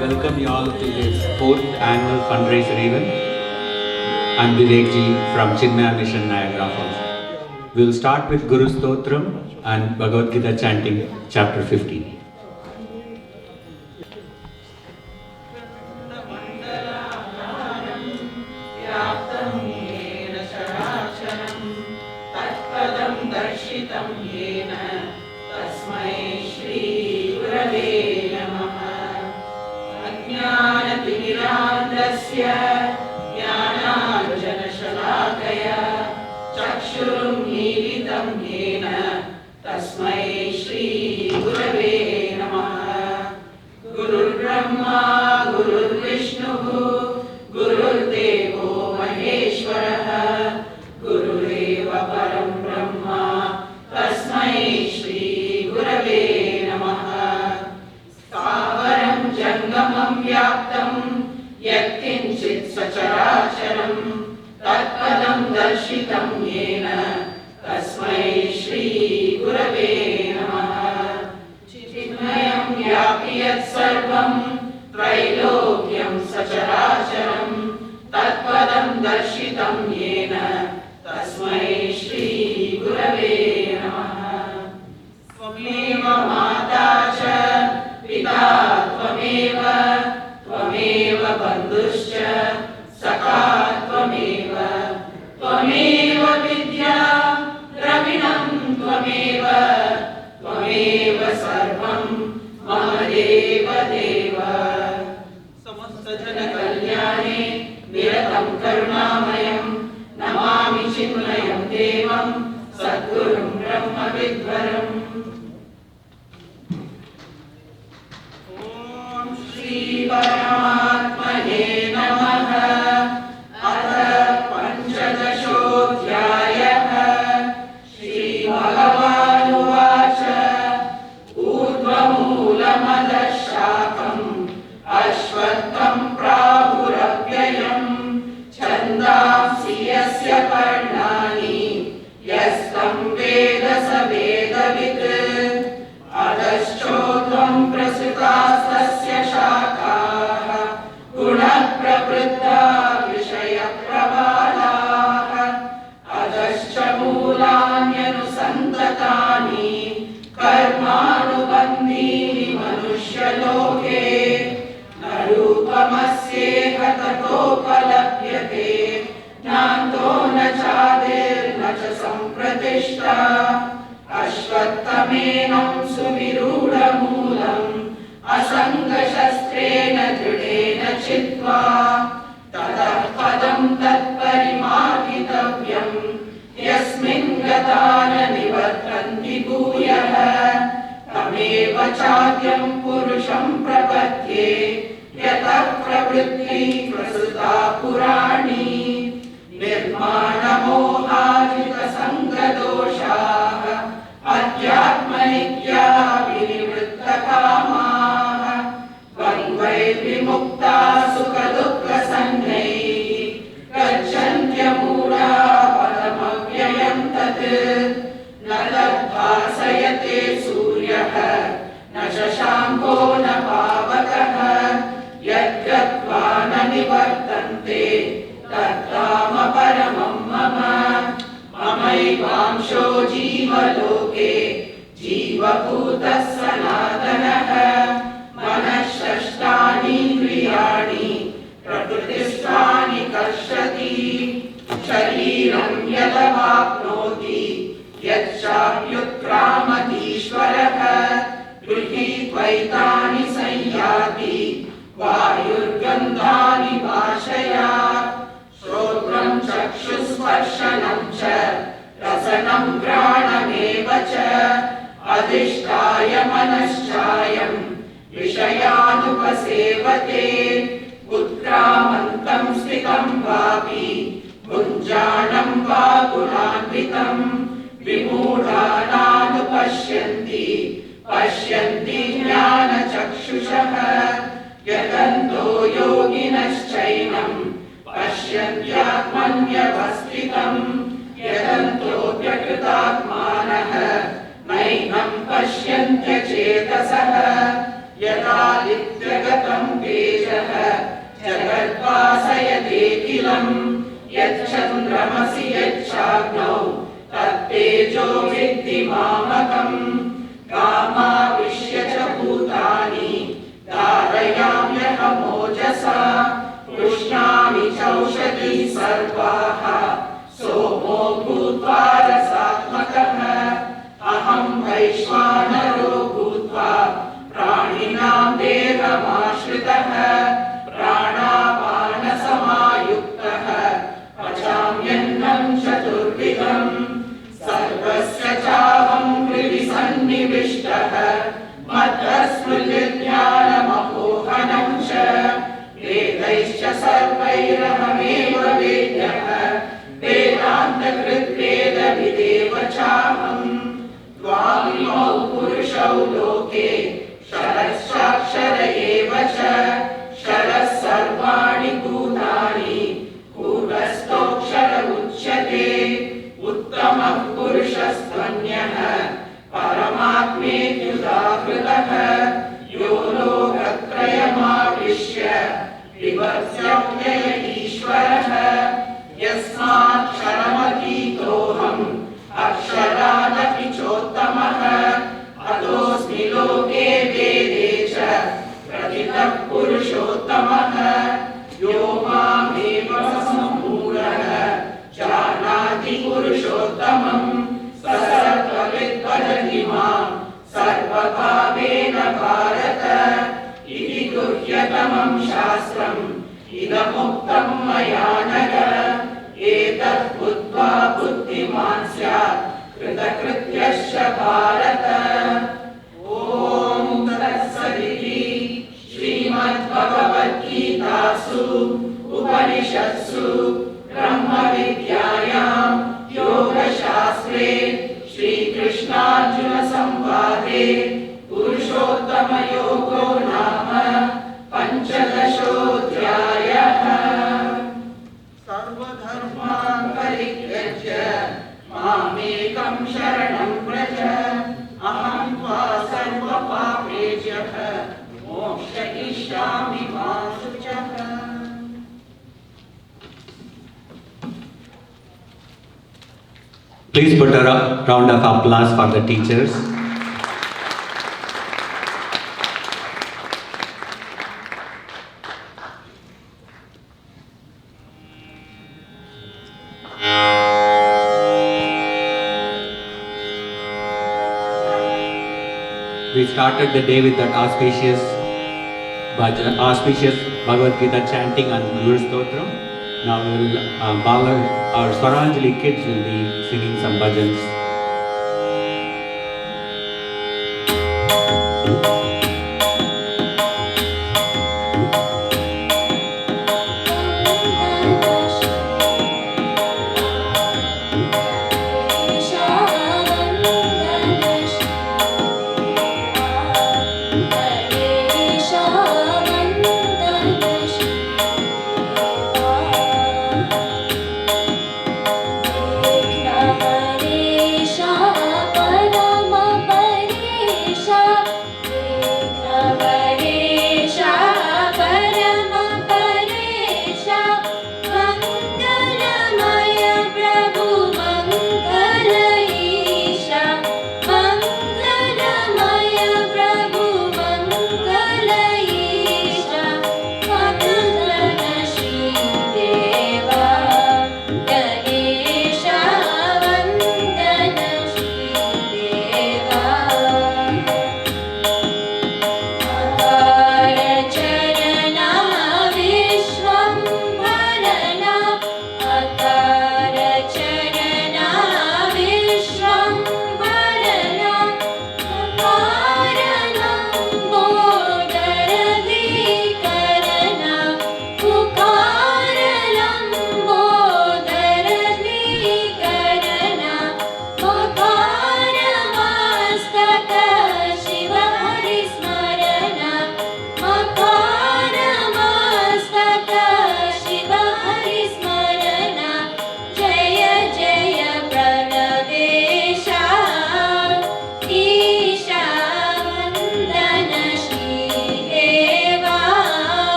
welcome you all to this 4th annual fundraiser event. I'm Vivek Ji from Chinmaya Mission, Niagara Falls. We'll start with Guru Stotram and Bhagavad Gita chanting chapter 15. तस्मै श्री गुरवे नमः। गुरुर्ब्रह्मा गुरुर्विष्णुः गुरुर्देवो महेश्वरः गुरुरेव परं ब्रह्मा तस्मै श्री गुरवे नमः। स्थावरं जङ्गमं व्याप्तं यत्किञ्चित् सचराचरं तत्पदं दर्शितं येन तस्मै श्री गुरवे नमः। चिन्मयं व्यापि यत्सर्वं त्रैलोक्यं सचराचरं तत्पदं दर्शितं येन तस्मै श्री गुरवे नमः। त्वमेव माता च पिता त्वमेव त्वमेव बन्धुश्च सखा त्वमेव त्वमेव विद्या द्रविणं त्वमेव त्वमेव सर्वं मम देव देव। समस्तजनकल्याणे निरतं करुणामयं नमामि चिन्मयं देवं सद्गुरुं ब्रह्मविद्वरम्। ॐ श्री परमात्मने नमः। अथ पञ्चदशोऽध्यायः। श्रीभगवानुवाच ऊर्ध्वमूलमधः शाखम् अश्वत्थं प्राहुरव्ययम् छन्दांसि यस्य पर्णानि यस्तं वेद स वेदवित्। अधश्चोर्ध्वं प्रसृतास्तस्य शाखाः गुणप्रवृद्धा विषयप्रवालाः। अधश्च मूलान्यनुसन्ततानि कर्मानुबन्धीनि मनुष्यलोके। न रूपमस्येह ततोपलभ्यते नान्तो न चादिर्न च सम्प्रतिष्ठा। अश्वत्थमेनं सुविरूढमूलम् असङ्गशस्त्रेण दृढेन चित्वा ततः पदं तत्परिमार्गितव्यम् यस्मिन् गता न निवर्तन्ति भूयः। तमेव चाद्यं पुरुषं प्रपद्ये यतः प्रवृत्तिः प्रसृता पुराणी। निर्माणमोहाजितसङ्गदोषाः अध्यात्मनित्या विनिवृत्तकामाः। द्वन्द्वैर्विमुक्ता सुखदुःखसङ्गैः गच्छन्त्यमूढा पदमव्ययं तत्। न तद्भासयते सूर्यः न शशाङ्को न पावकः यद्गत्वा न निवर्तन्ते तद्धाम परमं मम। ममैवांशो जीवलोके जीवभूतः सनातनः। मनःषष्ठानीन्द्रियाणि प्रकृतिस्थानि कर्षति। शरीरं यदवाप्नोति यच्चाप्युत्क्रामतीश्वरः गृहीत्वैतानि संयाति वायुर्गन्धानि वाशयात्। श्रोत्रं चक्षुस्पर्शनं च रसनं घ्राणमेव च अधिष्ठाय मनश्चायं विषयानुपसेवते। उत्क्रामन्तं स्थितं वापि भुञ्जानं वा गुणान्वितं विमूढानानुपश्यन्ति पश्यन्ति ज्ञानचक्षुषः। यतन्तो योगिनश्चैनं पश्यन्त्यात्मन्यवस्थितं यतन्तोऽप्यकृतात्मानः नैनं पश्यन्त्यचेतसः। यदादित्यगतं तेजः जगद्भासयतेऽखिलम् यच्चन्द्रमसि यच्चाग्नौ तत्तेजो विद्धि मामकम् गामाविश्य च भूतानि धारयाम्यहमोजसा पुष्णामि चौषधी सर्वाः सोमो भूत्वा रसात्मकः अहं वैश्वानरो भूत्वा प्राणिनां देहमाश्रितः प्राणापानसमायुक्तः पचाम्यन्नं चतुर्विधम् सर्वस्य चाहं हृदि सन्निविष्टः मत्तस्मृतिर्ज्ञानमपोहनं च वेदैश्च सर्वैरहमेव वेद्यः वेदान्तकृद्वेदविदेव चाहम् द्वामिमौ पुरुषौ लोके क्षरश्चाक्षर एव च क्षरः सर्वाणि भूतानि कूटस्थोऽक्षर उच्यते उत्तमः पुरुषस्त्वन्यः परमात्मेत्युदाहृतः यो लोकत्रयमाविश्य विभर्त्यव्यय ईश्वरः यस्माक्षरमतीतोऽहम् अक्षरादपि चोत्तमः अतोऽस्मि लोके वेदे च प्रतितः पुरुषोत्तमः यो मामेव सम्पूर्णः जानाति पुरुषोत्तमम् स सर्वविद् भजति मां सर्वभावेन भारत इति गुह्यतमं शास्त्रम् इदमुक्तं मया नघ एतत् बुद्ध्वा बुद्धिमान् स्यात् कृतकृत्यश्च भारत ॐ तत्सदिति श्रीमद्भगवद्गीतासु उपनिषत्सु ब्रह्मविद्यायां योगशास्त्रे श्रीकृष्णार्जुनसंवादे पुरुषोत्तमयोगो नाम पञ्चदशोऽध्यायः सर्वधर्मान् परित्यज्य मामेकं शरणं व्रज अहं त्वा सर्वपापेभ्यः मोक्षयिष्यामि मा शुचः। Please put a round of applause for the teachers. We started the day with that auspicious Bhagavad Gita chanting and Guru Stotram. Now we will, our Swaranjali kids will be singing some bhajans.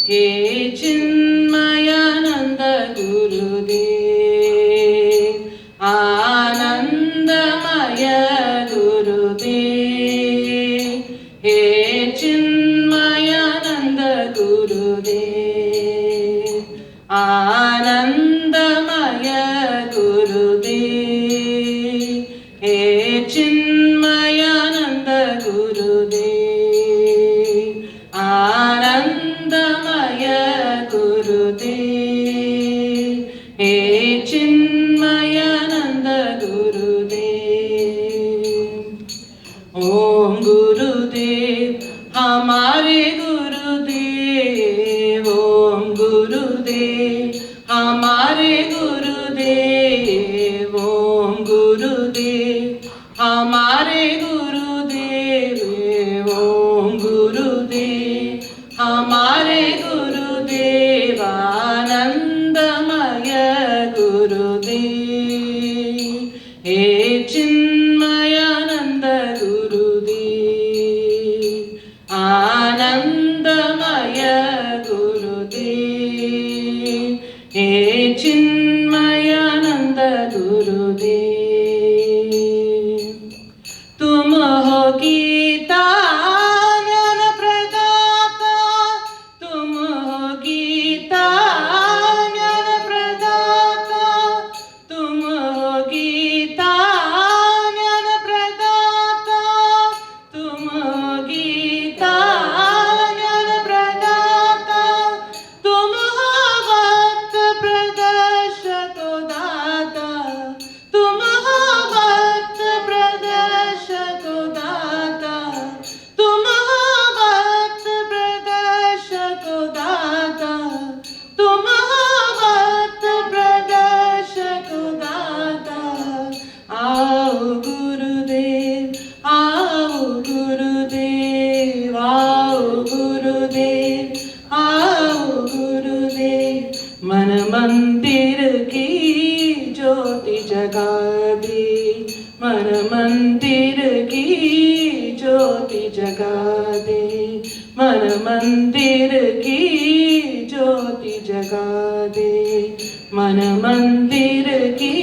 हे चिन्मयानंद गुरुदेव, आनंदमय गुरुदेव, हे चिन्मयानंद गुरुदेव, आनंदमय गुरुदेव, हे चिन्मयानंद गुरुदेव, आनंदमय गुरुदेव, हे चिन्मयानंद गुरुदेव। ओम गुरुदेव हमारे गुरुदेव, ओम गुरुदेव हमारे गुरुदेव, ओम गुरुदेव हमारे गुरुदेव, ओम गुरुदेव हमारे गुरुदेव, आनंदमय गुरुदेव, हे चिन्मयानंद गुरुदेव, आनंदमय गुरुदेव, हे चिन्मयानंद गुरुदेव। तुम हो गीता ज्ञान प्रदाता, तुम हो गीता ज्ञान प्रदाता, तुम हो गीता ज्ञान प्रदाता, तुम हो गीता ज्ञान प्रदाता, तुम हो भक्त प्रदर्शक दाता, तुम हो भक्त प्रदर्शक दाता, तुम हो भक्त प्रदर्शक दाता, तुम हो भक्त प्रदर्शक दाता। आओ गुरुदेव, आओ गुरुदेव, आओ गुरुदेव, आओ गुरुदेव, मन मंदिर की ज्योति जगा दे, मन मंदिर की ज्योति जगा दे, मन मंदिर की ज्योति जगा दे, मन मंदिर की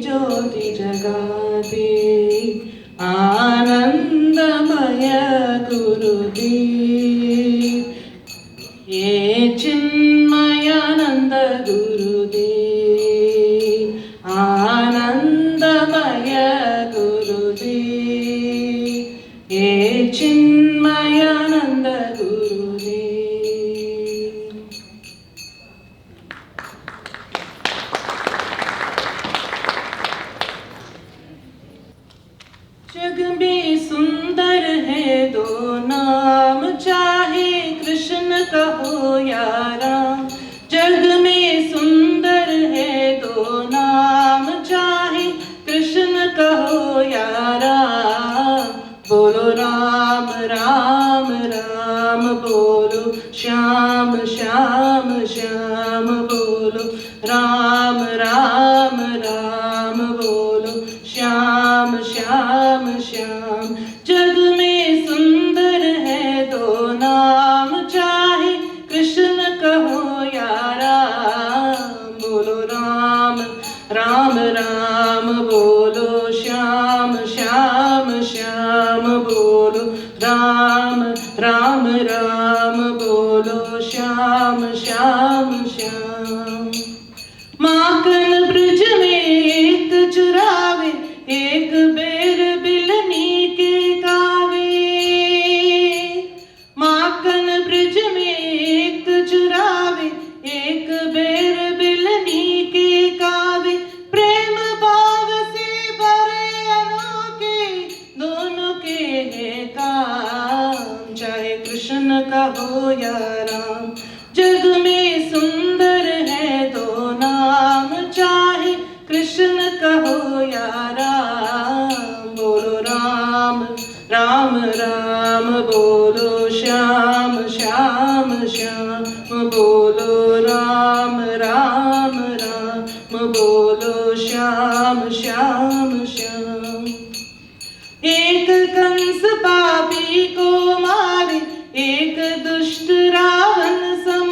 ज्योति जगा दे, आनंदमय गुरुदेव, ये चिन्मयानंद गुरुदेव, आनंदमय गुरुदेव, ये चिन्मयानंद गुरुदेव। जग में सुंदर है दो नाम, चाहे कृष्ण कहो या राम। जग में सुंदर है दो नाम, चाहे कृष्ण कहो या राम। बोलो राम राम राम, बोलो श्याम श्याम श्याम, बोलो राम राम राम, बोलो श्याम श्याम श्याम। जग में सुंदर है दो नाम, चाहे कृष्ण कहो या राम। बोलो राम राम राम, बोलो श्याम श्याम श्याम, बोलो राम राम राम, बोलो श्याम श्याम श्याम। माखन ब्रज में एक चुरावे, एक बेर बिलनी के गावे। माखन ब्रज में एक चुरावे, एक बेर बिलनी के गावे। प्रेम भाव से भरे अनोखे दोनों के हैं काम, चाहे कृष्ण का हो या राम। जग में सुंदर है दो नाम, चाहे कृष्ण कहो या राम। बोलो राम राम राम, बोलो श्याम श्याम श्याम, बोलो राम राम राम, बोलो श्याम श्याम श्याम। एक कंस पापी को मारे, एक दुष्ट रावण सम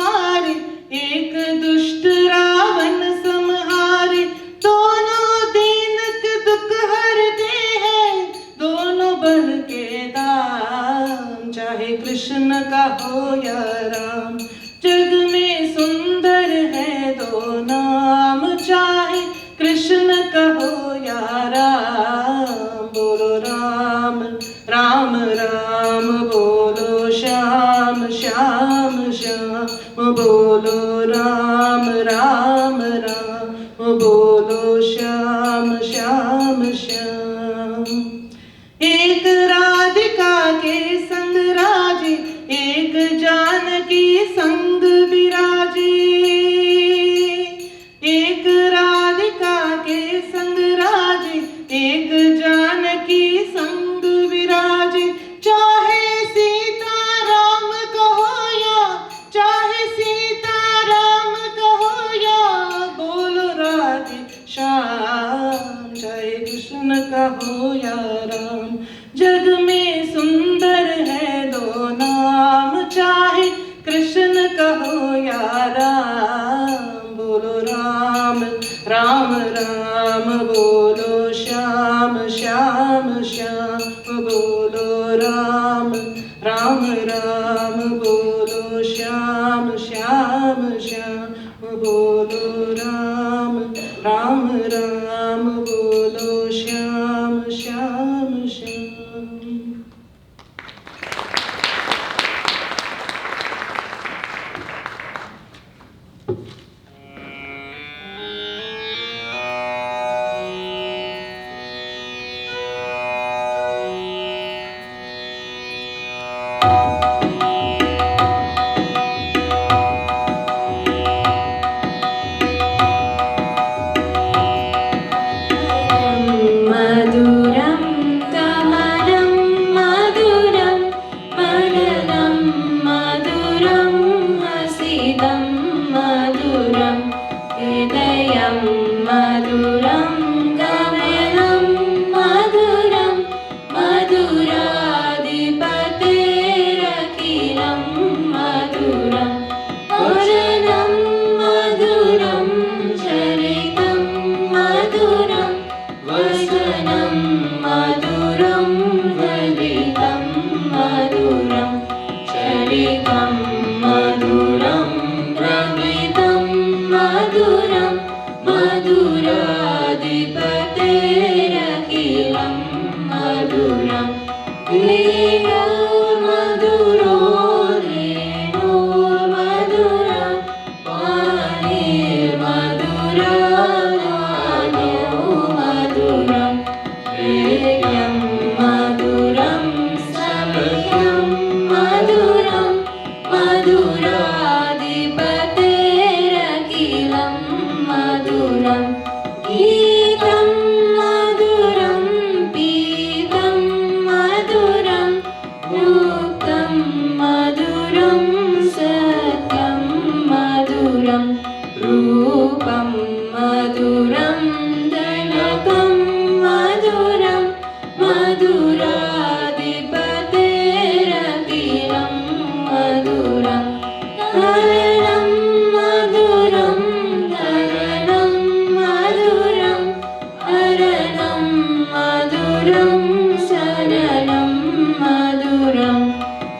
मारे, एक दुष्ट रावण संहारे। दोनों दीन के दुख हरते हैं, दोनों बल के दाम। चाहे कृष्ण का हो या राम, जग में सुंदर है दो नाम। चाहे कृष्ण का हो या राम, बोलो राम राम राम, बोलो श्याम श्याम श्याम, बोलो राम राम राम, बोलो श्याम श्याम श्याम। एक राधिका के संग राजे, एक जानकी संग विराजे। एक राधिका के संग राजे, एक जानकी संग विराजे। चाहे सीता राम कहो या, चाहे सीता राम कहो या, बोलो राधे श्याम। चाहे कृष्ण का हो या राम, जग में सुंदर है दो नाम। चाहे कृष्ण का हो या राम, बोलो राम राम राम, बोलो श्याम श्याम श्याम, बोलो राम राम राम, बोलो श्याम श्याम श्याम, बोलो राम राम राम, बोलो श्याम श्याम श्याम। मधुरं कमलं मधुरं मननं मधुरं हसितं मधुरं हृदयं मधुरं गमनं मधुरं मधुराधिपतेरखिलं मधुरं वचनं मधुरं चरितं मधुरं वचनं मधुरं ललितं मधुरं चरितं मधुरं प्रमितं मधुरं मधुराधिपतेरखिलं मधुरं लीलो मधुरो लीलो मधुरं वाणीर्मधुरा मधुरं प्रियं मधुरं सख्यं मधुरं मधुराधिपतेरखिलं मधुरं गीतं मधुरं पीतं मधुरं मुक्तं मधुरं सत्यं मधुरं रूपं मधुरं दलकं मधुरं मधुराधिपतेरखिलं मधुरं करणं मधुरं धरणं मधुरं हरणं मधुरं शरणं मधुरं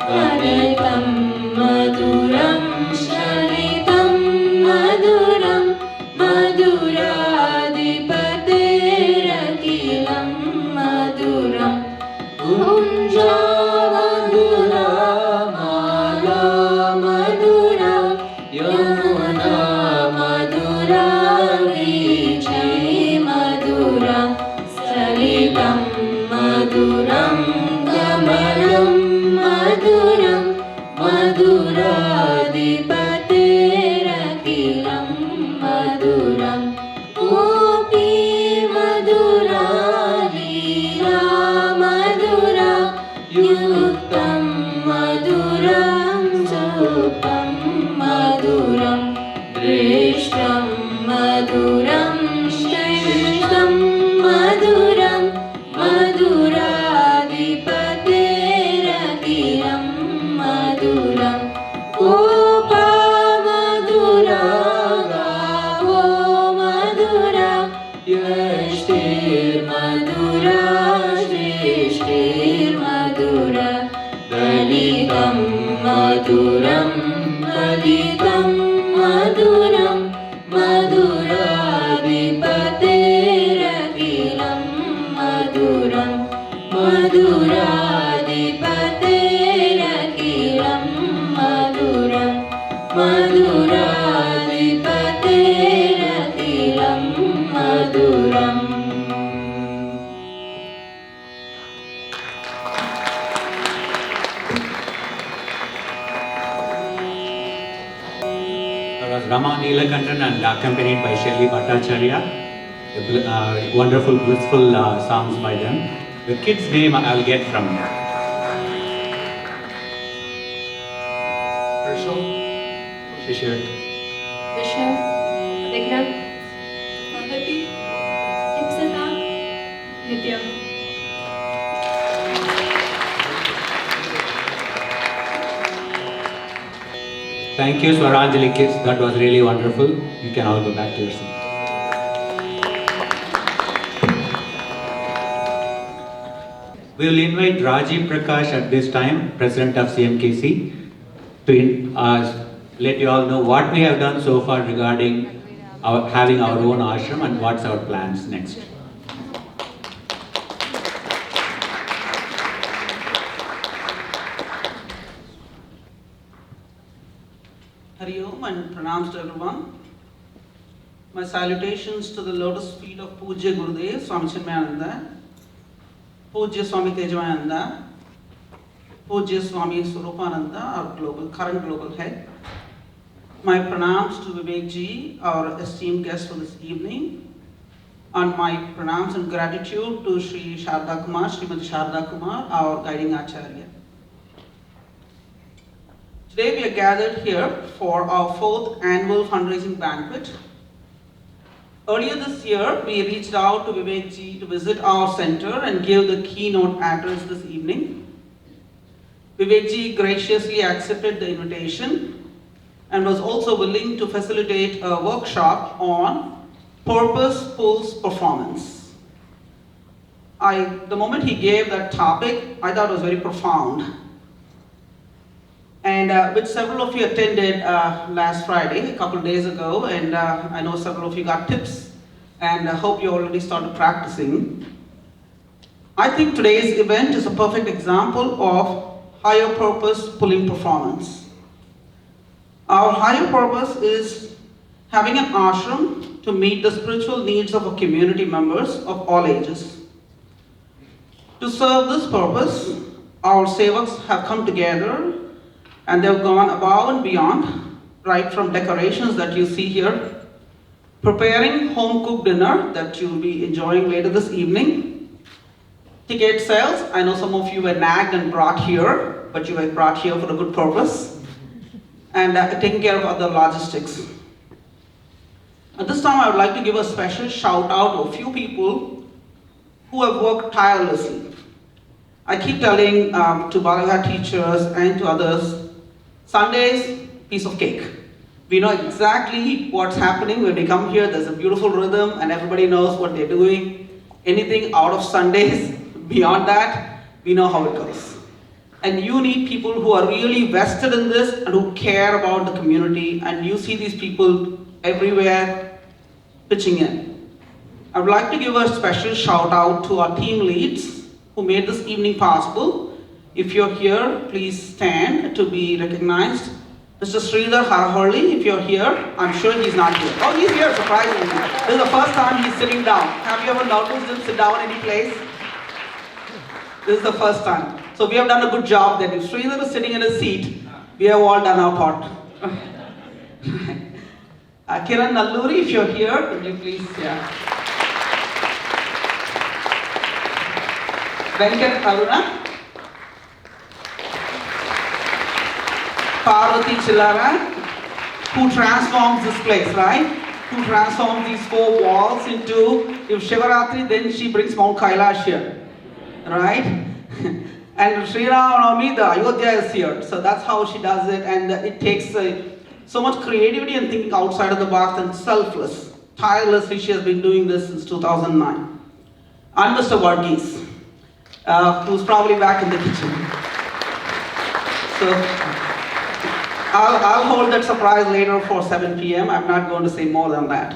कनकं मधुरं शलितं मधुरं मधुराधिपतेरखिलं मधुरं कुञ्जा मधुरा माला मधुरा यमुना मधुरा वीची मधुरा सलिलं मधुरं कमलं मधुरं मधुराधिपतेरखिलं मधुरं गोपी मधुरा लीला मधुरा युक्तं मधुरं सुखं मधुरं दृष्टं मधुरं मधुराधिपतेरखिलं मधुरं मधुराधिपतेरखिलं मधुरं मधुराधिपतेरखिलं मधुरम्. Was Rama Neelakandan and accompanied by Shelly Bhattacharya. Wonderful, blissful songs by them. The kid's name I'll get from them. Herschel, Shishir. Vishnu, Vignan, Mahati, Ipsita, Nitya. Thank you, Swaranjali kids. That was really wonderful. You can all go back to your seat. We will invite Rajiv Prakash at this time, President of CMKC, to let you all know what we have done so far regarding having our own ashram and what's our plans next. Hari Om and pranams to everyone. My salutations to the lotus feet of Pujya Gurudev Swami Chinmayananda, Pujya Swami Tejavayananda, Pujya Swami Swarupananda, our current global head. My pranams to Vivek Ji, our esteemed guest for this evening, and my pranams and gratitude to Sri Sharda Kumar, Srimati Sharda Kumar, our guiding Acharya. Today we are gathered here for our 4th annual fundraising banquet. Earlier this year, we reached out to Vivek Ji to visit our center and give the keynote address this evening. Vivek Ji graciously accepted the invitation and was also willing to facilitate a workshop on Purpose Pulls Performance. The moment he gave that topic, I thought it was very profound. And which several of you attended last Friday, a couple of days ago, and I know several of you got tips, and I hope you already started practicing. I think today's event is a perfect example of higher purpose pulling performance. Our higher purpose is having an ashram to meet the spiritual needs of our community members of all ages. To serve this purpose, our sevaks have come together and they've gone above and beyond, right from decorations that you see here, preparing home-cooked dinner that you'll be enjoying later this evening, ticket sales. I know some of you were nagged and brought here, but you were brought here for a good purpose, and taking care of other logistics. At this time, I would like to give a special shout out to a few people who have worked tirelessly. I keep telling to Balaga teachers and to others, Sundays, piece of cake. We know exactly what's happening when we come here. There's a beautiful rhythm and everybody knows what they're doing. Anything out of Sundays, beyond that, we know how it goes. And you need people who are really vested in this and who care about the community, and you see these people everywhere pitching in. I would like to give a special shout out to our team leads who made this evening possible. If you're here, please stand to be recognized. Mr. Sridhar Haraholi, if you're here, I'm sure he's not here. Oh, he's here, surprisingly. This is the first time he's sitting down. Have you ever noticed him sit down any place? This is the first time. So we have done a good job then. If Sridhar is sitting in his seat, we have all done our part. Kiran Nalluri, if you're here, could you please, Banquet Aruna. Parvati Chillara, who transforms this place, right? Who transforms these 4 walls into, if Shivaratri, then she brings Mount Kailash here, right? And Sri Ramanavami, the Ayodhya is here. So that's how she does it, and it takes so much creativity and thinking outside of the box and selfless. Tirelessly, she has been doing this since 2009. And Mr. Varghese, who's probably back in the kitchen. So, I'll hold that surprise later for 7 p.m. I'm not going to say more than that.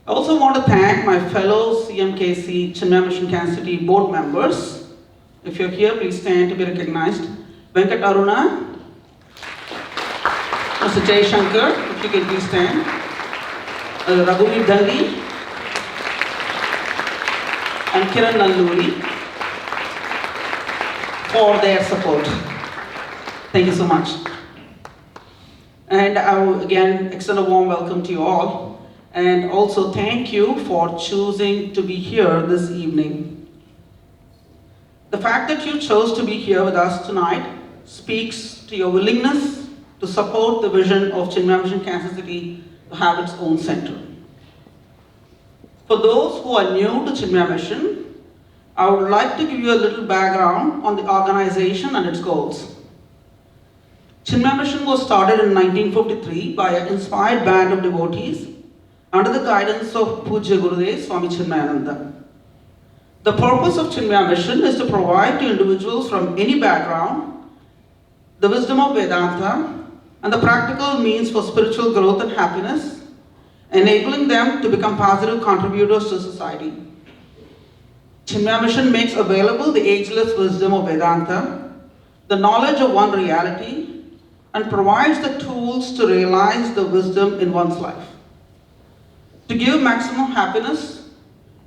I also want to thank my fellow CMKC Chinmaya Mission Kansas City board members. If you're here, please stand to be recognized. Banquet Aruna, Mr. Jay Shankar, if you can please stand. Raghuveer Dangi and Kiran Nalluri for their support. Thank you so much. And I will again extend a warm welcome to you all. And also thank you for choosing to be here this evening. The fact that you chose to be here with us tonight speaks to your willingness to support the vision of Chinmaya Mission Kansas City to have its own center. For those who are new to Chinmaya Mission, I would like to give you a little background on the organization and its goals. Chinmaya Mission was started in 1953 by an inspired band of devotees under the guidance of Pujya Gurudev Swami Chinmayananda. The purpose of Chinmaya Mission is to provide to individuals from any background the wisdom of Vedanta and the practical means for spiritual growth and happiness, enabling them to become positive contributors to society. Chinmaya Mission makes available the ageless wisdom of Vedanta, the knowledge of one reality, and provides the tools to realize the wisdom in one's life. To give maximum happiness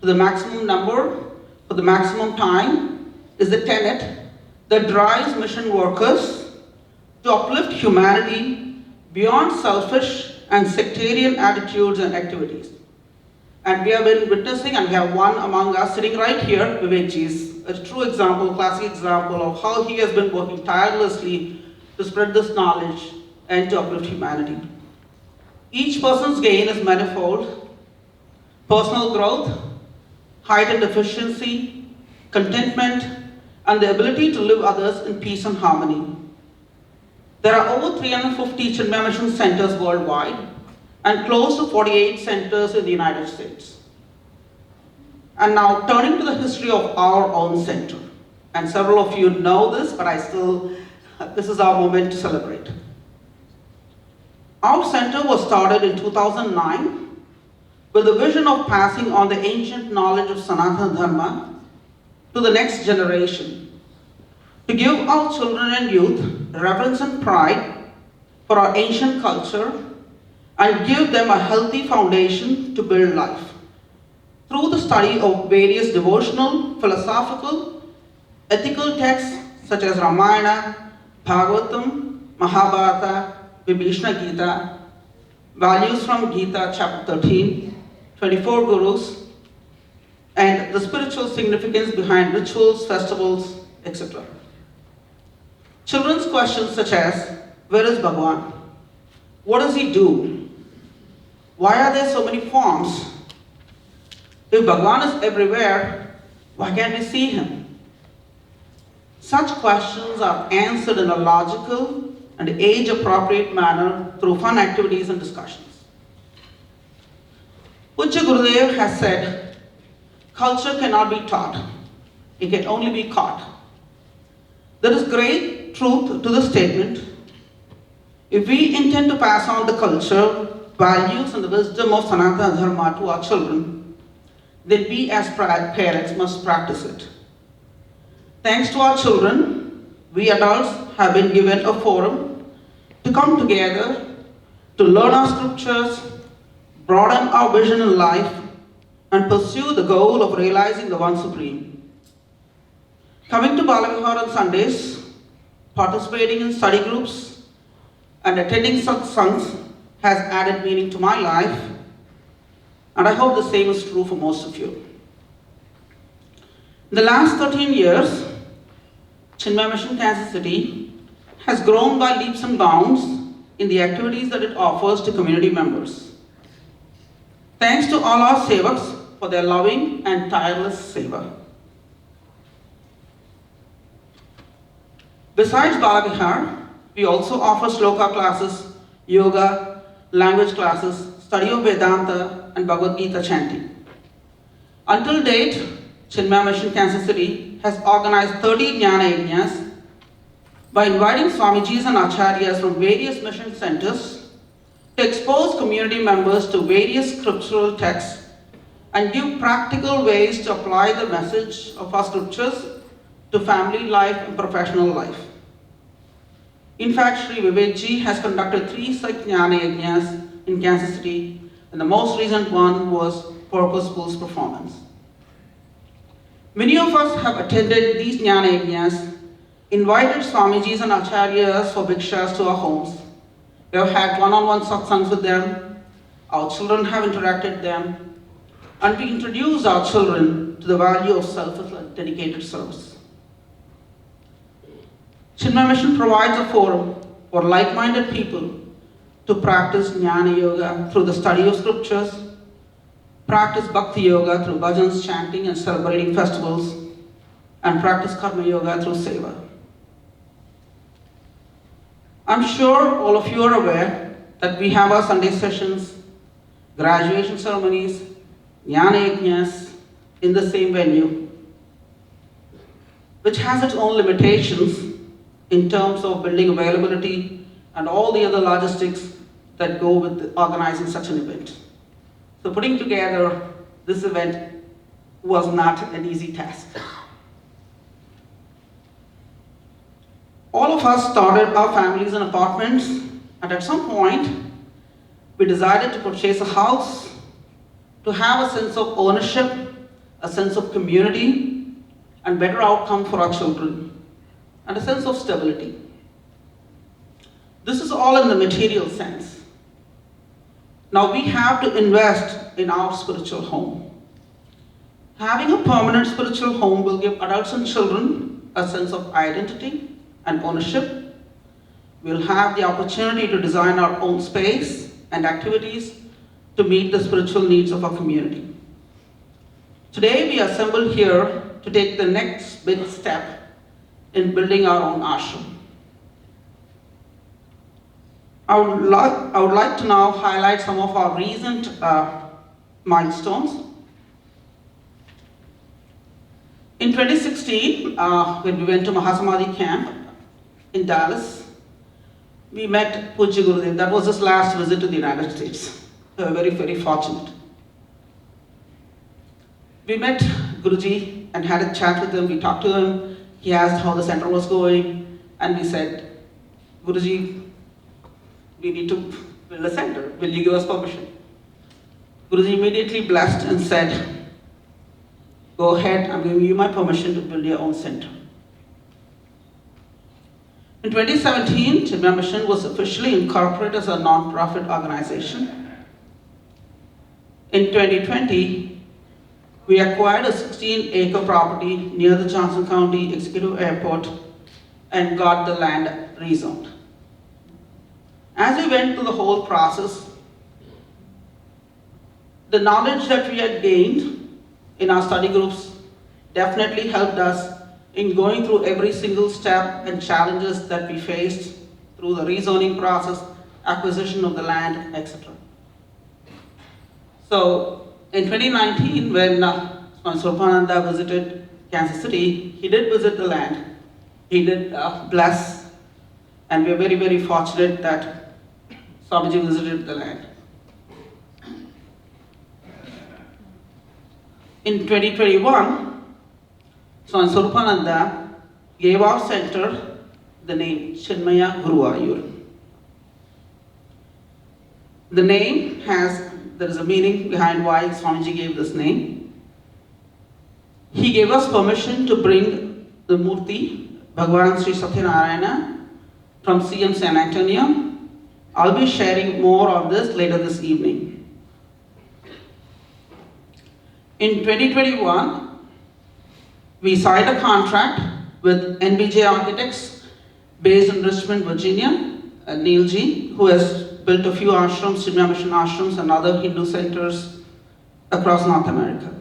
to the maximum number for the maximum time is the tenet that drives mission workers to uplift humanity beyond selfish and sectarian attitudes and activities. And we have been witnessing, and we have one among us sitting right here, Vivekji, is a true example, classic example of how he has been working tirelessly to spread this knowledge and to uplift humanity. Each person's gain is manifold: personal growth, heightened efficiency, contentment, and the ability to live others in peace and harmony. There are over 350 Chinmaya Mission centers worldwide and close to 48 centers in the United States. And now turning to the history of our own center. And several of you know this, but this is our moment to celebrate. Our center was started in 2009 with the vision of passing on the ancient knowledge of Sanatana Dharma to the next generation, to give our children and youth reverence and pride for our ancient culture and give them a healthy foundation to build life through the study of various devotional, philosophical, ethical texts such as Ramayana, Bhagavatam, Mahabharata, Vibhishna Gita, values from Gita chapter 13, 24 gurus, and the spiritual significance behind rituals, festivals, etc. Children's questions such as, where is Bhagwan? What does he do? Why are there so many forms? If Bhagwan is everywhere, why can't we see him? Such questions are answered in a logical and age-appropriate manner through fun activities and discussions. Pujya Gurudev has said, culture cannot be taught, it can only be caught. There is great truth to this statement. If we intend to pass on the culture, values, and the wisdom of Sanatana Dharma to our children, then we as parents must practice it. Thanks to our children, we adults have been given a forum to come together to learn our scriptures, broaden our vision in life, and pursue the goal of realizing the One Supreme. Coming to Balavihar on Sundays, participating in study groups, and attending satsangs has added meaning to my life, and I hope the same is true for most of you. In the last 13 years, Chinmaya Mission Kansas City has grown by leaps and bounds in the activities that it offers to community members. Thanks to all our sevaks for their loving and tireless seva. Besides Balavihar, we also offer shloka classes, yoga, language classes, study of Vedanta, and Bhagavad Gita chanting. Until date, Chinmaya Mission Kansas City has organized 30 Jnana Yajnas, by inviting Swamijis and Acharyas from various mission centers to expose community members to various scriptural texts and give practical ways to apply the message of our scriptures to family life and professional life. In fact, Sri Vivekji has conducted 3 such Jnana Yajnas in Kansas City, and the most recent one was Purposeful's performance. Many of us have attended these Jnana Yajnas, invited Swamijis and Acharyas for bhikshas to our homes. We have had one-on-one satsangs with them, our children have interacted with them, and we introduce our children to the value of selfless and dedicated service. Chinmaya Mission provides a forum for like-minded people to practice Jnana Yoga through the study of scriptures, practice Bhakti Yoga through bhajans, chanting and celebrating festivals, and practice Karma Yoga through Seva. I'm sure all of you are aware that we have our Sunday sessions, graduation ceremonies, Jnana Yajnas in the same venue, which has its own limitations in terms of building availability and all the other logistics that go with organizing such an event. So putting together this event was not an easy task. All of us started our families in apartments, and at some point, we decided to purchase a house to have a sense of ownership, a sense of community, and better outcome for our children, and a sense of stability. This is all in the material sense. Now we have to invest in our spiritual home. Having a permanent spiritual home will give adults and children a sense of identity and ownership. We'll have the opportunity to design our own space and activities to meet the spiritual needs of our community. Today we assemble here to take the next big step in building our own ashram. I would like to now highlight some of our recent milestones. In 2016, when we went to Mahasamadhi camp in Dallas, we met Pujya Gurudev. That was his last visit to the United States. We were very, very fortunate. We met Guruji and had a chat with him. We talked to him. He asked how the center was going, and we said, Guruji, we need to build a center. Will you give us permission? Guruji immediately blessed and said, go ahead, I'm giving you my permission to build your own center. In 2017, Chinmaya Mission was officially incorporated as a non-profit organization. In 2020, we acquired a 16-acre property near the Johnson County Executive Airport and got the land rezoned. As we went through the whole process, the knowledge that we had gained in our study groups definitely helped us in going through every single step and challenges that we faced through the rezoning process, acquisition of the land, etc. So in 2019, when Swami Swarupananda visited Kansas City, he did visit the land. He did bless, and we are very, very fortunate that Swamiji visited the land. In 2021, Swami Swarupananda gave our center the name Chinmaya Guruvayur. The name there is a meaning behind why Swamiji gave this name. He gave us permission to bring the Murti, Bhagavan Sri Satyanarayana, from CM San Antonio. I'll be sharing more on this later this evening. In 2021, we signed a contract with NBJ Architects based in Richmond, Virginia, Neil G, who has built a few ashrams, Chinmaya Mission ashrams and other Hindu centers across North America.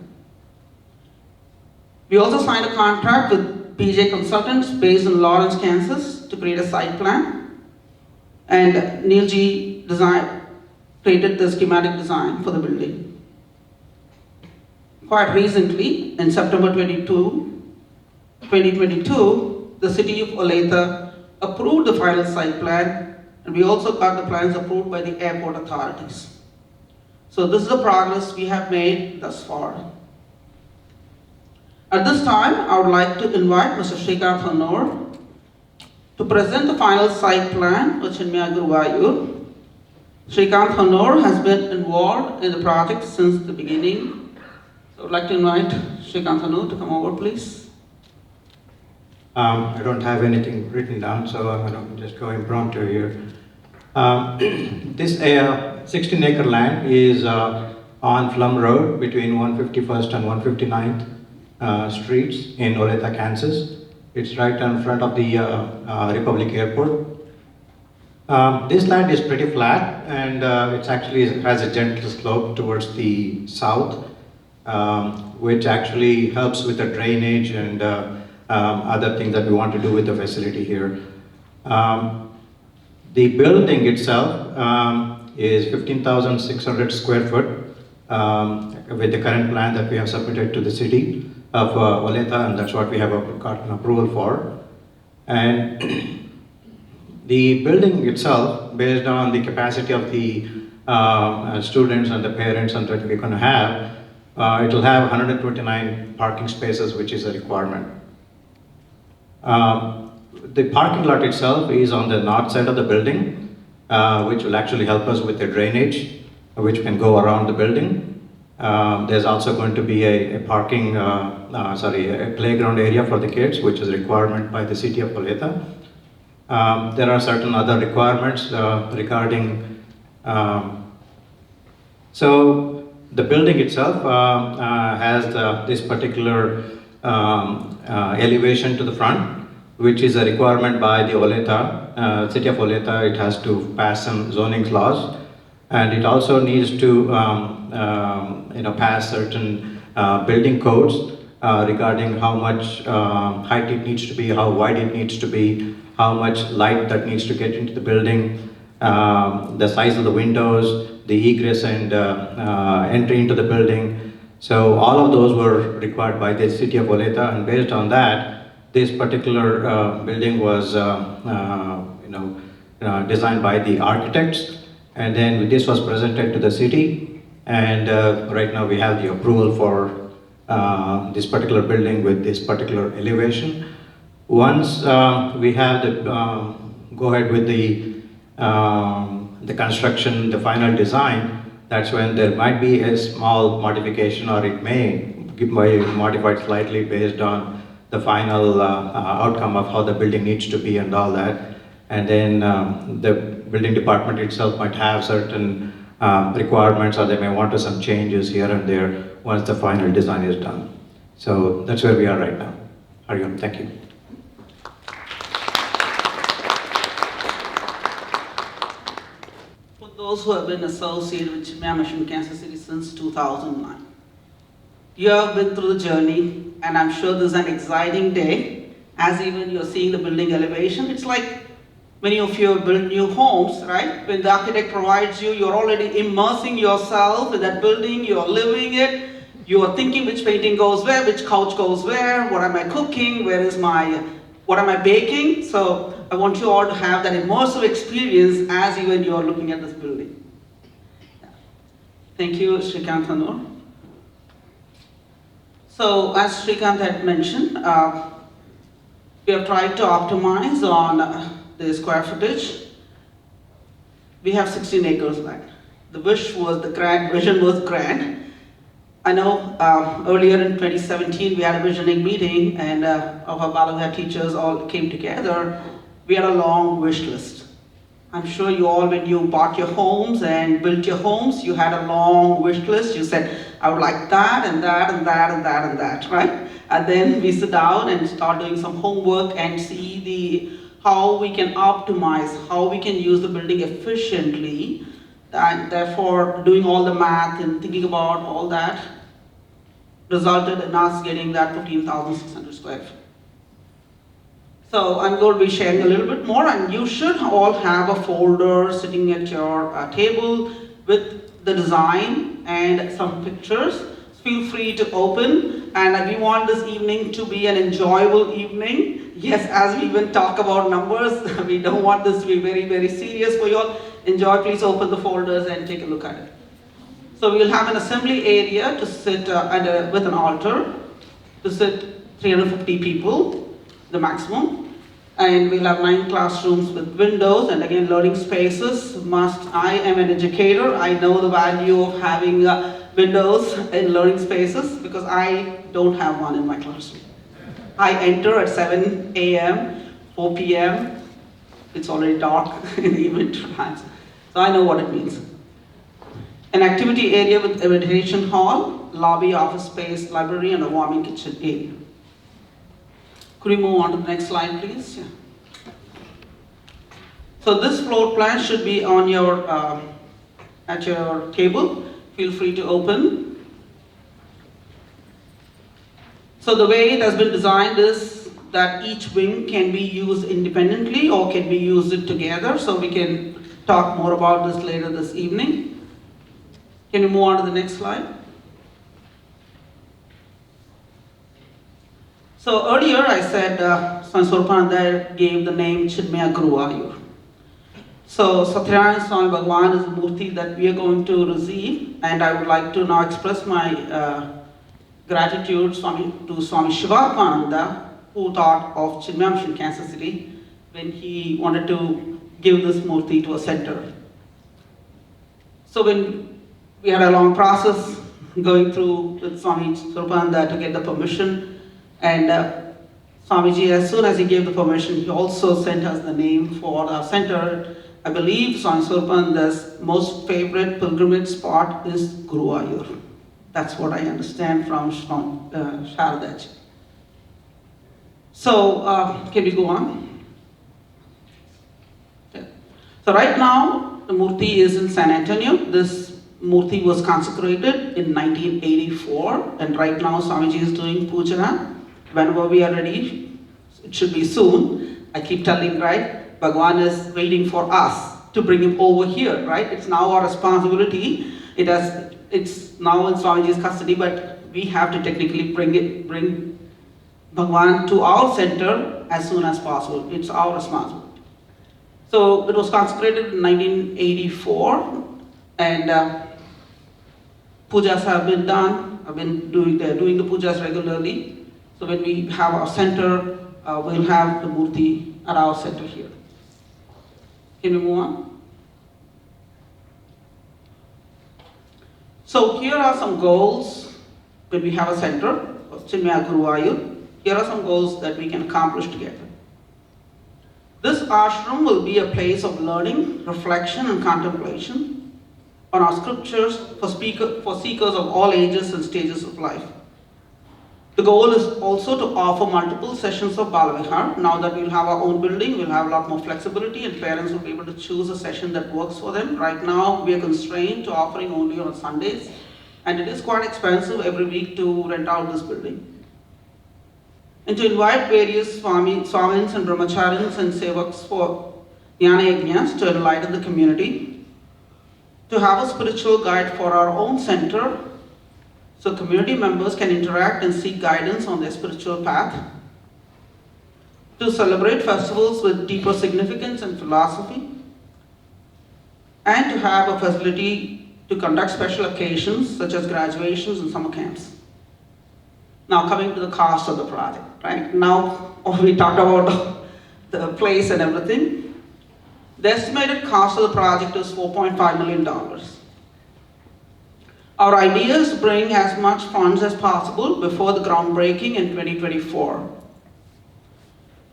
We also signed a contract with BJ Consultants based in Lawrence, Kansas to create a site plan. And Neil G created the schematic design for the building. Quite recently, in September 2022, the city of Olathe approved the final site plan, and we also got the plans approved by the airport authorities. So this is the progress we have made thus far. At this time, I would like to invite Mr. Srikanth Hannur to present the final site plan for Chinmaya Guruvayur. Srikanth Hannur has been involved in the project since the beginning. So I would like to invite Srikanth Hannur to come over, please. I don't have anything written down, so I'm going to just go impromptu here. This 16-acre land is on Plum Road between 151st and 159th streets in Olathe, Kansas. It's right in front of the Republic Airport. This land is pretty flat, and it actually has a gentle slope towards the south, which actually helps with the drainage and other things that we want to do with the facility here. The building itself is 15,600 square foot with the current plan that we have submitted to the city of Olathe, and that's what we have gotten approval for. And the building itself, based on the capacity of the students and the parents and that we're going to have, it will have 129 parking spaces, which is a requirement. The parking lot itself is on the north side of the building, which will actually help us with the drainage, which can go around the building. There's also going to be a playground area for the kids, which is a requirement by the city of Olathe. There are certain other requirements regarding, so the building itself has this particular elevation to the front, which is a requirement by the Olathe, city of Olathe. It has to pass some zoning laws, and it also needs to pass certain building codes regarding how much height it needs to be, how wide it needs to be, how much light that needs to get into the building, the size of the windows, the egress and entry into the building. So all of those were required by the city of Olathe, and based on that, this particular building was designed by the architects, and then this was presented to the city, and right now we have the approval for this particular building with this particular elevation. Once we have the go ahead with the construction, the final design, that's when there might be a small modification, or it may be modified slightly based on the final outcome of how the building needs to be and all that. And then the building department itself might have certain requirements, or they may want to some changes here and there once the final design is done. So that's where we are right now. Hariom, thank you. For those who have been associated with Chinmaya Mission Kansas City since 2009, you have been through the journey, and I'm sure this is an exciting day, as even you're seeing the building elevation. It's like many of you have built new homes, right? When the architect provides you, you're already immersing yourself in that building, you're living it, you are thinking which painting goes where, which couch goes where, what am I cooking, what am I baking? So I want you all to have that immersive experience as even you're looking at this building. Thank you, Srikanth Hannur. So as Srikanth had mentioned, we have tried to optimize on the square footage. We have 16 acres land. The vision was grand. I know earlier in 2017 we had a visioning meeting, and our Balaghat teachers all came together. We had a long wish list. I'm sure you all, when you bought your homes and built your homes, you had a long wish list. You said, I would like that and that and that and that and that, right? And then we sit down and start doing some homework and see how we can optimize, how we can use the building efficiently, and therefore doing all the math and thinking about all that resulted in us getting that 15,600 square feet. So I'm going to be sharing a little bit more, and you should all have a folder sitting at your table with the design and some pictures. feel free to open, and we want this evening to be an enjoyable evening. Yes, as we even talk about numbers, we don't want this to be very, very serious for you all. Enjoy, please open the folders and take a look at it. So we will have an assembly area to sit with an altar, to sit 350 people, the maximum. And we'll have 9 classrooms with windows, and again, learning spaces must. I am an educator. I know the value of having windows in learning spaces because I don't have one in my classroom. I enter at 7 a.m., 4 p.m. It's already dark in the evening times. So I know what it means. An activity area with a meditation hall, lobby, office space, library, and a warming kitchen area. Could we move on to the next slide, please? Yeah. So this floor plan should be on your at your table. Feel free to open. So the way it has been designed is that each wing can be used independently or can be used together. So we can talk more about this later this evening. Can you move on to the next slide? So earlier I said Swami Swarupananda gave the name Chinmaya Guru Ayur. So Satyanarayana Swami Bhagavan is the Murti that we are going to receive, and I would like to now express my gratitude to Swami Shivakananda, who thought of Chinmaya Mission Kansas City when he wanted to give this Murti to a center. So when we had a long process going through with Swami Swarupananda to get the permission, and Swamiji, as soon as he gave the permission, he also sent us the name for our center. I believe Swami Swarupananda's most favorite pilgrimage spot is Guru Ayur. That's what I understand from Sharadaji. So, can we go on? Okay. So right now, the Murti is in San Antonio. This Murti was consecrated in 1984, and right now Swamiji is doing puja. Whenever we are ready, it should be soon. I keep telling, right? Bhagavan is waiting for us to bring him over here, right? It's now our responsibility. It's now in Swamiji's custody, but we have to technically bring Bhagavan to our center as soon as possible. It's our responsibility. So it was consecrated in 1984, and pujas have been done. They're doing the pujas regularly. So when we have our center, we'll have the Murti at our center here. Can we move on? So here are some goals when we have a center of Chinmaya Guru Ayur. Here are some goals that we can accomplish together. This ashram will be a place of learning, reflection, and contemplation on our scriptures for seekers of all ages and stages of life. The goal is also to offer multiple sessions of Balavihar. Now that we'll have our own building, we'll have a lot more flexibility, and parents will be able to choose a session that works for them. Right now, we are constrained to offering only on Sundays, and it is quite expensive every week to rent out this building. And to invite various Swamins and Brahmacharyas and Sevaks for Jnana Yajnas to enlighten the community, to have a spiritual guide for our own center, so community members can interact and seek guidance on their spiritual path, to celebrate festivals with deeper significance and philosophy, and to have a facility to conduct special occasions such as graduations and summer camps. Now coming to the cost of the project, right? Now we talked about the place and everything. The estimated cost of the project is $4.5 million. Our idea is to bring as much funds as possible before the groundbreaking in 2024.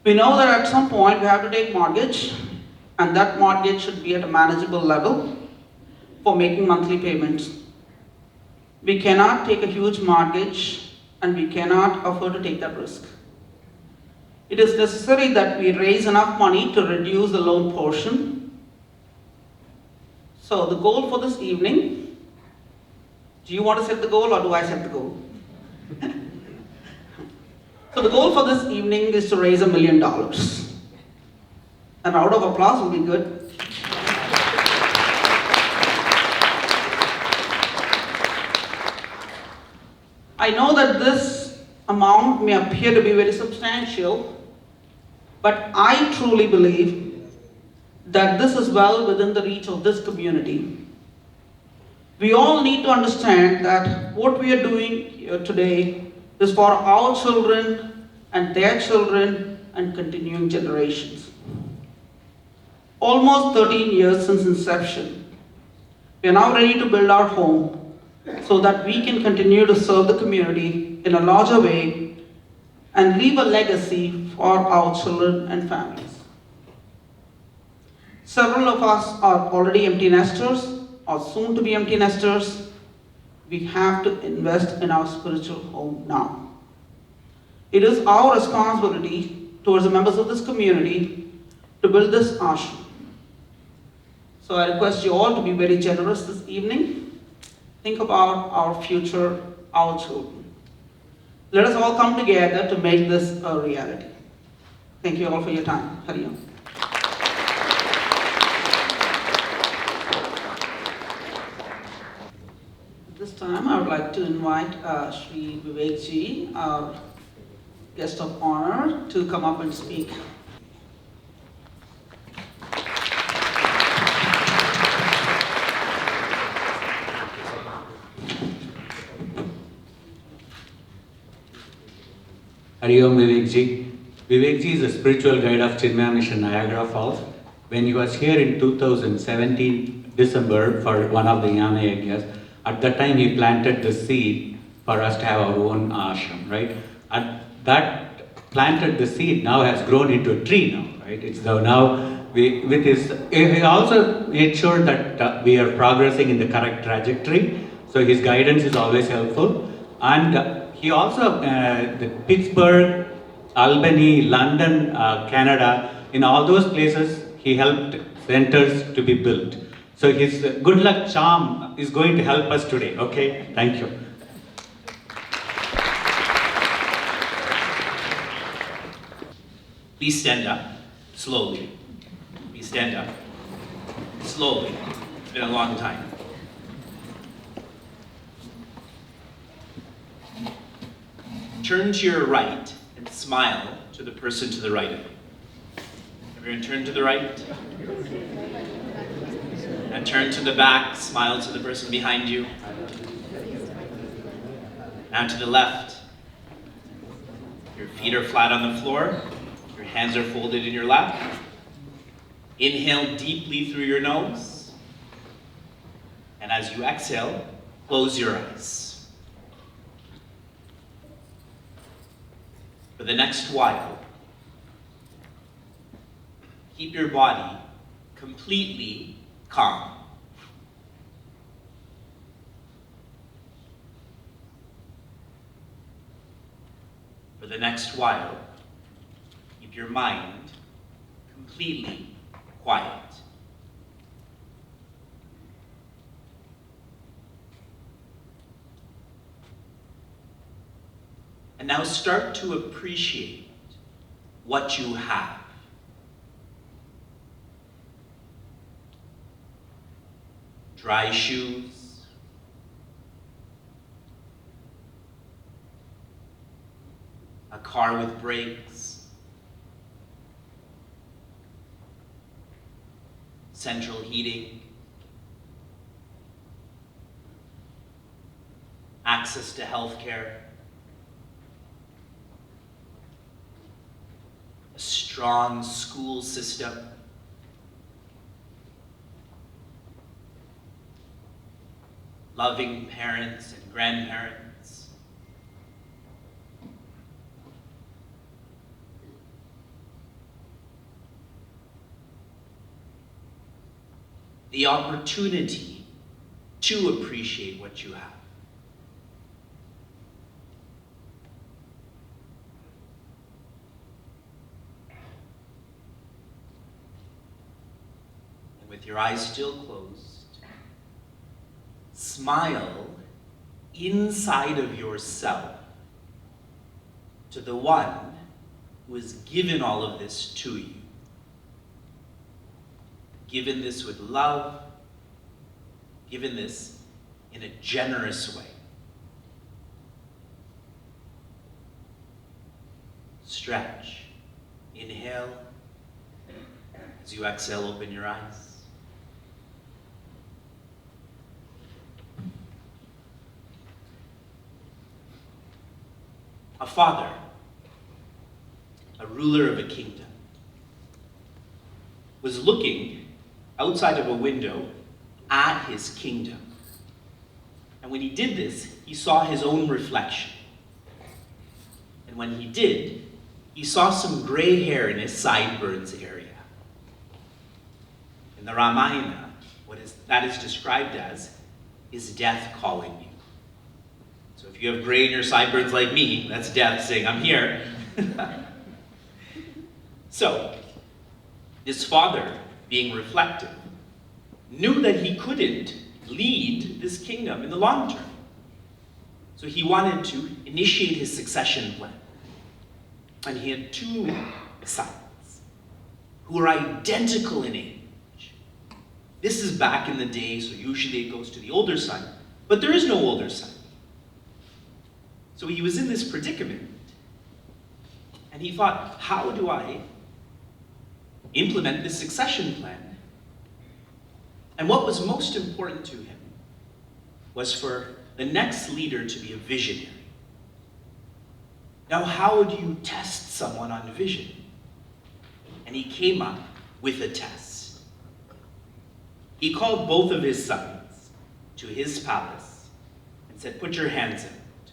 We know that at some point we have to take mortgage, and that mortgage should be at a manageable level for making monthly payments. We cannot take a huge mortgage, and we cannot afford to take that risk. It is necessary that we raise enough money to reduce the loan portion. So the goal for this evening, do you want to set the goal or do I set the goal? So the goal for this evening is to raise $1 million. A round of applause will be good. I know that this amount may appear to be very substantial, but I truly believe that this is well within the reach of this community. We all need to understand that what we are doing here today is for our children and their children and continuing generations. Almost 13 years since inception, we are now ready to build our home so that we can continue to serve the community in a larger way and leave a legacy for our children and families. Several of us are already empty nesters or soon to be empty nesters. We have to invest in our spiritual home now. It is our responsibility towards the members of this community to build this ashram. So I request you all to be very generous this evening. Think about our future, our children. Let us all come together to make this a reality. Thank you all for your time. Hari Om. This time I would like to invite Sri Vivekji, our guest of honor, to come up and speak. Hari Om Vivekji. Vivekji is a spiritual guide of Chinmaya Mission Niagara Falls. When he was here in 2017 December for one of the Yana Yajnas, at that time he planted the seed for us to have our own ashram, right? And that planted the seed now has grown into a tree now, right? It's now with his, he also made sure that we are progressing in the correct trajectory. So his guidance is always helpful. And he also, the Pittsburgh, Albany, London, Canada, in all those places, he helped centers to be built. So his good luck charm is going to help us today, okay? Thank you. Please stand up, slowly. Please stand up, slowly. It's been a long time. Turn to your right and smile to the person to the right of you. Everyone turn to the right. And turn to the back, smile to the person behind you. Now to the left. Your feet are flat on the floor. Your hands are folded in your lap. Inhale deeply through your nose. And as you exhale, close your eyes. For the next while, keep your body completely calm. For the next while, keep your mind completely quiet. And now start to appreciate what you have. Dry shoes, a car with brakes, central heating, access to healthcare, a strong school system, loving parents and grandparents, the opportunity to appreciate what you have. And with your eyes still closed, smile inside of yourself to the one who has given all of this to you. Given this with love, given this in a generous way. stretch. Inhale. As you exhale, open your eyes. A father, a ruler of a kingdom, was looking outside of a window at his kingdom. And when he did this, he saw his own reflection. And when he did, he saw some gray hair in his sideburns area. In the Ramayana, that is described as is death calling you. So if you have gray in your sideburns like me, that's death saying, I'm here. So, his father, being reflective, knew that he couldn't lead this kingdom in the long term. So he wanted to initiate his succession plan. And he had two sons who were identical in age. This is back in the day, so usually it goes to the older son, but there is no older son. So he was in this predicament. And he thought, how do I implement this succession plan? And what was most important to him was for the next leader to be a visionary. Now, how do you test someone on vision? And he came up with a test. He called both of his sons to his palace and said, put your hands out.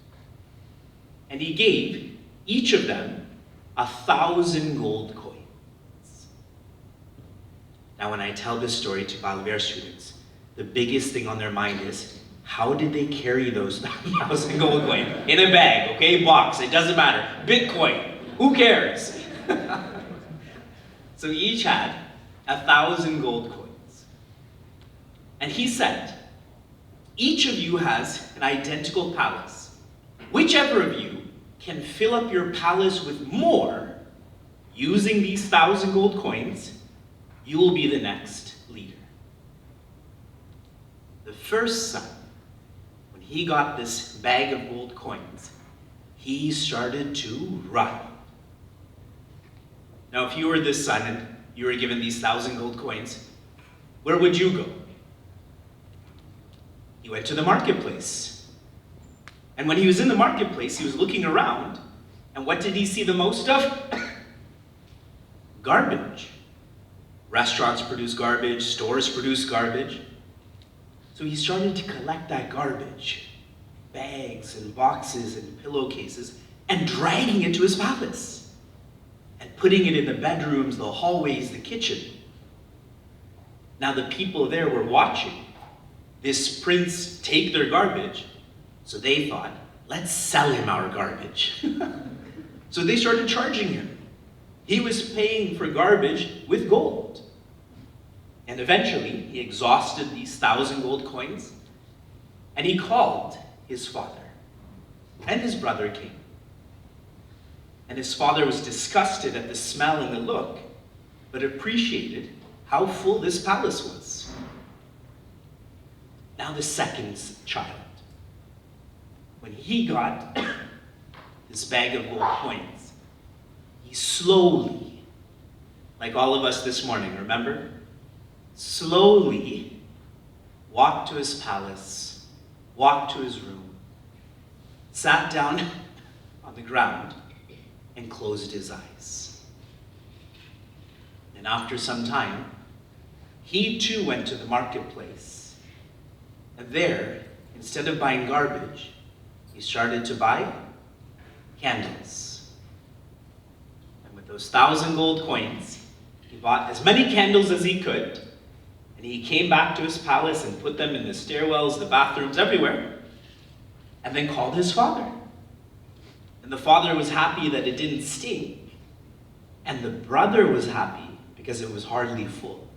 And he gave each of them 1,000 gold coins. Now, when I tell this story to Balibert students, the biggest thing on their mind is, how did they carry those 1,000 gold coins? In a bag, okay, box, it doesn't matter. Bitcoin, who cares? So each had 1,000 gold coins. And he said, each of you has an identical palace. Whichever of you can fill up your palace with more using these 1,000 gold coins, you will be the next leader. The first son, when he got this bag of gold coins, he started to run. Now, if you were this son and you were given these 1,000 gold coins, where would you go? He went to the marketplace. And when he was in the marketplace, he was looking around, and what did he see the most of? Garbage. Restaurants produce garbage, stores produce garbage. So he started to collect that garbage, bags and boxes and pillowcases, and dragging it to his palace, and putting it in the bedrooms, the hallways, the kitchen. Now the people there were watching this prince take their garbage, so they thought, let's sell him our garbage. So they started charging him. He was paying for garbage with gold. And eventually, he exhausted these 1,000 gold coins, and he called his father. And his brother came. And his father was disgusted at the smell and the look, but appreciated how full this palace was. Now the second child, when he got this bag of gold coins, he slowly, like all of us this morning, remember? Slowly walked to his palace, walked to his room, sat down on the ground, and closed his eyes. And after some time, he too went to the marketplace. And there, instead of buying garbage, he started to buy candles. And with those 1,000 gold coins, he bought as many candles as he could, and he came back to his palace and put them in the stairwells, the bathrooms, everywhere, and then called his father. And the father was happy that it didn't stink, and the brother was happy because it was hardly full.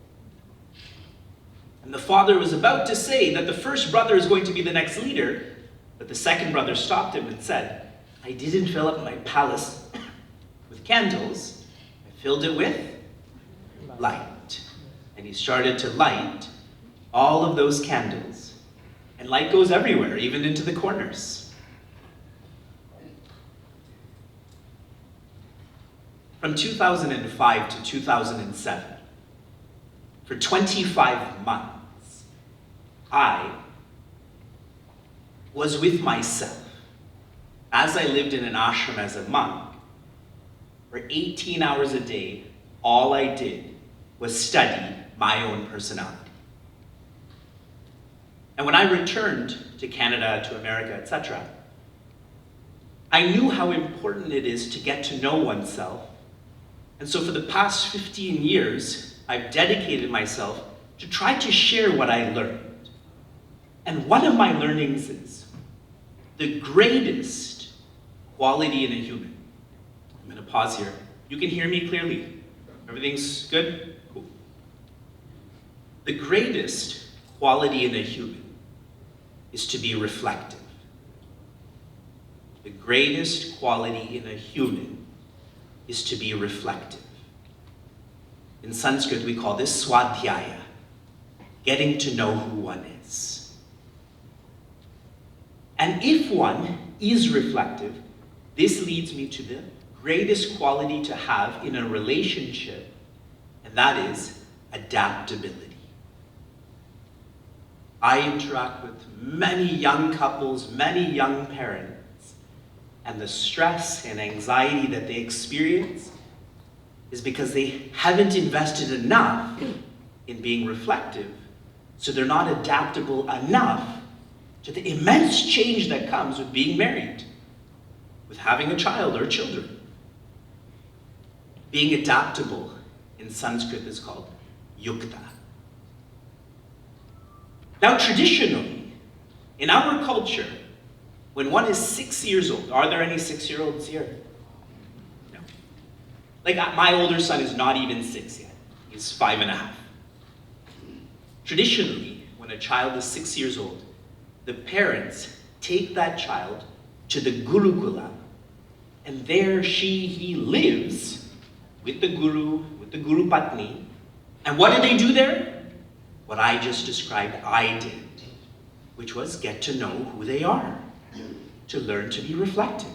And the father was about to say that the first brother is going to be the next leader, but the second brother stopped him and said, I didn't fill up my palace with candles, I filled it with light. And he started to light all of those candles. And light goes everywhere, even into the corners. From 2005 to 2007, for 25 months, I was with myself as I lived in an ashram as a monk. For 18 hours a day, all I did was study my own personality. And when I returned to Canada, to America, etc., I knew how important it is to get to know oneself. And so for the past 15 years, I've dedicated myself to try to share what I learned. And one of my learnings is the greatest quality in a human. I'm going to pause here. You can hear me clearly. Everything's good? Cool. The greatest quality in a human is to be reflective. The greatest quality in a human is to be reflective. In Sanskrit, we call this swadhyaya, getting to know who one is. And if one is reflective, this leads me to the greatest quality to have in a relationship, and that is adaptability. I interact with many young couples, many young parents, and the stress and anxiety that they experience is because they haven't invested enough in being reflective, so they're not adaptable enough to the immense change that comes with being married, with having a child or children. Being adaptable in Sanskrit is called yukta. Now, traditionally, in our culture, when one is 6 years old, are there any 6-year-olds here? No. Like, my older son is not even 6 yet. He's 5.5. Traditionally, when a child is 6 years old, the parents take that child to the Gurukula, and there he lives with the Guru, with the Guru Patni. And what did they do there? What I just described, I did, which was get to know who they are, to learn to be reflective.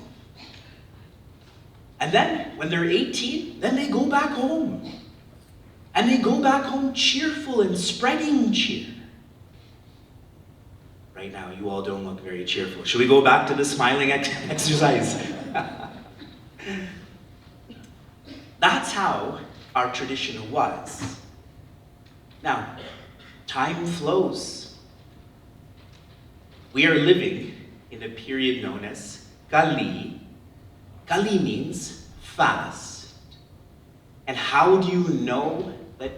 And then, when they're 18, then they go back home. And they go back home cheerful and spreading cheer. Right now, you all don't look very cheerful. Should we go back to the smiling exercise? That's how our tradition was. Now, time flows. We are living in a period known as Kali. Kali means fast. And how do you know that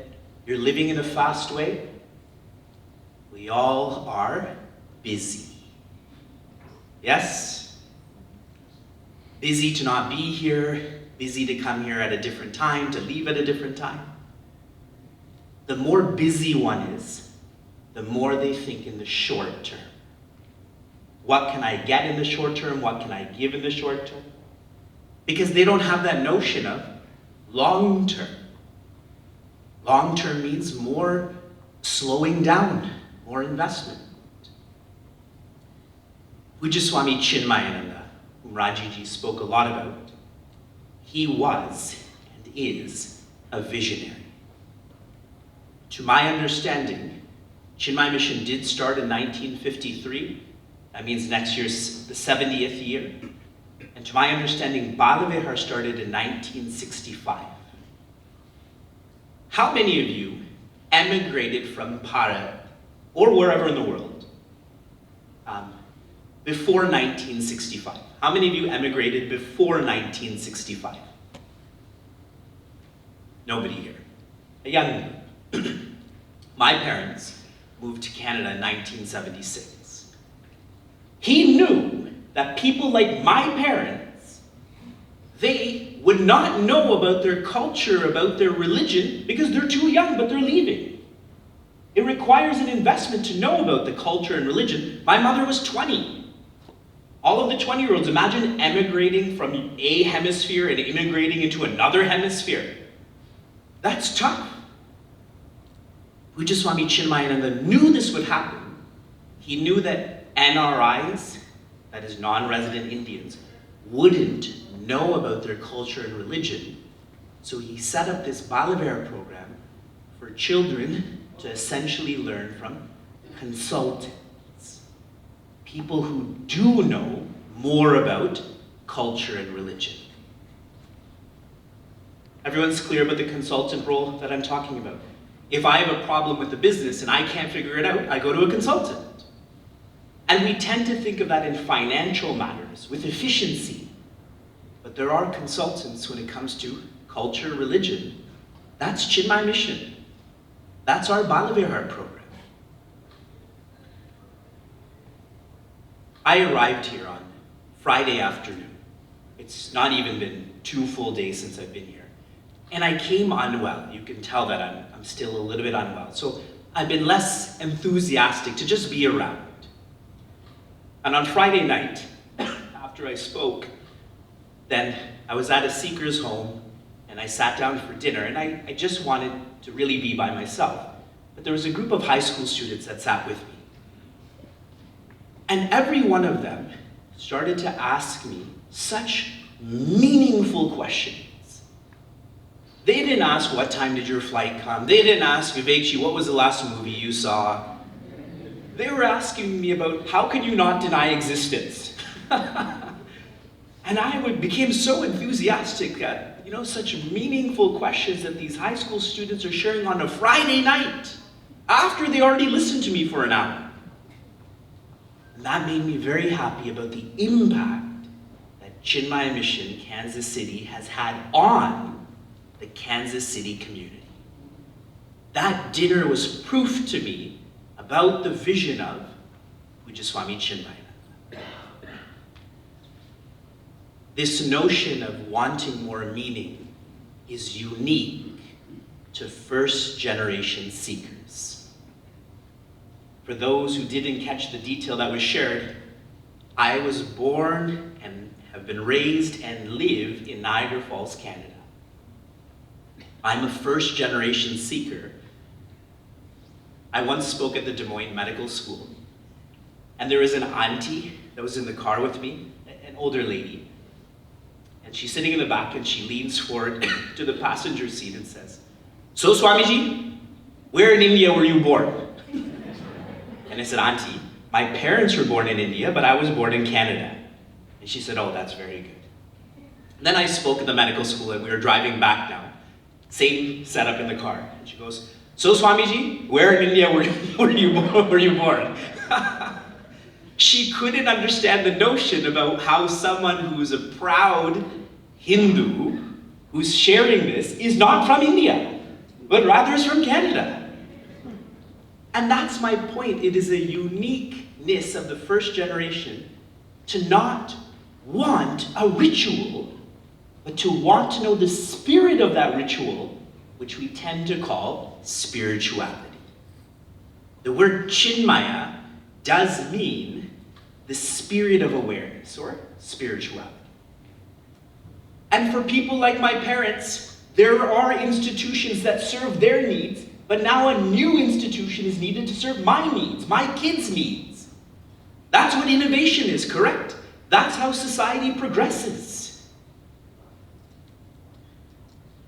you're living in a fast way? We all are busy. Yes? Busy to not be here, busy to come here at a different time, to leave at a different time. The more busy one is, the more they think in the short term. What can I get in the short term? What can I give in the short term? Because they don't have that notion of long term. Long term means more slowing down, more investment. Pujaswami Chinmayananda, whom Rajiji spoke a lot about, he was and is a visionary. To my understanding, Chinmay Mission did start in 1953. That means next year's the 70th year. And to my understanding, Balavihar started in 1965. How many of you emigrated from Bharat or wherever in the world before 1965? How many of you emigrated before 1965? Nobody here. A young group. My parents moved to Canada in 1976. He knew that people like my parents, they would not know about their culture, about their religion, because they're too young, but they're leaving. It requires an investment to know about the culture and religion. My mother was 20. All of the 20-year-olds, imagine emigrating from a hemisphere and immigrating into another hemisphere. That's tough. Pujaswami Chinmayananda knew this would happen. He knew that NRIs, that is non-resident Indians, wouldn't know about their culture and religion So he set up this Balaver program for children to essentially learn from consultants, people who do know more about culture and religion. Everyone's clear about the consultant role that I'm talking about. If I have a problem with the business and I can't figure it out, I go to a consultant. And we tend to think of that in financial matters, with efficiency. But there are consultants when it comes to culture, religion. That's Chinmay Mission. That's our Balavihar program. I arrived here on Friday afternoon. It's not even been 2 full days since I've been here. And I came unwell. You can tell that I'm still a little bit unwell. So I've been less enthusiastic to just be around. And on Friday night, after I spoke, then I was at a seeker's home and I sat down for dinner and I just wanted to really be by myself. But there was a group of high school students that sat with me. And every one of them started to ask me such meaningful questions. They didn't ask, what time did your flight come? They didn't ask, Vivekji, what was the last movie you saw? They were asking me about, how can you not deny existence? And I became so enthusiastic at, such meaningful questions that these high school students are sharing on a Friday night, after they already listened to me for an hour. And that made me very happy about the impact that Chinmay Mission Kansas City has had on the Kansas City community. That dinner was proof to me about the vision of Pujaswami Chinmay. This notion of wanting more meaning is unique to first-generation seekers. For those who didn't catch the detail that was shared, I was born and have been raised and live in Niagara Falls, Canada. I'm a first-generation seeker. I once spoke at the Des Moines Medical School, and there was an auntie that was in the car with me, an older lady, and she's sitting in the back and she leans forward to the passenger seat and says, "So Swamiji, where in India were you born?" And I said, "Auntie, my parents were born in India, but I was born in Canada." And she said, "Oh, that's very good." And then I spoke at the medical school and we were driving back now. Same setup in the car. And she goes, "So Swamiji, where in India were you born?" She couldn't understand the notion about how someone who's a proud Hindu who's sharing this is not from India, but rather is from Canada. And that's my point. It is a uniqueness of the first generation to not want a ritual, but to want to know the spirit of that ritual, which we tend to call spirituality. The word Chinmaya does mean the spirit of awareness or spirituality. And for people like my parents, there are institutions that serve their needs, but now a new institution is needed to serve my needs, my kids' needs. That's what innovation is, correct? That's how society progresses.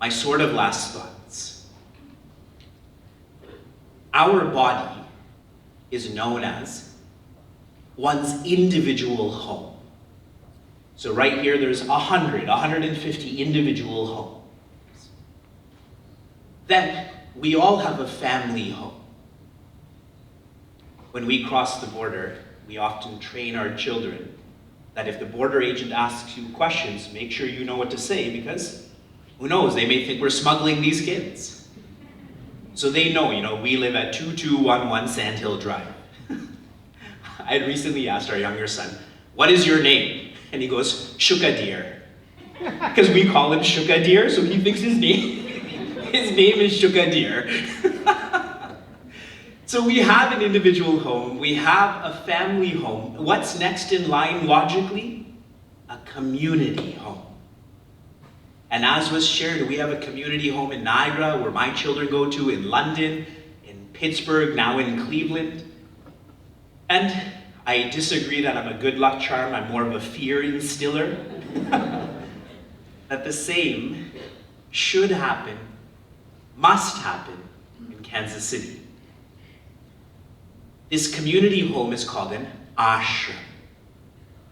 My sort of last thoughts. Our body is known as one's individual home. So right here, there's 150 individual homes. Then we all have a family home. When we cross the border, we often train our children that if the border agent asks you questions, make sure you know what to say, because who knows, they may think we're smuggling these kids. So they know, we live at 2211 Sand Hill Drive. I had recently asked our younger son, "What is your name?" And he goes, "Shukadir." Because we call him Shukadir, so he thinks his name is Shukadir. So we have an individual home, we have a family home. What's next in line logically? A community home. And as was shared, we have a community home in Niagara, where my children go to, in London, in Pittsburgh, now in Cleveland. And I disagree that I'm a good luck charm, I'm more of a fear instiller. That the same should happen, must happen in Kansas City. This community home is called an ashram.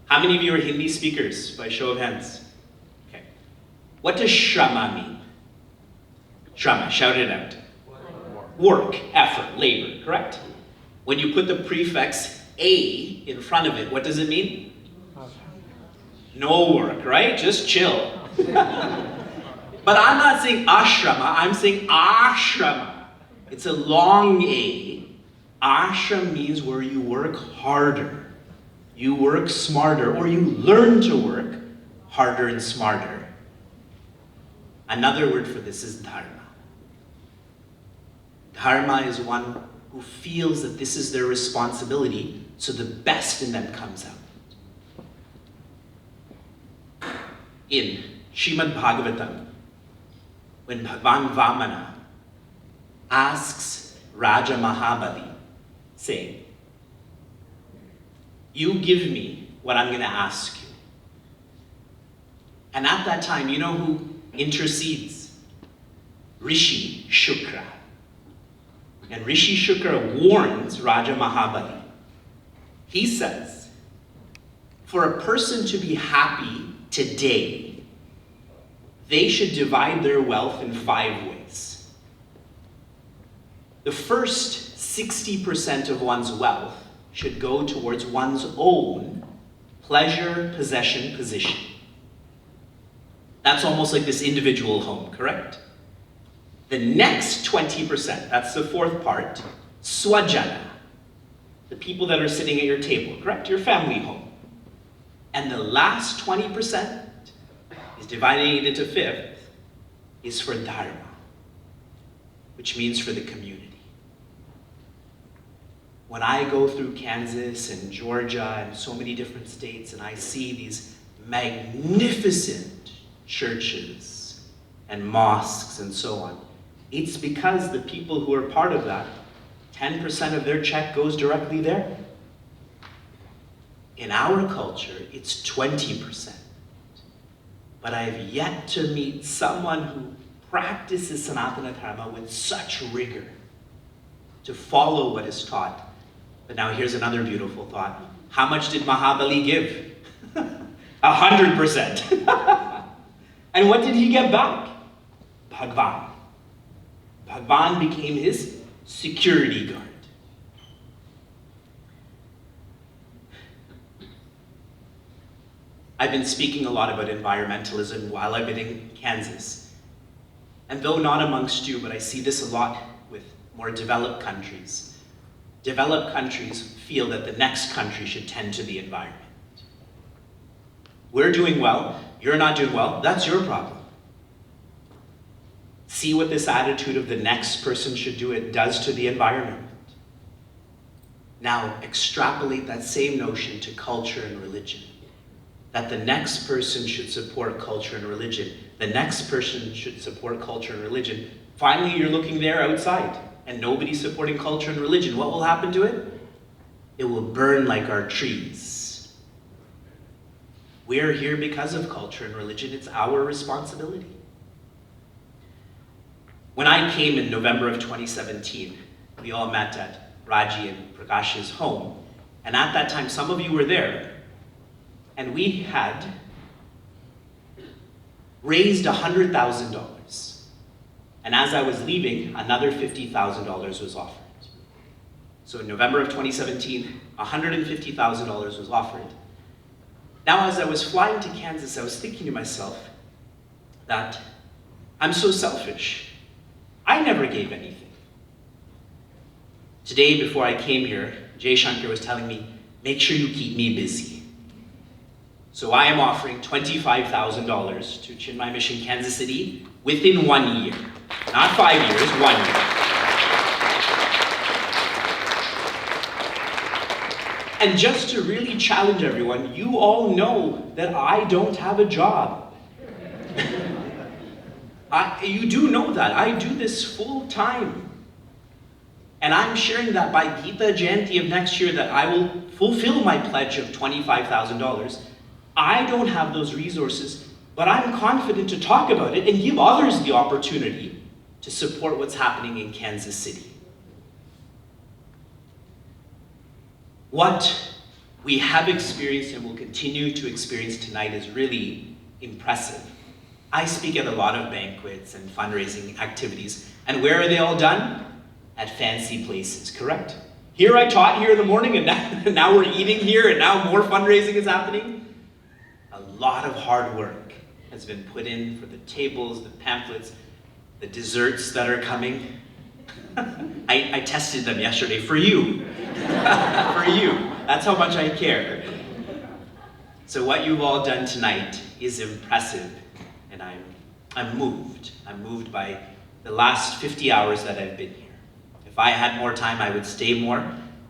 How many of you are Hindi speakers, by show of hands? Okay. What does shrama mean? Shrama, shout it out. Work, effort, labor, correct? When you put the prefix a in front of it, what does it mean? No work, right? Just chill. But I'm not saying ashrama, I'm saying ashrama. It's a long A. Ashram means where you work harder, you work smarter, or you learn to work harder and smarter. Another word for this is dharma. Dharma is one who feels that this is their responsibility, so the best in them comes out. In Srimad Bhagavatam, when Bhagavan Vamana asks Raja Mahabali, saying, you give me what I'm going to ask you. And at that time, you know who intercedes? Rishi Shukra. And Rishi Shukra warns Raja Mahabali. He says, for a person to be happy today, they should divide their wealth in 5 ways. The first 60% of one's wealth should go towards one's own pleasure, possession, position. That's almost like this individual home, correct? The next 20%, that's the fourth part, swajana, the people that are sitting at your table, correct? Your family home. And the last 20% is dividing it into fifth, is for dharma, which means for the community. When I go through Kansas and Georgia and so many different states and I see these magnificent churches and mosques and so on, it's because the people who are part of that, 10% of their check goes directly there. In our culture, it's 20%. But I have yet to meet someone who practices Sanatana Dharma with such rigor to follow what is taught. But now here's another beautiful thought. How much did Mahabali give? 100%. And what did he get back? Bhagwan. Bhagwan became his security guard. I've been speaking a lot about environmentalism while I've been in Kansas. And though not amongst you, but I see this a lot with more developed countries. Developed countries feel that the next country should tend to the environment. We're doing well, you're not doing well, that's your problem. See what this attitude of the next person should do it does to the environment. Now extrapolate that same notion to culture and religion. That the next person should support culture and religion. The next person should support culture and religion. Finally, you're looking there outside and nobody's supporting culture and religion. What will happen to it? It will burn like our trees. We're here because of culture and religion. It's our responsibility. When I came in November of 2017, we all met at Raji and Prakash's home. And at that time, some of you were there. And we had raised $100,000. And as I was leaving, another $50,000 was offered. So in November of 2017, $150,000 was offered. Now as I was flying to Kansas, I was thinking to myself that I'm so selfish. I never gave anything. Today, before I came here, Jay Shankar was telling me, make sure you keep me busy. So I am offering $25,000 to Chinmay Mission Kansas City within 1 year. Not 5 years, 1 year. And just to really challenge everyone, you all know that I don't have a job. You do know that. I do this full time. And I'm sharing that by Gita Jayanti of next year that I will fulfill my pledge of $25,000. I don't have those resources. but I'm confident to talk about it and give others the opportunity to support what's happening in Kansas City. What we have experienced and will continue to experience tonight is really impressive. I speak at a lot of banquets and fundraising activities, and where are they all done? At fancy places, correct? Here I taught here in the morning, and now we're eating here, and now more fundraising is happening. A lot of hard work has been put in for the tables, the pamphlets, the desserts that are coming. I tested them yesterday for you. For you. That's how much I care. So what you've all done tonight is impressive, and I'm moved. I'm moved by the last 50 hours that I've been here. If I had more time, I would stay more,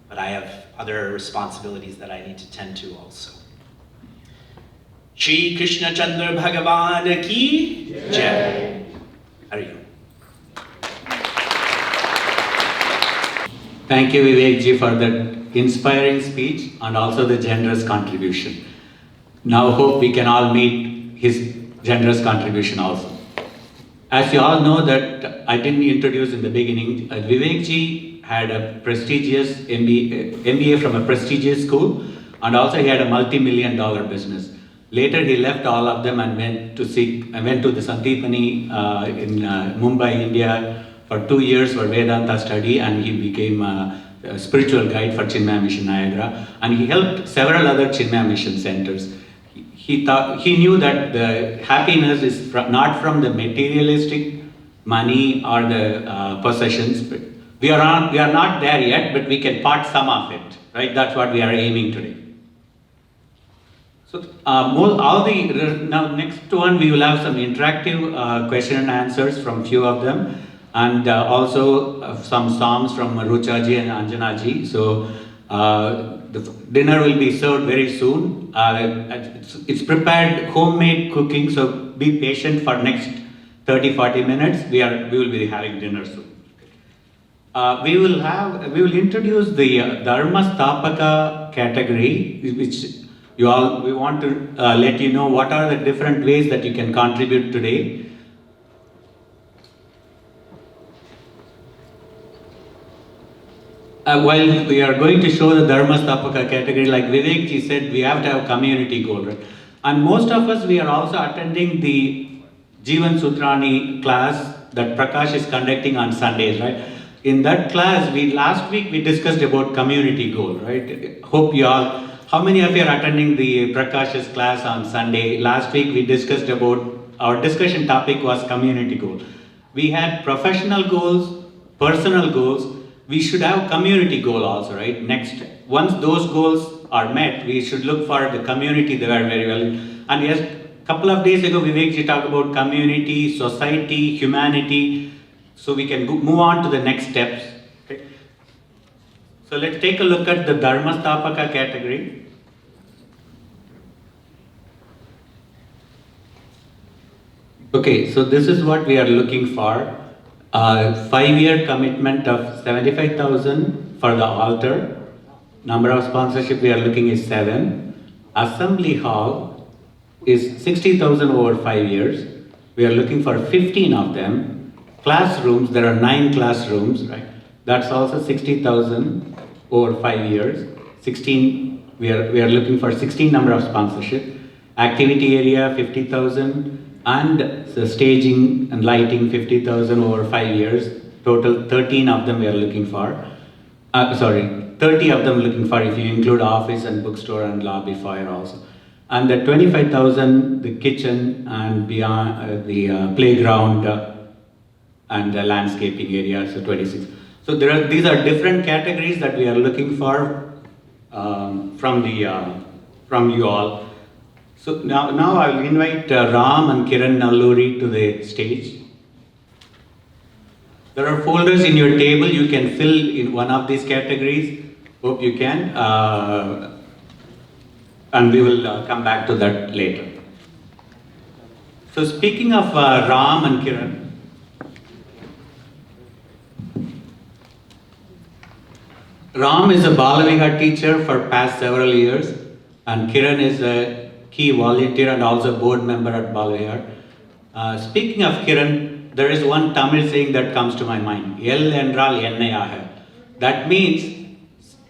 but I have other responsibilities that I need to tend to also. Shri Krishna Chandra Bhagavan ki Jai. Hari Om. Thank you, Vivek ji, for that inspiring speech and also the generous contribution. Now hope we can all meet his generous contribution also. As you all know that I didn't introduce in the beginning, Vivek ji had a prestigious MBA from a prestigious school, and also he had a multi-million-dollar business. Later he left all of them and went to the Sandeepani in Mumbai, India for 2 years for Vedanta study, and he became a spiritual guide for Chinmaya Mission Niagara, and he helped several other Chinmaya Mission centers. He knew that the happiness is not from the materialistic money or the possessions. But we are not there yet, but we can part some of it, right? That's what we are aiming today. So now next one we will have some interactive question and answers from few of them, and also some songs from Ruchaji and Anjanaji. So the dinner will be served very soon. It's prepared homemade cooking, so be patient for next 30-40 minutes. We will be having dinner soon. We will introduce the Dharmastapaka category, which we want to let you know what are the different ways that you can contribute today. While we are going to show the Dharmastapaka category, like Vivek ji said, we have to have community goal, right? And most of us, we are also attending the Jeevan Sutrani class that Prakash is conducting on Sundays, right? In that class, last week we discussed about community goal, right? Hope you all, how many of you are attending the Prakash's class on Sunday? Last week we discussed about, our discussion topic was community goal. We had professional goals, personal goals. We should have community goal also, right? Next, once those goals are met, we should look for the community there very well. And yes, a couple of days ago, Vivek ji talked about community, society, humanity. So we can move on to the next steps. Okay? So let's take a look at the Dharmastapaka category. Okay, so this is what we are looking for. 5-year commitment of 75,000 for the altar. Number of sponsorship we are looking is 7. Assembly hall is 60,000 over 5 years. We are looking for 15 of them. Classrooms, there are 9 classrooms, right? That's also 60,000 over 5 years. 16, we are looking for 16 number of sponsorship. Activity area 50,000. And the staging and lighting 50,000 over 5 years. Total 13 of them we are looking for. 30 of them looking for if you include office and bookstore and lobby fire also. And the 25,000, the kitchen and beyond the playground and the landscaping area, so 26. So these are different categories that we are looking for from you all. So now I will invite Ram and Kiran Nalluri to the stage. There are folders in your table. You can fill in one of these categories. Hope you can. And we will come back to that later. So speaking of Ram and Kiran, Ram is a Balaviha teacher for past several years, and Kiran is a key volunteer and also board member at Balvihar. Speaking of Kiran, there is one Tamil saying that comes to my mind. El endral ennaiyaga. That means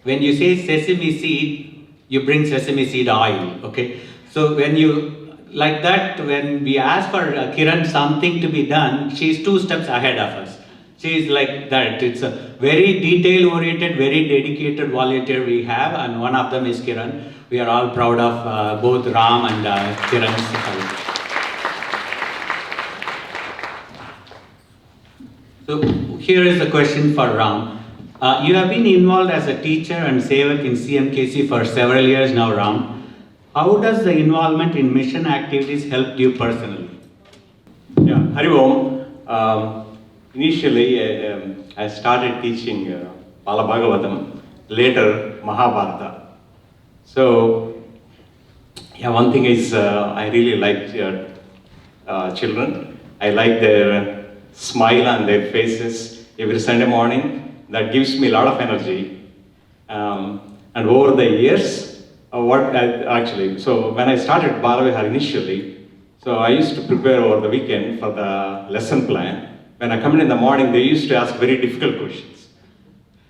when you say sesame seed, you bring sesame seed oil. Okay. So when you like that, when we ask for Kiran something to be done, she is 2 steps ahead of us. She is like that. It's a very detail-oriented, very dedicated volunteer we have, and one of them is Kiran. We are all proud of both Ram and Kiran's help. So here is the question for Ram. You have been involved as a teacher and sevak in CMKC for several years now, Ram. How does the involvement in mission activities help you personally? Yeah, Hari Om. Initially, I started teaching Bala later Mahabharata. So, yeah, one thing is I really like children. I like their smile on their faces every Sunday morning. That gives me a lot of energy. And over the years, so when I started Balavihar initially, so I used to prepare over the weekend for the lesson plan. When I come in the morning, they used to ask very difficult questions.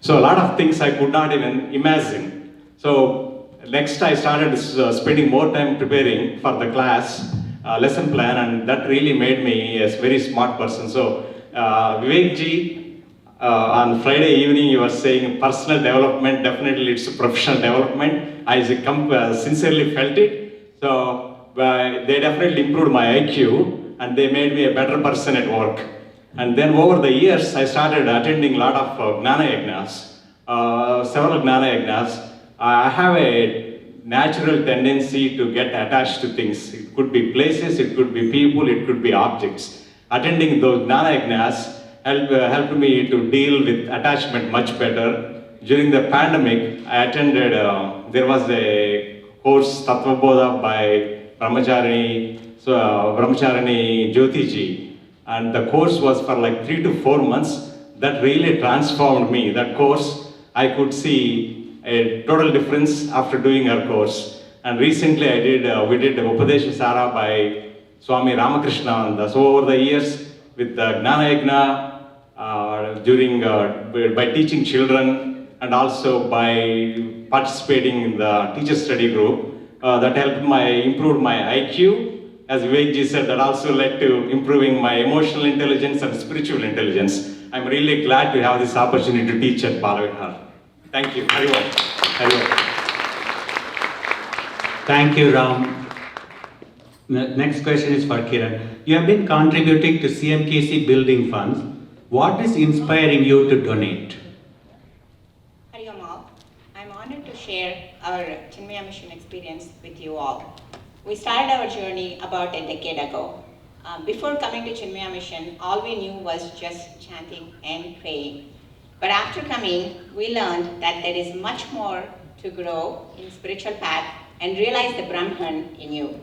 So a lot of things I could not even imagine. So next I started spending more time preparing for the class lesson plan, and that really made me a very smart person. So Vivek ji, on Friday evening you were saying personal development, definitely it's a professional development. I sincerely felt it. So they definitely improved my IQ and they made me a better person at work. And then over the years, I started attending a lot of Gnana Yajnas, several Gnana Yajnas. I have a natural tendency to get attached to things. It could be places, it could be people, it could be objects. Attending those Gnana Yajnas helped me to deal with attachment much better. During the pandemic, I attended, there was a course, Tattva Bodha by Brahmacharini Jyoti ji. And the course was for like 3 to 4 months. That really transformed me. That course, I could see a total difference after doing her course. And recently we did Upadesha Sara by Swami Ramakrishna. So over the years, with the Gnana Yajna, by teaching children, and also by participating in the teacher study group, that helped improve my IQ. As Vivek ji said, that also led to improving my emotional intelligence and spiritual intelligence. I'm really glad to have this opportunity to teach at Balavihar. Thank you. Hari Om. Hari Om. Thank you, Ram. Next question is for Kiran. You have been contributing to CMKC building funds. What is inspiring you to donate? Hari Om all. I'm honored to share our Chinmaya Mission experience with you all. We started our journey about a decade ago. Before coming to Chinmaya Mission, all we knew was just chanting and praying. But after coming, we learned that there is much more to grow in spiritual path and realize the Brahman in you.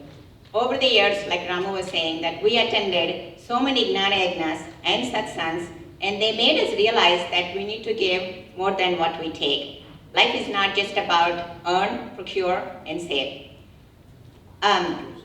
Over the years, like Ramu was saying, that we attended so many Gnana Yajnas and satsangs, and they made us realize that we need to give more than what we take. Life is not just about earn, procure, and save. And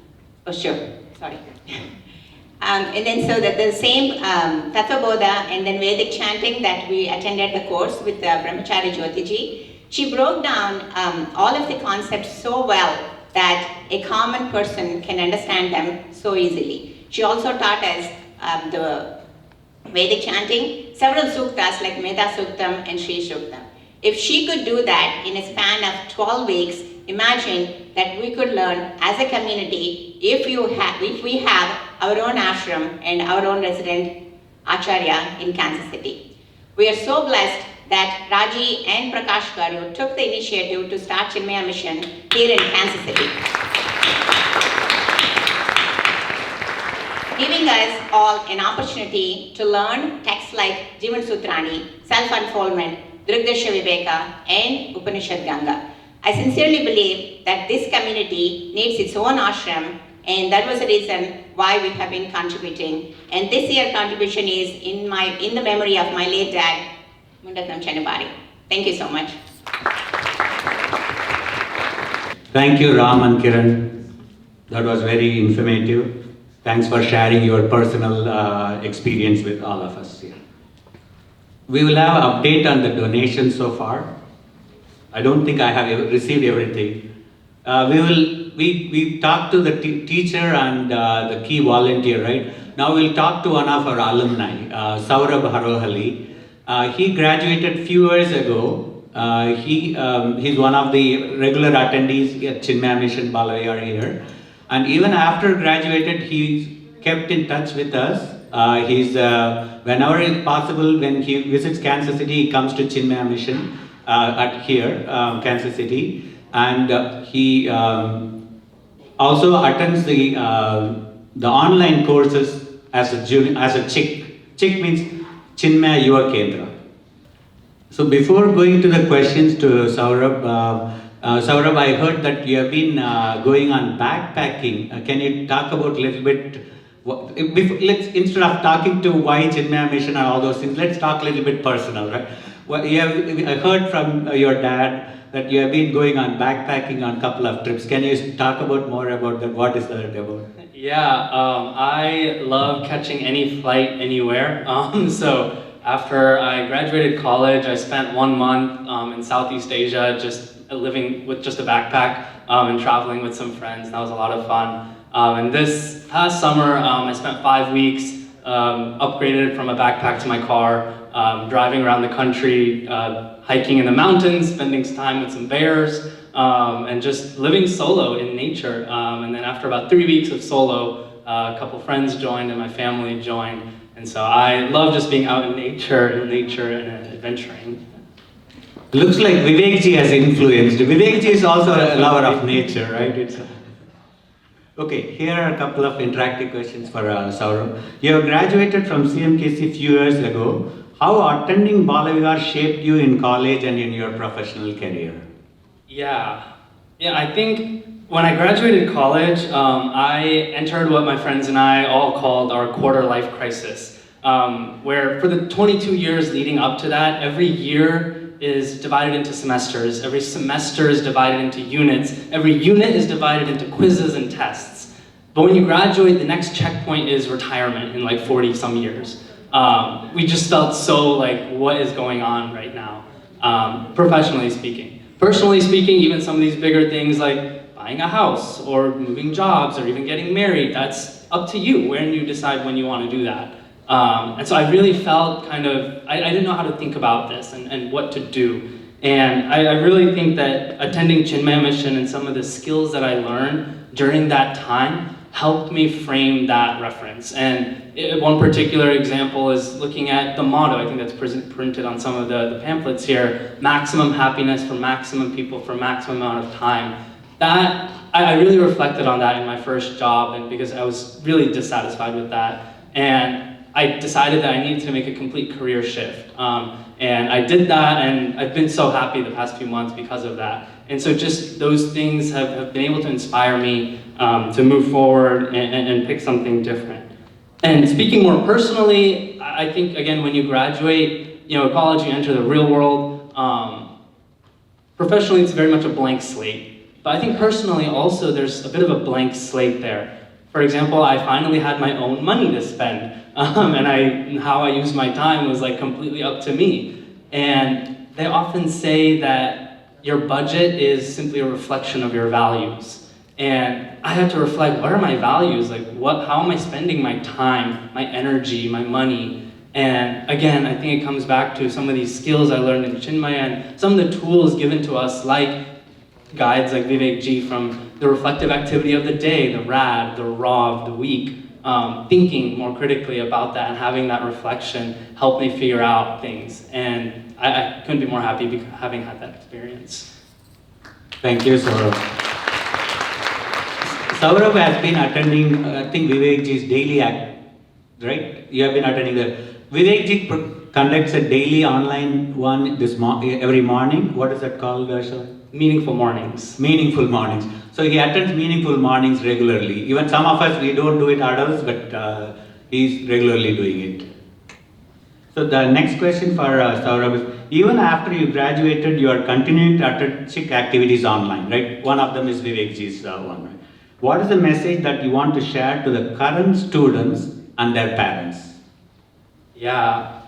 then so that the same Tattva Bodha and then Vedic chanting that we attended the course with Brahmachari Jyoti ji, she broke down all of the concepts so well that a common person can understand them so easily. She also taught us the Vedic chanting, several suktas like Meta Suktam and Sri Suktam. If she could do that in a span of 12 weeks, imagine that we could learn as a community if we have our own ashram and our own resident Acharya in Kansas City. We are so blessed that Raji and Prakash Garu took the initiative to start Chinmaya Mission here in Kansas City, giving us all an opportunity to learn texts like Jivan Sutrani, Self-Unfoldment, Drigdarsha Viveka, and Upanishad Ganga. I sincerely believe that this community needs its own ashram, and that was the reason why we have been contributing. And this year's contribution is in the memory of my late dad, Mundatnam Chanabari. Thank you so much. Thank you, Ram and Kiran. That was very informative. Thanks for sharing your personal experience with all of us here. We will have an update on the donations so far. I don't think I have received everything. We talked to the teacher and the key volunteer, right? Now we'll talk to one of our alumni, Saurabh Harohali. He graduated few years ago. He's one of the regular attendees at Chinmaya Mission Balaviyar here. And even after graduated, he kept in touch with us. Whenever it's possible, when he visits Kansas City, he comes to Chinmaya Mission at here, Kansas City. And he also attends the online courses as a CHIK. CHIK means Chinmaya Yuva Kendra. So before going to the questions to Saurabh, Saurabh, I heard that you have been going on backpacking. Can you talk about a little bit? Instead of talking to why Chinmaya Mission and all those things, let's talk a little bit personal, right? I heard from your dad that you have been going on backpacking on a couple of trips. Can you talk about more about that? What is that about? Yeah, I love catching any flight anywhere. So after I graduated college, I spent 1 month in Southeast Asia, just living with just a backpack and traveling with some friends. That was a lot of fun. And this past summer, I spent 5 weeks, upgraded from a backpack to my car, driving around the country, hiking in the mountains, spending time with some bears, and just living solo in nature. And then after about 3 weeks of solo, a couple friends joined and my family joined. And so I love just being out in nature and adventuring. Looks like Vivekji has influenced. Vivekji is also a lover of nature, right? Okay, here are a couple of interactive questions for Saurabh. You have graduated from CMKC a few years ago. How attending Balaviyar shaped you in college and in your professional career? Yeah, I think when I graduated college, I entered what my friends and I all called our quarter life crisis, where for the 22 years leading up to that, every year is divided into semesters. Every semester is divided into units. Every unit is divided into quizzes and tests. But when you graduate, the next checkpoint is retirement in like 40 some years. We just felt so like, what is going on right now? Professionally speaking. Personally speaking, even some of these bigger things like buying a house or moving jobs or even getting married, that's up to you when you decide when you want to do that. And so I really felt kind of, I didn't know how to think about this and what to do. And I really think that attending Chinmaya Mission and some of the skills that I learned during that time helped me frame that reference. And one particular example is looking at the motto, I think that's printed on some of the pamphlets here, maximum happiness for maximum people for maximum amount of time. That, I really reflected on that in my first job, and because I was really dissatisfied with that. And I decided that I needed to make a complete career shift. And I did that, and I've been so happy the past few months because of that. And so just those things have been able to inspire me to move forward and pick something different. And speaking more personally, I think, again, when you graduate, college, you enter the real world. Professionally, it's very much a blank slate. But I think personally also, there's a bit of a blank slate there. For example, I finally had my own money to spend. And how I used my time was like completely up to me. And they often say that your budget is simply a reflection of your values. And I had to reflect, what are my values? Like, how am I spending my time, my energy, my money? And again, I think it comes back to some of these skills I learned in Chinmaya and some of the tools given to us, like guides like Vivekji, from the reflective activity of the day, the RAD, the RAW of the week. Thinking more critically about that and having that reflection helped me figure out things. And I couldn't be more happy having had that experience. Thank you, Saurabh. Saurabh has been attending, I think, Vivekji's daily right? You have been attending the Vivekji conducts a daily online one every morning. What is that called, Ashok? Meaningful mornings. Meaningful mornings. So he attends meaningful mornings regularly. Even some of us, we don't do it adults, but he's regularly doing it. So the next question for Saurabh is, even after you graduated, you are continuing to attend CHIK activities online, right? One of them is Vivekji's one, right? What is the message that you want to share to the current students and their parents? Yeah,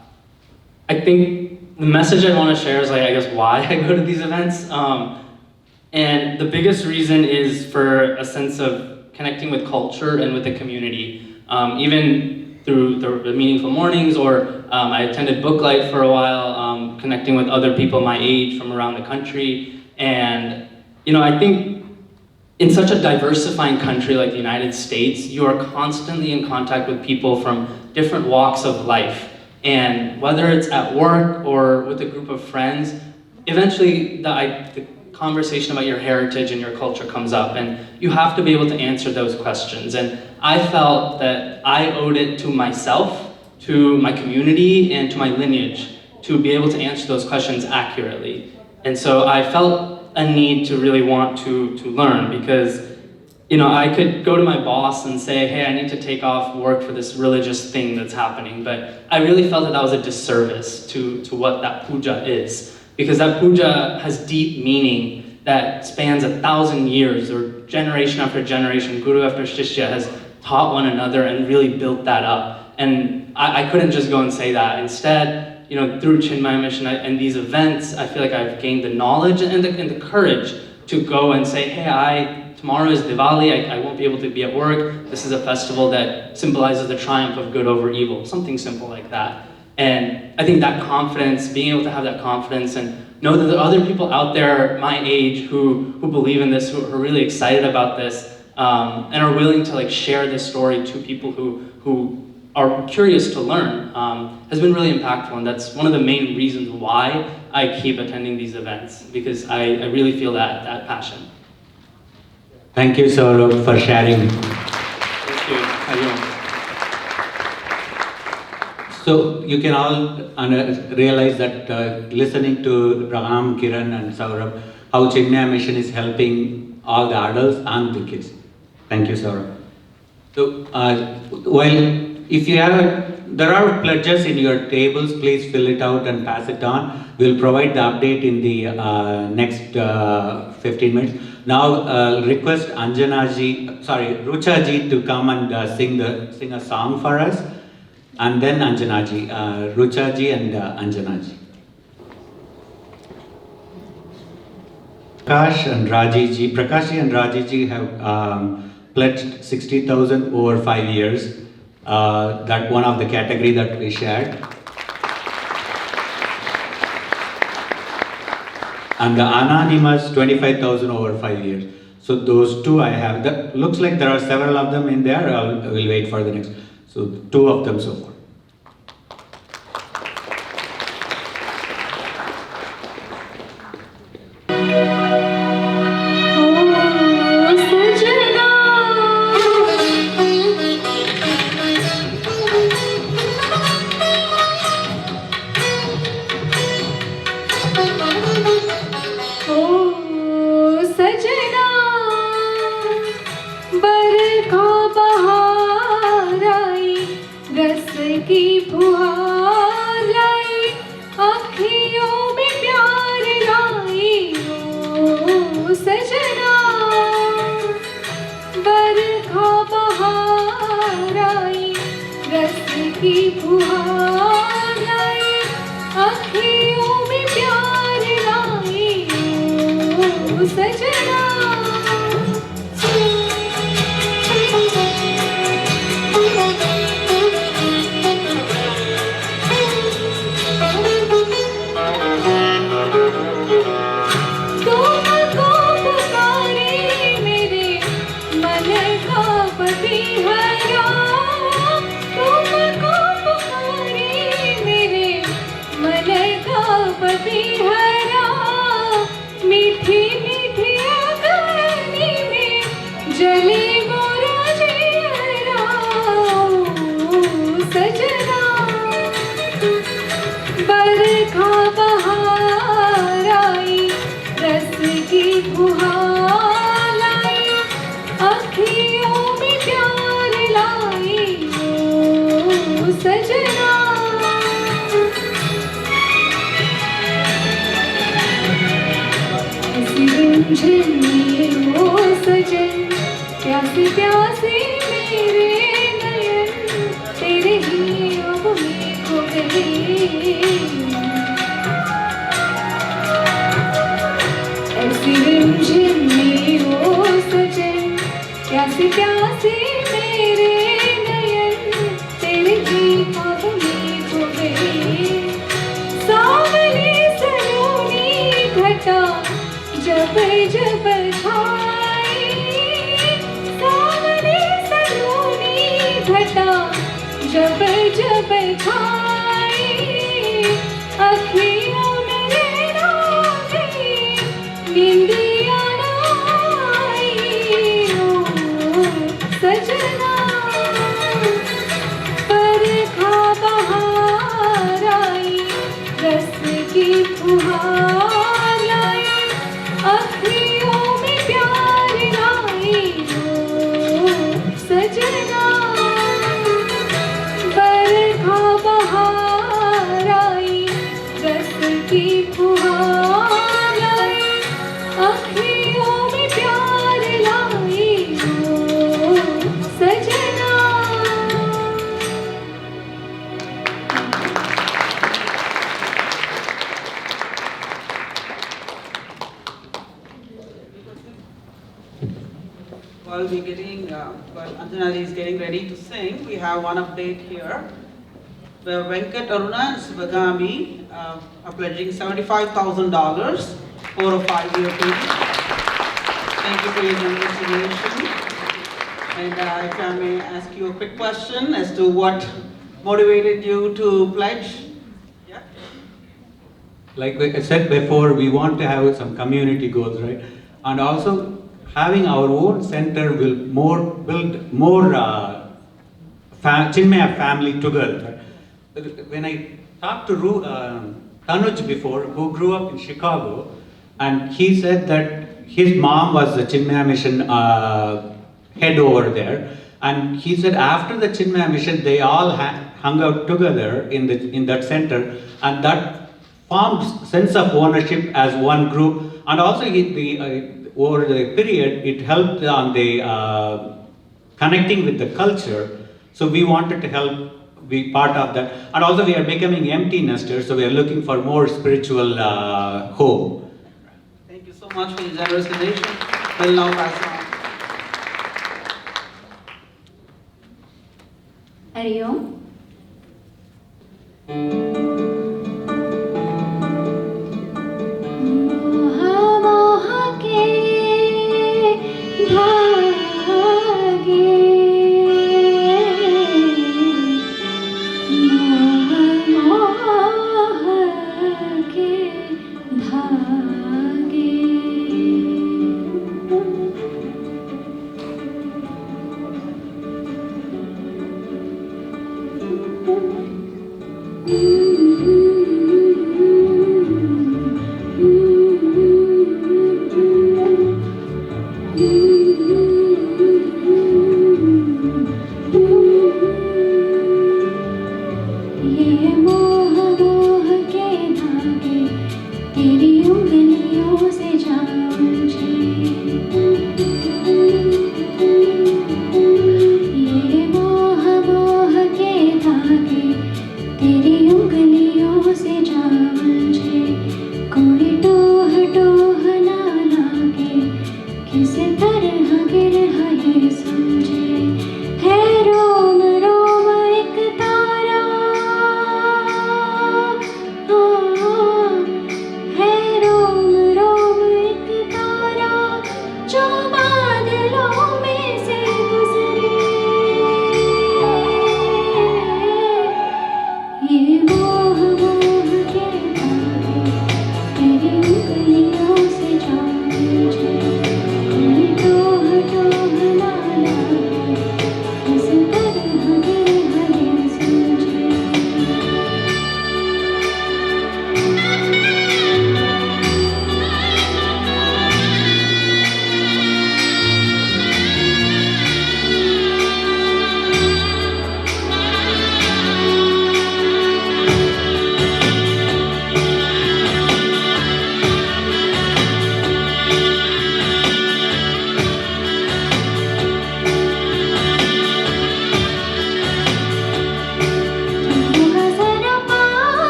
I think the message I want to share is like, I guess, why I go to these events. And the biggest reason is for a sense of connecting with culture and with the community. Even through the meaningful mornings, or I attended Booklight for a while, connecting with other people my age from around the country. And, you know, I think in such a diversifying country like the United States, you are constantly in contact with people from different walks of life. And whether it's at work or with a group of friends, eventually the conversation about your heritage and your culture comes up, and you have to be able to answer those questions. And I felt that I owed it to myself, to my community, and to my lineage to be able to answer those questions accurately. And so I felt a need to really want to learn, because, you know, I could go to my boss and say, hey, I need to take off work for this religious thing that's happening, but I really felt that was a disservice to what that puja is, because that puja has deep meaning that spans 1,000 years, or generation after generation, guru after shishya has taught one another and really built that up. And I couldn't just go and say that. Instead, you know, through Chinmaya Mission and these events, I feel like I've gained the knowledge and the courage to go and say, hey, tomorrow is Diwali, I won't be able to be at work. This is a festival that symbolizes the triumph of good over evil, something simple like that. And I think that confidence, being able to have that confidence and know that there are other people out there my age who believe in this, who are really excited about this, and are willing to like share this story to people who are curious to learn, has been really impactful. And that's one of the main reasons why I keep attending these events, because I really feel that passion. Thank you, Saurabh, for sharing. Thank you. So you can all realize that listening to Raham, Kiran and Saurabh, how Chinmaya Mission is helping all the adults and the kids. Thank you, Saurabh. So if you there are pledges in your tables, please fill it out and pass it on. We'll provide the update in the next 15 minutes. Now I'll request Rucha ji to come and sing a song for us. And then Anjana ji, Rucha ji and Anjana ji. Prakash ji and Raji ji have pledged 60,000 over 5 years. That one of the category that we shared. And the anonymous 25,000 over 5 years. So those two I have. That looks like there are several of them in there. We'll wait for the next. So 2 of them so far. प्यासे प्यासे मेरे नयन तेरे ही ख्वाब में खो गए। सावली सलोनी घटा जब जब छाई, सावली सलोनी घटा जब जब छाई, अखियों में नैना गई नींदिया न आई। ओ सजना बरखा बहार आई, रस की फुहार लाई, अखियों में प्यार लाई। ओ सजना बरखा बहार आई, रस की फुहार लाई, अखियों में प्यार लाई। ओ सजना। While Anjanali is getting ready to sing, we have one update here, where Banquet Aruna and Sivagami are pledging $75,000 for a 5-year period. Thank you for your generous donation. And if I may ask you a quick question as to what motivated you to pledge? Yeah. Like I said before, we want to have some community goals, right? And also having our own center will build more Chinmaya family together. When I talked to Tanuj before, who grew up in Chicago, and he said that his mom was the Chinmaya Mission head over there, and he said after the Chinmaya Mission, they all hung out together in that center, and that formed sense of ownership as one group, and also over the period, it helped on the connecting with the culture. So we wanted to help be part of that. And also we are becoming empty nesters, so we are looking for more spiritual home. Thank you so much for your generous donation. We'll now pass on. Hari Om.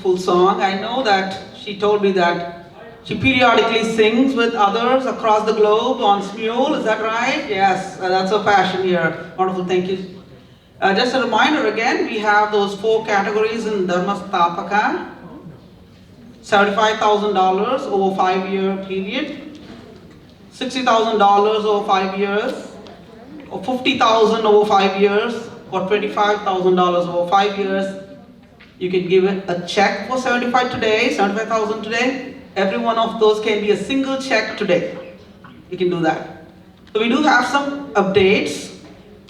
beautiful song. I know that she told me that she periodically sings with others across the globe on Smule. Is that right? Yes, that's her passion here. Wonderful, thank you. Just a reminder again, we have those 4 categories in Dharmastapaka. $75,000 over 5-year period, $60,000 over 5 years, or $50,000 over 5 years, or $25,000 over 5 years. You can give it a check for 75,000 today. Every one of those can be a single check today. You can do that. So we do have some updates.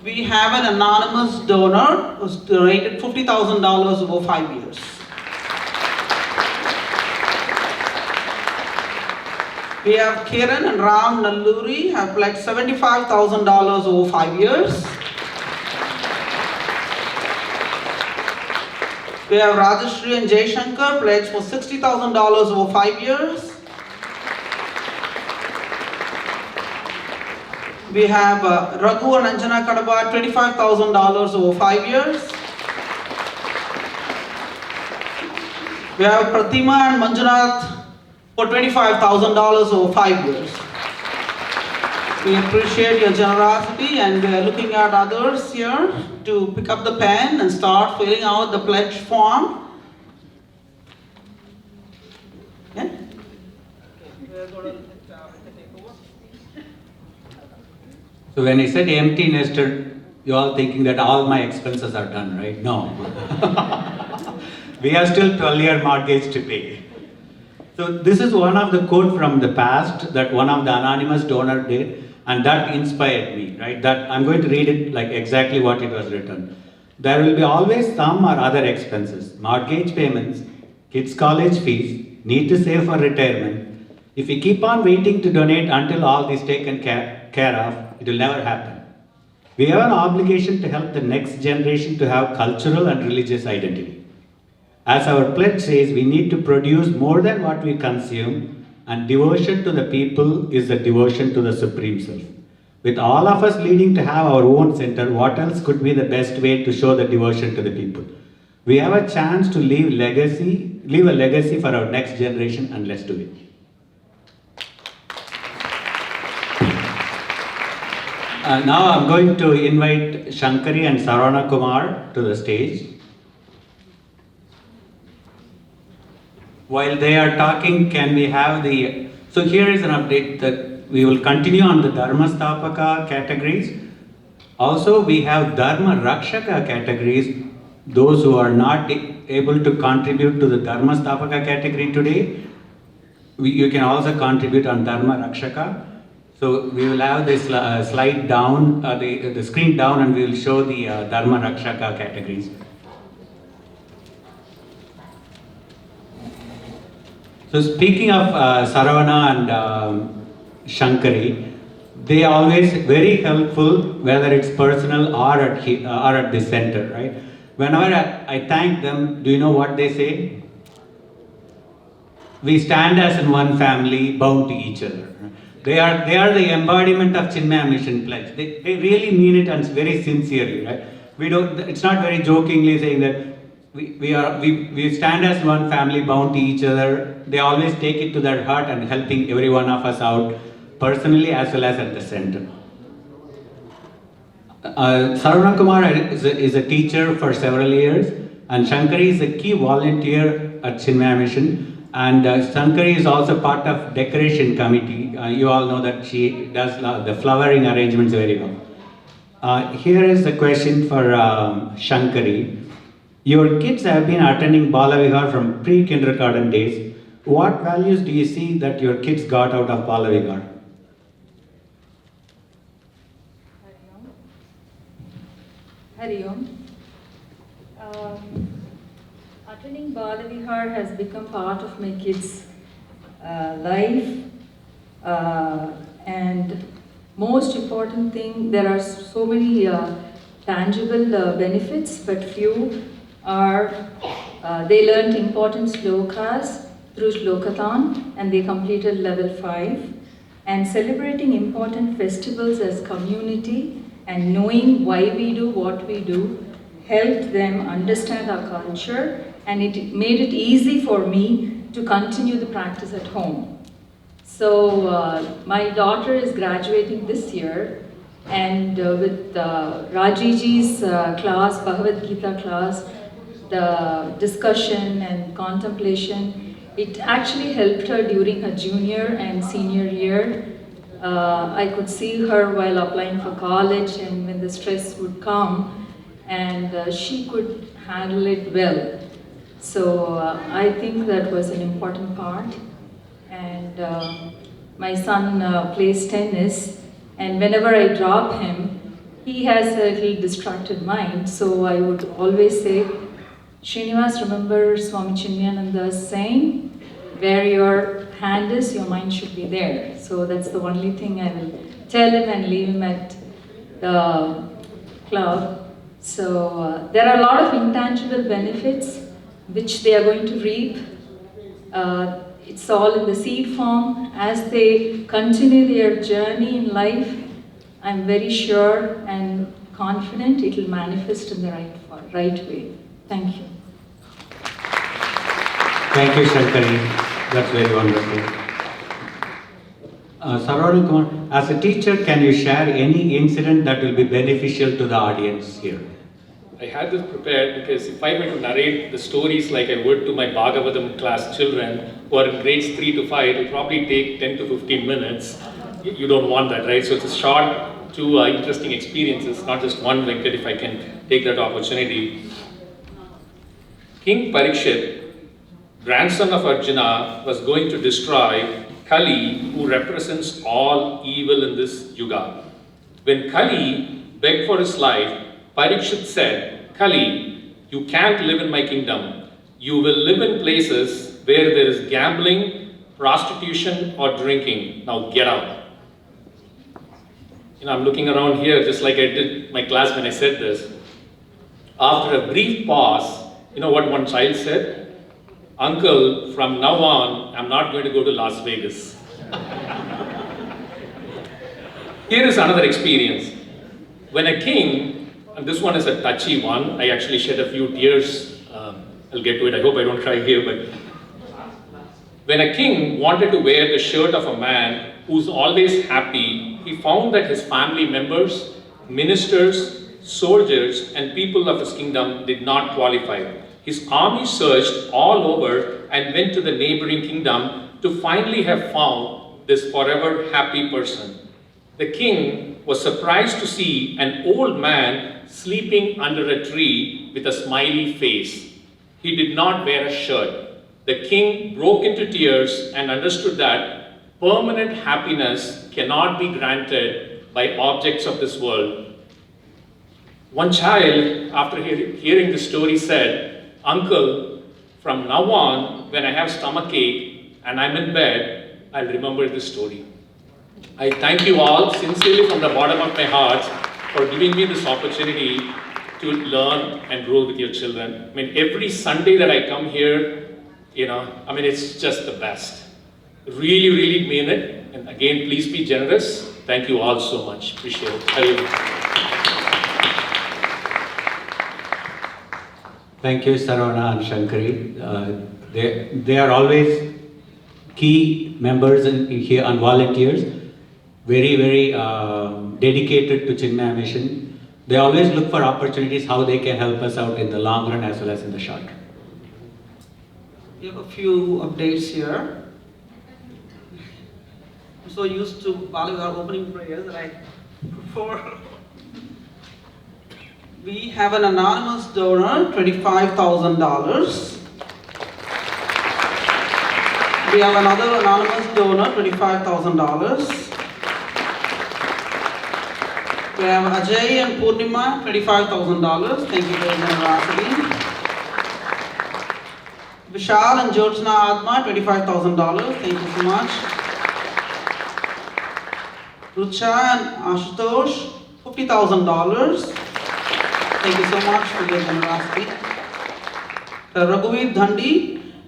We have an anonymous donor who's donated $50,000 over 5 years. We have Kiran and Ram Nalluri have pledged $75,000 over 5 years. We have Rajashri and Jay Shankar pledged for $60,000 over 5 years. We have Raghu and Anjana Kadaba, $25,000 over 5 years. We have Pratima and Manjunath for $25,000 over 5 years. We appreciate your generosity, and we are looking at others here to pick up the pen and start filling out the pledge form. Yeah? So when I said empty nester, you're all thinking that all my expenses are done, right? No. We have still 12-year mortgage to pay. So this is one of the quote from the past that one of the anonymous donor did, and that inspired me, right? That I'm going to read it like exactly what it was written. There will be always some or other expenses, mortgage payments, kids' college fees, need to save for retirement. If we keep on waiting to donate until all this taken care of, it will never happen. We have an obligation to help the next generation to have cultural and religious identity. As our pledge says, we need to produce more than what we consume, and devotion to the people is the devotion to the Supreme Self. With all of us leading to have our own center, what else could be the best way to show the devotion to the people? We have a chance to leave a legacy for our next generation, and let's do it. Now I'm going to invite Shankari and Sarvana Kumar to the stage. While they are talking, can we have the... So here is an update that we will continue on the Dharmastapaka categories. Also, we have Dharma Rakshaka categories. Those who are not able to contribute to the Dharmastapaka category today, you can also contribute on Dharma Rakshaka. So we will have this slide down, the screen down, and we will show the Dharma Rakshaka categories. So speaking of Saravana and Shankari, they are always very helpful, whether it's personal or at the center, right? Whenever I thank them, do you know what they say? We stand as in one family, bound to each other. They are the embodiment of Chinmaya Mission pledge. They really mean it, and very sincerely, right? It's not very jokingly saying that we stand as one family, bound to each other. They always take it to their heart and helping every one of us out personally as well as at the center. Sarvana Kumar is a teacher for several years, and Shankari is a key volunteer at Chinmaya Mission. And Shankari is also part of decoration committee. You all know that she does the flowering arrangements very well. Here is the question for Shankari. Your kids have been attending Bala Vihar from pre-kindergarten days. What values do you see that your kids got out of Bala Vihar? Hari Om. Attending Bala Vihar has become part of my kids' life, and most important thing, there are so many tangible benefits, but few are they learned important slokas through Shlokathon, and they completed level 5, and celebrating important festivals as community and knowing why we do what we do helped them understand our culture and it made it easy for me to continue the practice at home. So my daughter is graduating this year, and with Rajiji's class, Bhagavad Gita class, the discussion and contemplation, it actually helped her during her junior and senior year. I could see her while applying for college, and when the stress would come, and she could handle it well. So I think that was an important part. And my son plays tennis, and whenever I drop him, he has a little distracted mind, so I would always say, Srinivas, remember Swami Chinmayananda's saying, where your hand is, your mind should be there. So that's the only thing I will tell him and leave him at the club. So there are a lot of intangible benefits which they are going to reap. It's all in the seed form. As they continue their journey in life, I'm very sure and confident it will manifest in the right way. Thank you. Thank you, Shankari. That's very wonderful. Sarvara Kumar, as a teacher, can you share any incident that will be beneficial to the audience here? I had this prepared because if I were to narrate the stories like I would to my Bhagavatam class children who are in grades 3 to 5, it will probably take 10 to 15 minutes. You don't want that, right? So it's a short, two interesting experiences, not just one Banquet, if I can take that opportunity. King Parikshit, grandson of Arjuna, was going to destroy Kali, who represents all evil in this yuga. When Kali begged for his life, Parikshit said, Kali, you can't live in my kingdom. You will live in places where there is gambling, prostitution, or drinking. Now get out. I'm looking around here just like I did my class when I said this. After a brief pause, you know what one child said? Uncle, from now on, I'm not going to go to Las Vegas. Here is another experience. When a king, and this one is a touchy one, I actually shed a few tears. I'll get to it, I hope I don't cry here, but when a king wanted to wear the shirt of a man who's always happy, he found that his family members, ministers, soldiers, and people of his kingdom did not qualify. His army searched all over and went to the neighboring kingdom to finally have found this forever happy person. The king was surprised to see an old man sleeping under a tree with a smiley face. He did not wear a shirt. The king broke into tears and understood that permanent happiness cannot be granted by objects of this world. One child, after hearing the story, said, Uncle, from now on, when I have stomachache and I'm in bed, I'll remember this story. I thank you all sincerely from the bottom of my heart for giving me this opportunity to learn and grow with your children. I mean, every Sunday that I come here, it's just the best. Really, really mean it. And again, please be generous. Thank you all so much. Appreciate it. Thank you, Saravana and Shankari. They are always key members here and volunteers, very, very dedicated to Chinmaya Mission. They always look for opportunities how they can help us out in the long run as well as in the short run. We have a few updates here. I'm so used to Bali with our opening prayers that I prefer. We have an anonymous donor, $25,000. We have another anonymous donor, $25,000. We have Ajay and Purnima, $25,000. Thank you for your generosity. Vishal and Georgina Adma, $25,000. Thank you so much. Rucha and Ashutosh, $50,000. Thank you so much for your generosity. Raghuveer Dhandi,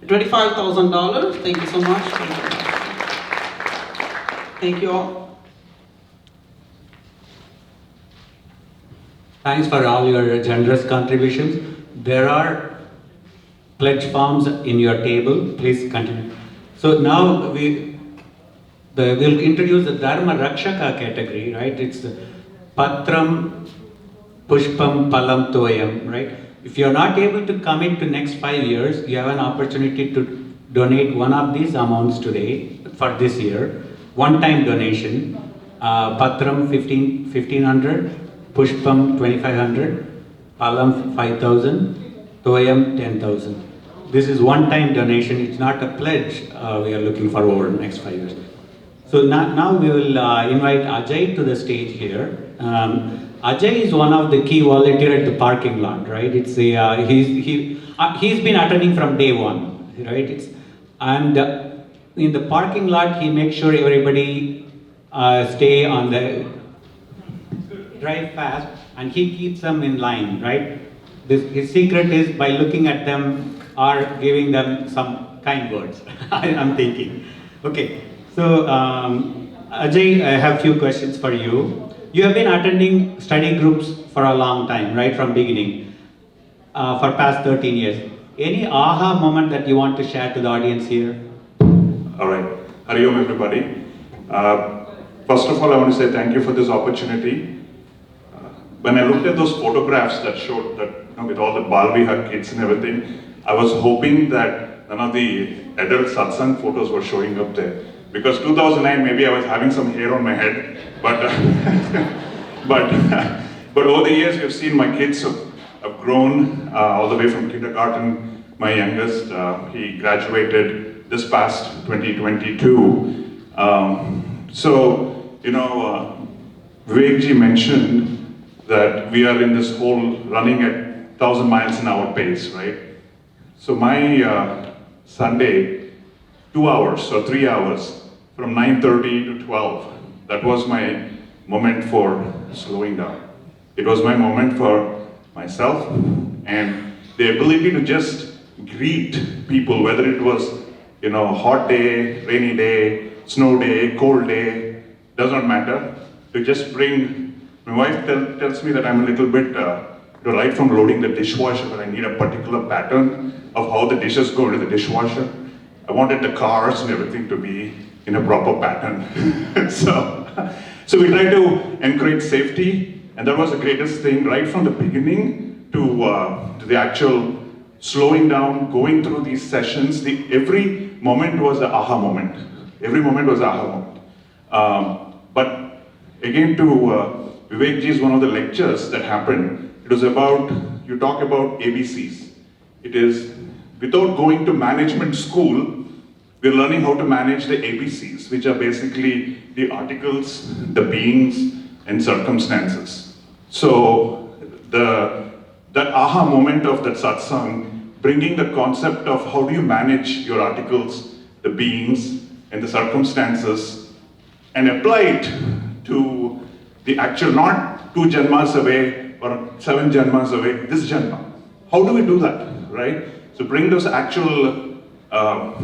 $25,000. Thank you so much for your generosity. Thank you all. Thanks for all your generous contributions. There are pledge forms in your table. Please continue. So now we'll introduce the Dharma Rakshaka category, right? It's the Patram, Pushpam, Palam, Toyam, right? If you're not able to commit to next 5 years, you have an opportunity to donate one of these amounts today for this year. One-time donation. Patram 1500, Pushpam 2500, Palam 5000, Toyam 10,000. This is one-time donation. It's not a pledge we are looking for over the next 5 years. So now we will invite Ajay to the stage here. Ajay is one of the key volunteer at the parking lot, right? It's a, he's been attending from day one, right? And in the parking lot, he makes sure everybody stay on the drive fast, and he keeps them in line, right? His secret is by looking at them or giving them some kind words. I'm thinking. Okay, so Ajay, I have a few questions for you. You have been attending study groups for a long time, right, from beginning, for past 13 years. Any aha moment that you want to share to the audience here? All right. Hari Om, everybody. First of all, I want to say thank you for this opportunity. When I looked at those photographs that showed that, you know, with all the Bal Vihar kids and everything, I was hoping that none of the adult satsang photos were showing up there. Because 2009, maybe I was having some hair on my head, but but over the years, you've seen my kids have grown all the way from kindergarten. My youngest, he graduated this past 2022. So, you know, Vivekji mentioned that we are in this whole running at 1,000 miles an hour pace, right? So my Sunday, 2 hours or 3 hours, from 9:30 to 12, that was my moment for slowing down. It was my moment for myself and the ability to just greet people, whether it was, you know, hot day, rainy day, snow day, cold day, does not matter. To just bring, my wife tells me that I'm a little bit, right from loading the dishwasher, but I need a particular pattern of how the dishes go into the dishwasher. I wanted the cars and everything to be in a proper pattern. So we try to encourage safety, and that was the greatest thing right from the beginning to the actual slowing down, going through these sessions. Every moment was an aha moment. Every moment was an aha moment. But again, to Vivekji's one of the lectures that happened, it was about, you talk about ABCs. It is, without going to management school, we're learning how to manage the ABCs, which are basically the articles, the beings, and circumstances. So that aha moment of that satsang, bringing the concept of how do you manage your articles, the beings, and the circumstances, and apply it to the actual, not 2 janmas away or 7 janmas away, this janma. How do we do that, right? So bring those actual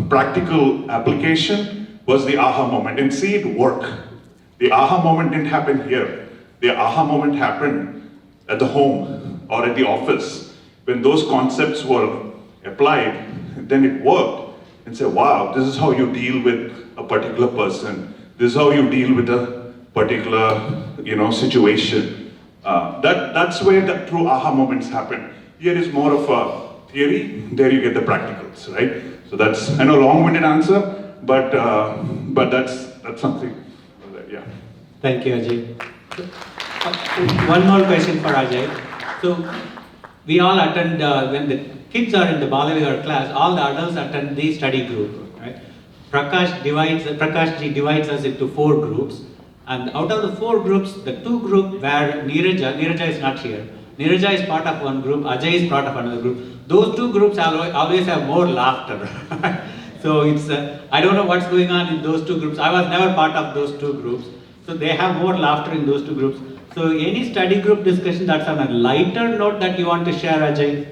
practical application was the aha moment, and see it work. The aha moment didn't happen here. The aha moment happened at the home or at the office. When those concepts were applied, then it worked. And say, wow, this is how you deal with a particular person. This is how you deal with a particular, you know, situation. That's where the true aha moments happen. Here is more of a theory. There you get the practicals, right? So that's, I know, long-winded answer, but that's something. Yeah. Thank you, Ajay. One more question for Ajay. So we all attend, when the kids are in the Balavihar class, all the adults attend the study group, right? Prakashji divides us into 4 groups, and out of the 4 groups, the 2 groups where Neeraja is not here. Neeraja is part of one group, Ajay is part of another group. Those 2 groups always have more laughter. So it's, I don't know what's going on in those 2 groups. I was never part of those 2 groups. So they have more laughter in those 2 groups. So any study group discussion that's on a lighter note that you want to share, Ajay?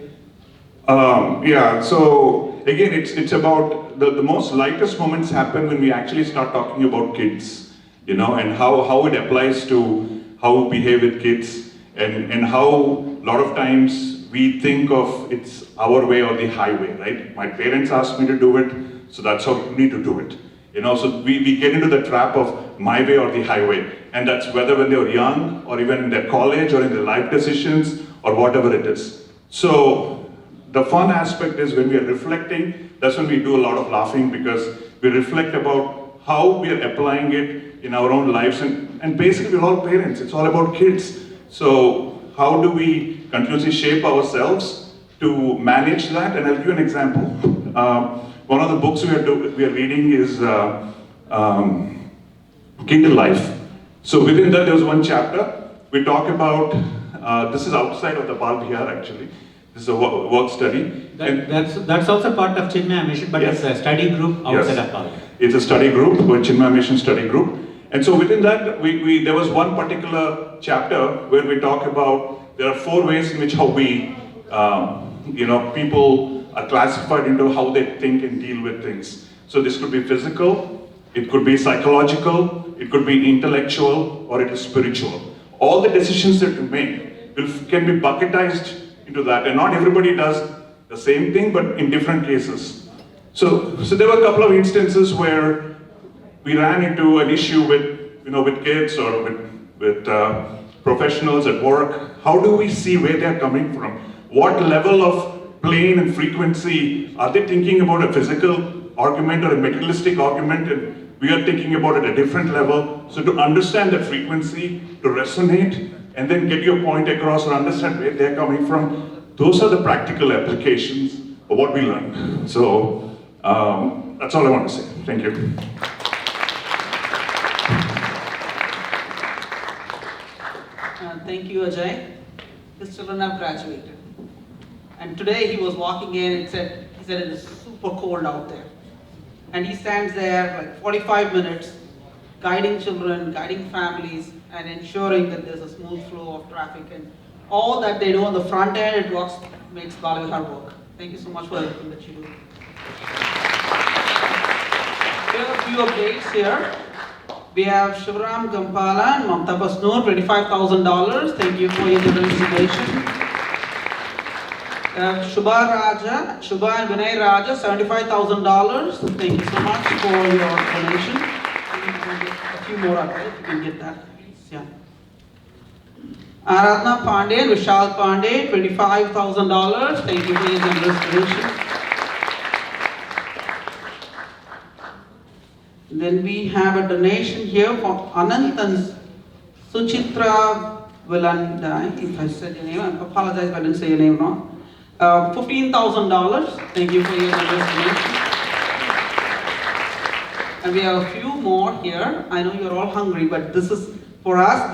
Yeah, so again, it's about the most lightest moments happen when we actually start talking about kids, you know, and how it applies to how we behave with kids, and how a lot of times we think of it's our way or the highway, right? My parents asked me to do it, so that's how you need to do it. You know, so we get into the trap of my way or the highway. And that's whether when they were young or even in their college or in their life decisions or whatever it is. So the fun aspect is when we are reflecting, that's when we do a lot of laughing because we reflect about how we are applying it in our own lives. And basically we're all parents, it's all about kids. So how do we continuously shape ourselves to manage that? And I'll give you an example. One of the books we are reading is Kindle Life. So within that there was one chapter, we talk about, this is outside of the bulb here actually, this is a work study. That's also part of Chinmaya Mission, but Yes. it's a study group outside Yes. of bulb. It's a study group, a Chinmaya Mission study group. And so within that, there was one particular chapter where we talk about, there are 4 ways in which how we, people are classified into how they think and deal with things. So this could be physical, it could be psychological, it could be intellectual, or it is spiritual. All the decisions that you make can be bucketized into that, and not everybody does the same thing, but in different cases. So there were a couple of instances where we ran into an issue with kids or with professionals at work. How do we see where they're coming from? What level of plane and frequency are they thinking about a physical argument or a materialistic argument, and we are thinking about it at a different level. So to understand that frequency, to resonate, and then get your point across or understand where they're coming from, those are the practical applications of what we learned. So that's all I want to say. Thank you. Thank you, Ajay. His children have graduated. And today he was walking in and he said it is super cold out there. And he stands there like 45 minutes, guiding children, guiding families, and ensuring that there's a smooth flow of traffic. And all that they do on the front end, it makes Balawihar work. Thank you so much for everything that you do. We have a few updates here. We have Shivram Gampala and Mamta Basnoor, $25,000. Thank you for your generous donation. Shubha and Vinay Raja, $75,000. Thank you so much for your donation. A few more up there, if you can get that. Yeah. Aradhana Pandey and Vishal Pandey, $25,000. Thank you for your generous donation. Then we have a donation here from Anant and Suchitra Vilandai. If I said your name, I apologize if I didn't say your name wrong. $15,000. Thank you for your generous donation. And we have a few more here. I know you're all hungry, but this is, for us,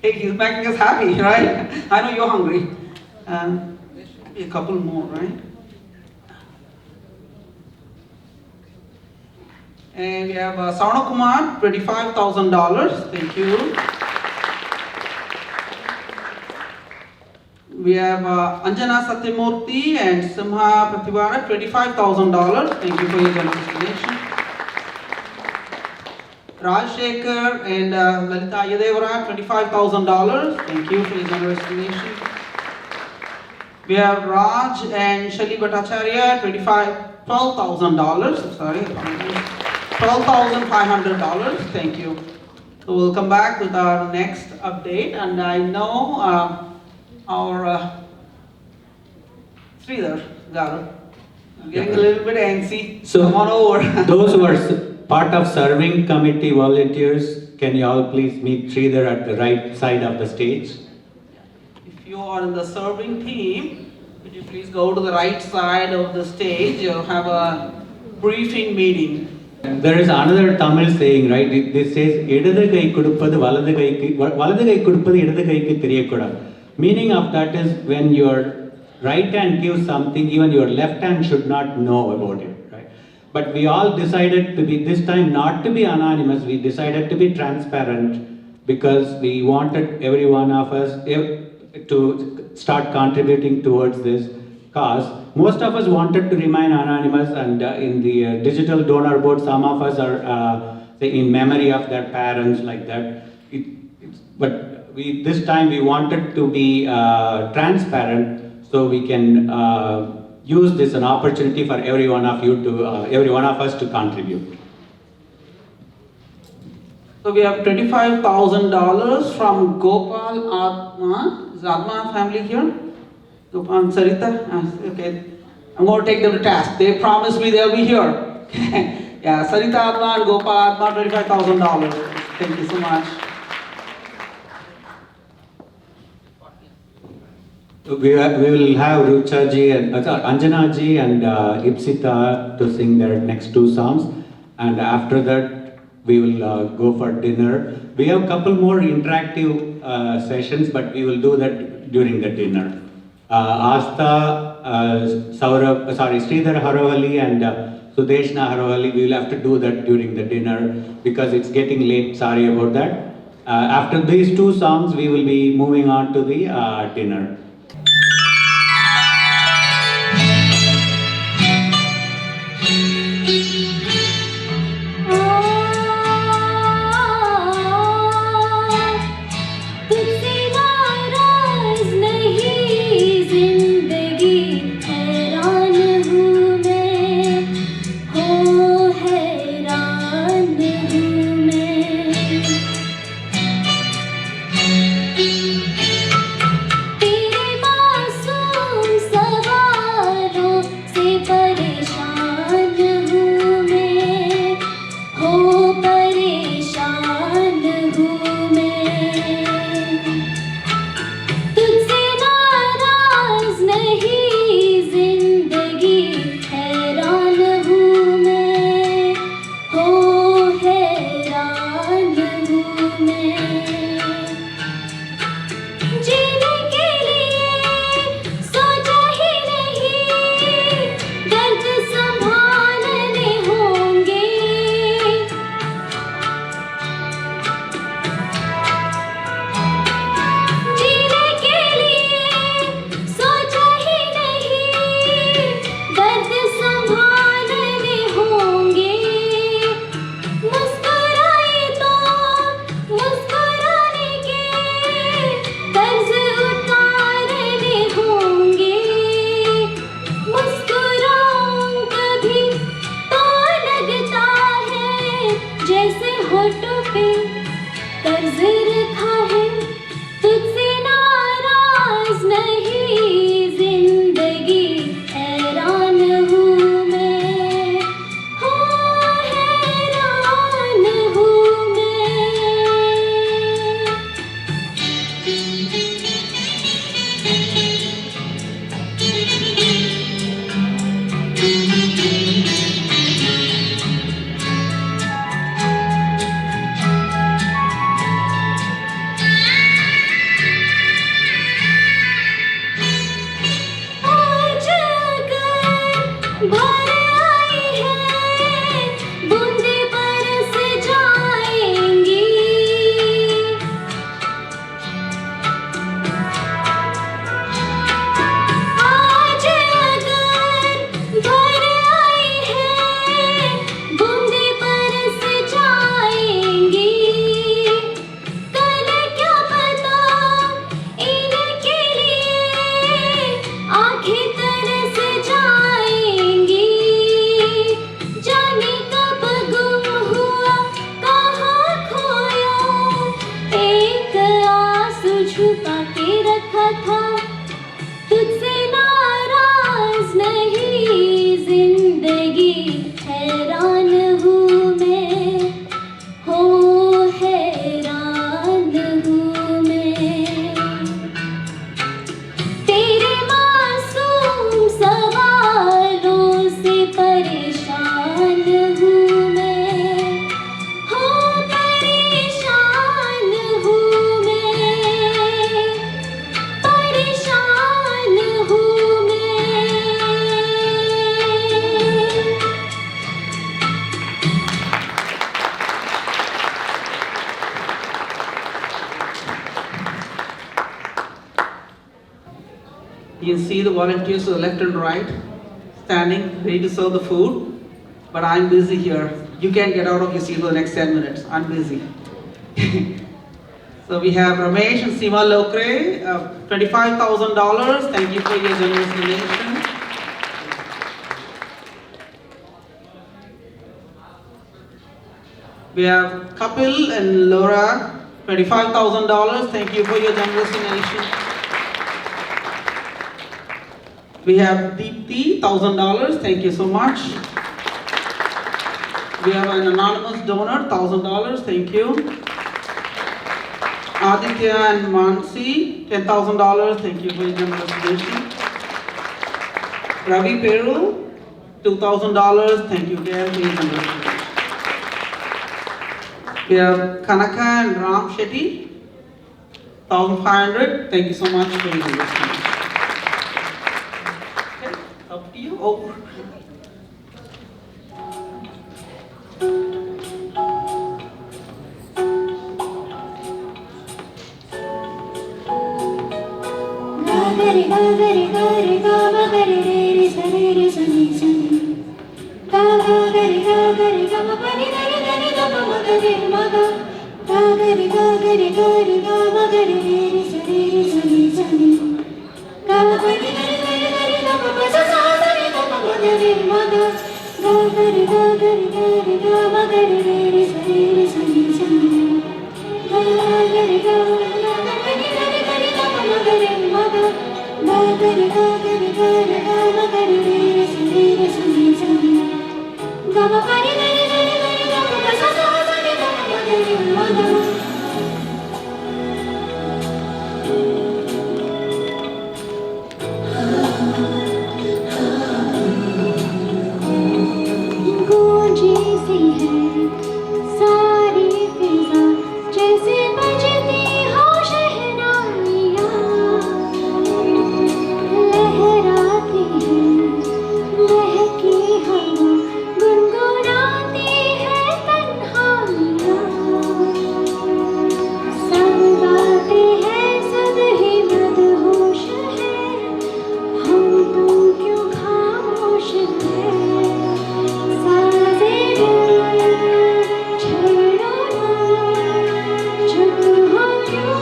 hey, he's making us happy, right? I know you're hungry. There should be a couple more, right? And we have Sarna Kumar, $25,000. Thank you. We have Anjana Satyamurthy and Simha Prativara, $25,000. Thank you for your generous donation. Rajshekhar and Lalita Yadevara, $25,000. Thank you for your generous donation. We have Raj and Shali Bhattacharya, $12,000. Sorry, $12,500. Thank you. So we'll come back with our next update, and I know our Sridhar Garu. I'm getting a little bit antsy. So come on over. Those who are part of serving committee volunteers, can you all please meet Sridhar at the right side of the stage? If you are in the serving team, could you please go to the right side of the stage? You'll have a briefing meeting. There is another Tamil saying, right? This says, "Idadu kai kuduppadu valadu kai kuduppadu idadu kaikku theriyakooda." Meaning of that is when your right hand gives something, even your left hand should not know about it, right? But we all decided to be, this time not to be anonymous, we decided to be transparent because we wanted every one of us to start contributing towards this cause. Most of us wanted to remain anonymous, and in the digital donor board, some of us are say in memory of their parents, like that. But this time we wanted to be transparent. so we can use this an opportunity for every one of you to, every one of us to contribute. So we have $25,000 from Gopal Atma. Is Atma family here? Gopal and Sarita? Okay. I'm going to take them to task. They promised me they'll be here. Yeah, Sarita Atma and Gopal Atma, $25,000. Thank you so much. We will have Rucha ji and Anjana ji and Ipsita to sing their next two songs, and after that we will go for dinner. We have a couple more interactive sessions, but we will do that during the dinner. Asta, Sridhar Haravali and Sudeshna Haravali, we will have to do that during the dinner because it's getting late. Sorry about that. After these two songs, we will be moving on to the dinner. You can see the volunteers to the left and right, standing, ready to serve the food. But I'm busy here. You can't get out of your seat for the next 10 minutes. I'm busy. So we have Ramesh and Seema Lokre, $25,000. Thank you for your generous donation. We have Kapil and Laura, $25,000. Thank you for your generous donation. We have Deepthi, $1,000. Thank you so much. We have an anonymous donor, $1,000. Thank you. Aditya and Mansi, $10,000. Thank you for your generous donation. Ravi Peru, $2,000. Thank you again for your generous donation. We have Kanaka and Ram Shetty, 1,500. Thank you so much for your generous donation. Okay, up to you. Over. Gari gari gari ga ma gari re re sa ni sa ni. Ga gari ga ma pa ni da pa ma ga re ma ga. Ga gari ga ma gari re re sa ni. Ga ma pa ni da pa pa sa ni da pa ma ga re ma ga. Ga gari ga ma gari re re sa ni. Ga gari ga ma ni da pa ma ga re ma ga. Ga gari ga ma gari re re sa ni. Ga ma pa ni da pa pa sa ni da pa ma ga re ma ga. गूंजी सी है सारी फिजा जैसे बजती हो शहनाइयाँ लहराती है महकी हवा गुनगुनाती है तन्हाइयाँ सब गाते हैं सब ही मदहोश है हम तुम क्यों खामोश हैं साज़े दिल छेड़ो ना चुप हो क्यों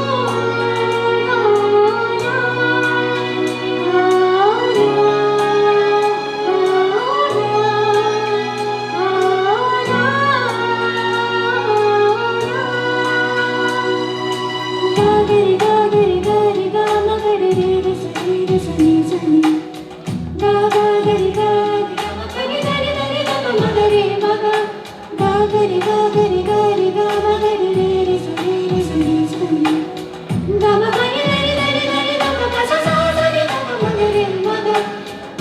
गागरी गागरी गारी गा मगरी रे रे सनी रे सनी सनी गा गागरी गारी गा मगरी रे गा मगरी मगा गागरी गारी गा मगरी रे रे सनी सनी गा मगरी रे गा मगा सा सनी गा मगरी मगा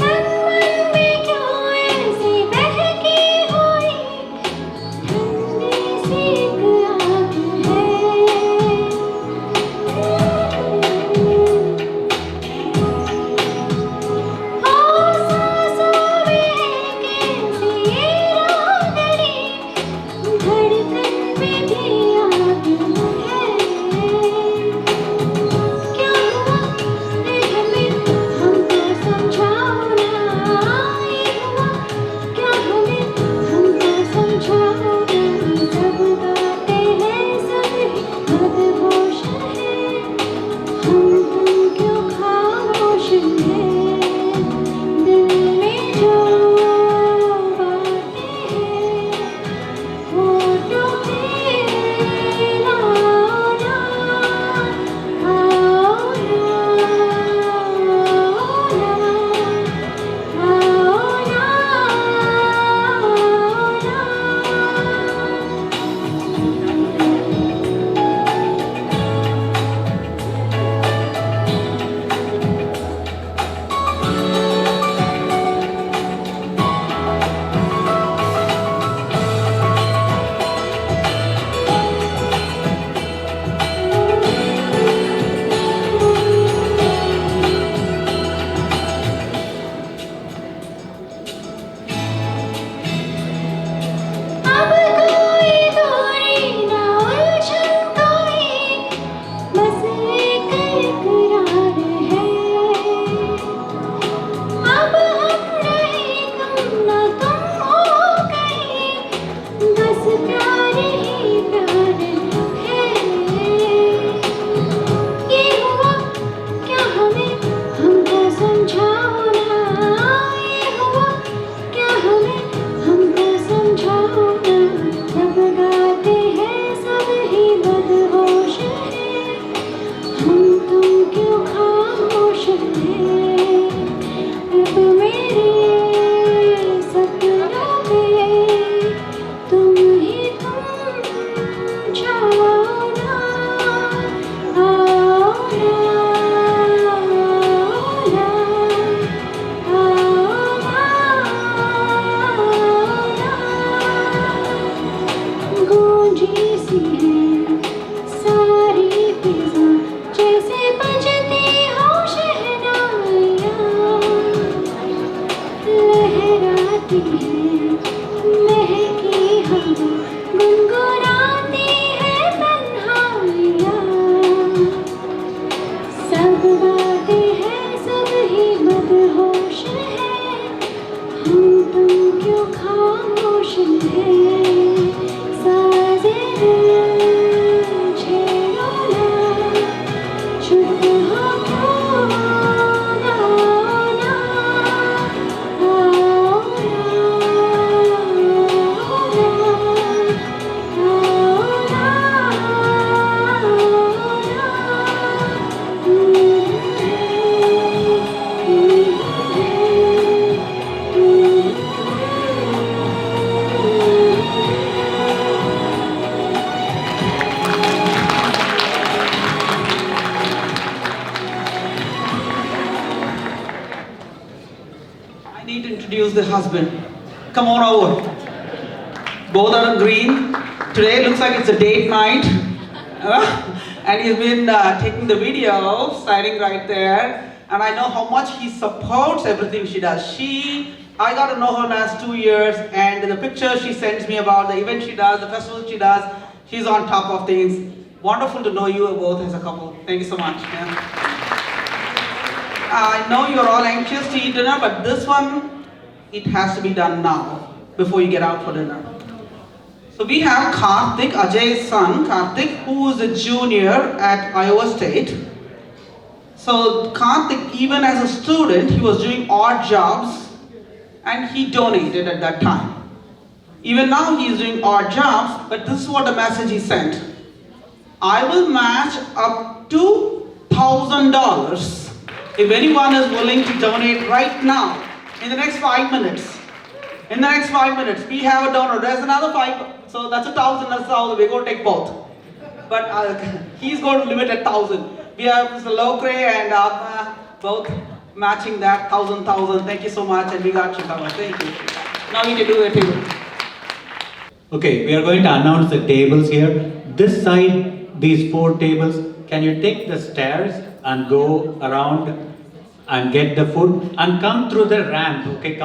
मन में क्यों ऐसी बहकी हुई ठंडी सी आग है सांसों में कैसी ये रागनी धड़कन हैं महकी हवा गुनगुनाती है तन्हाइयाँ सब बातें हैं सब ही मदहोश है हम तुम क्यों खामोश हैं साज़े छेड़ो ना चुप हो क्यों ना I need to introduce the husband. Come on over. Both are in green. Today looks like it's a date night. And he's been taking the video, standing right there. And I know how much he supports everything she does. I got to know her last 2 years, and the pictures she sends me about the event she does, the festival she does, she's on top of things. Wonderful to know you both as a couple. Thank you so much. Yeah. I know you're all anxious to eat dinner, but this one, it has to be done now, before you get out for dinner. So we have Karthik, Ajay's son, Karthik, who is a junior at Iowa State. So Karthik, even as a student, he was doing odd jobs, and he donated at that time. Even now he is doing odd jobs, but this is what the message he sent. I will match up to $1,000 if anyone is willing to donate right now, in the next 5 minutes. In the next 5 minutes, we have a donor. There's another 5, so that's 1,000, that's 1,000. We're going to take both. But he's going to limit at 1,000. We have Mr. Lokre and Atma both matching that 1,000. Thank you so much, and we got you covered. Thank you. Now we can do a table. Okay, we are going to announce the tables here. This side, these 4 tables, can you take the stairs and go around and get the food and come through the ramp, okay?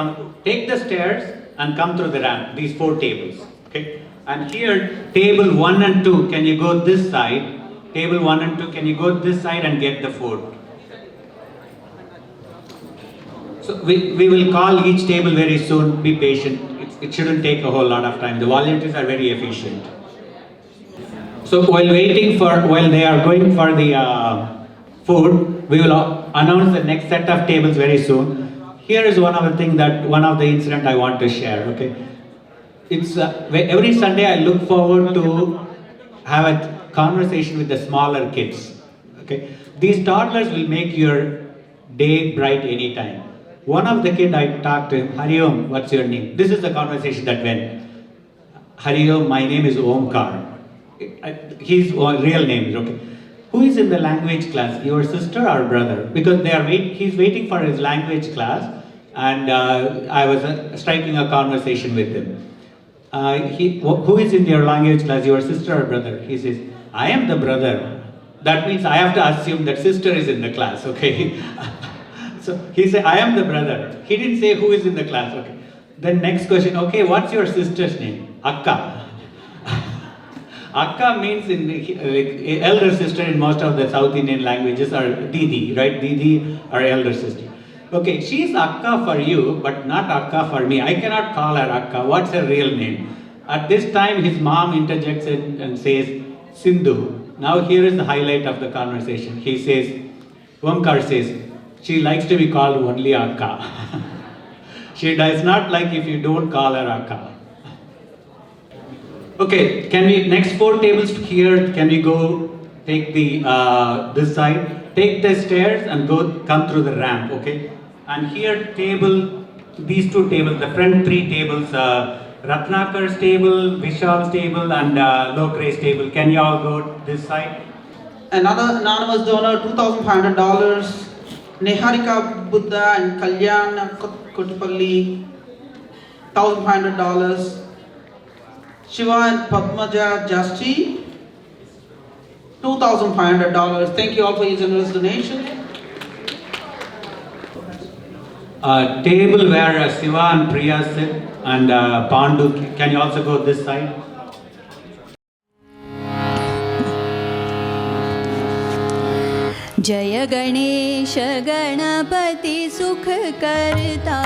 Take the stairs and come through the ramp, these 4 tables, okay? And here, table 1 and 2, can you go this side? Table 1 and 2, can you go this side and get the food? So we will call each table very soon, be patient. It shouldn't take a whole lot of time. The volunteers are very efficient. So while they are going for the food, we will announce the next set of tables very soon. Here is one of the incident I want to share, okay? It's every Sunday I look forward to have a conversation with the smaller kids, okay? These toddlers will make your day bright anytime. One of the kid I talked to him, Hari Om, what's your name? This is the conversation that went. Hari Om, my name is Omkar. His real name is, okay. Who is in the language class? Your sister or brother? Because he's waiting for his language class, and I was striking a conversation with him. Who is in your language class? Your sister or brother? He says, I am the brother. That means I have to assume that sister is in the class, okay? So he said, I am the brother. He didn't say who is in the class, okay? Then next question, okay, what's your sister's name? Akka. Akka means elder sister in most of the South Indian languages, or Didi, right? Didi or elder sister. Okay, she's Akka for you, but not Akka for me. I cannot call her Akka. What's her real name? At this time, his mom interjects and says, Sindhu. Now here is the highlight of the conversation. He says, Omkar says, she likes to be called only Akka. She does not like if you don't call her Akka. Okay, next 4 tables here, can we go take this side, take the stairs and come through the ramp, okay? And here these 2 tables, the front 3 tables, Ratnakar's table, Vishal's table, and Lokre's table, can you all go this side? Another anonymous donor, $2,500. Neharika Buddha and Kalyana Kutupalli, $1,500. Shiva and Padmaja Jasti, $2,500. Thank you all for your generous donation. A table where Siva and Priya sit, and Pandu, can you also go this side? जय गणेश गणपति सुख करता,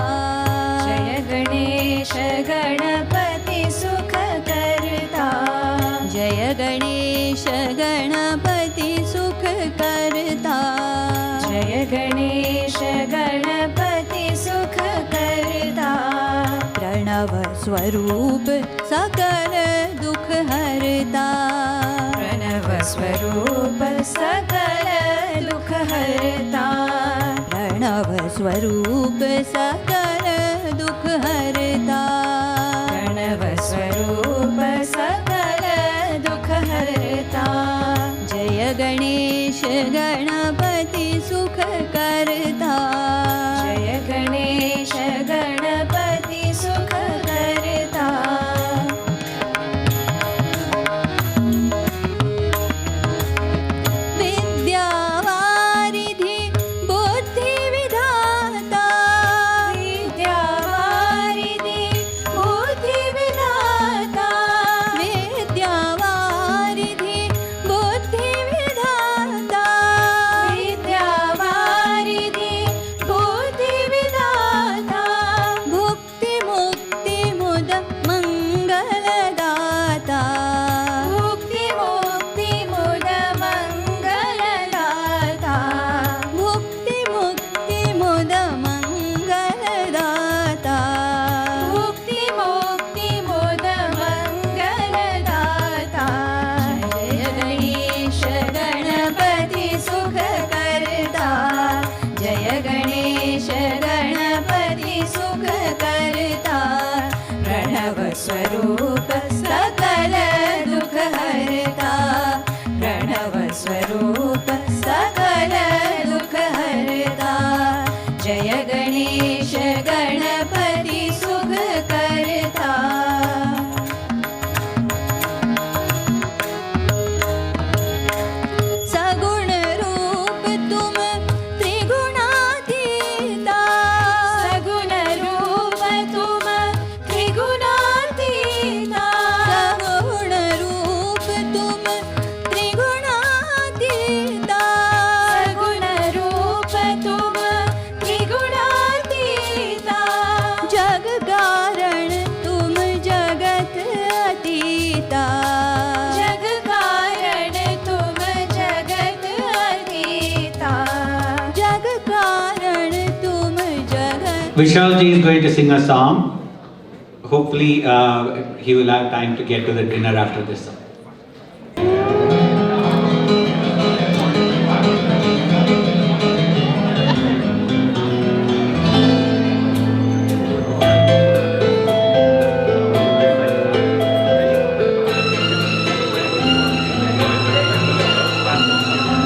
जय गणेश गणपति सुख करता, जय गणेश गणपति सुख करता, जय गणेश गणपति सुख करता, प्रणव स्वरूप सकल दुख हरता, प्रणव स्वरूप सकल दुख हरता, प्रणव स्वरूप सकल दुख हरता, प्रणव स्वरूप सकल दुख हरता, जय गणेश गणपति सुख करता, जय गणेश गणपति सुख करता, स्वरूप सकल दुख हरता, प्रणव स्वरूप सकल दुख हरता, जय गणेश गणपति सुख करता, सगुण रूप तुम त्रिगुणातीता, सगुण रूप तुम त्रिगुणातीता, सगुण रूप तुम त्रिगुणातीता, सगुण रूप तुम त्रिगुणातीता, जग कारण तुम जगत अतीता, जग कारण तुम जगत अतीता, जग कारण तुम जगत. Vishalji is going to sing a song. Hopefully, he will have time to get to the dinner after this song.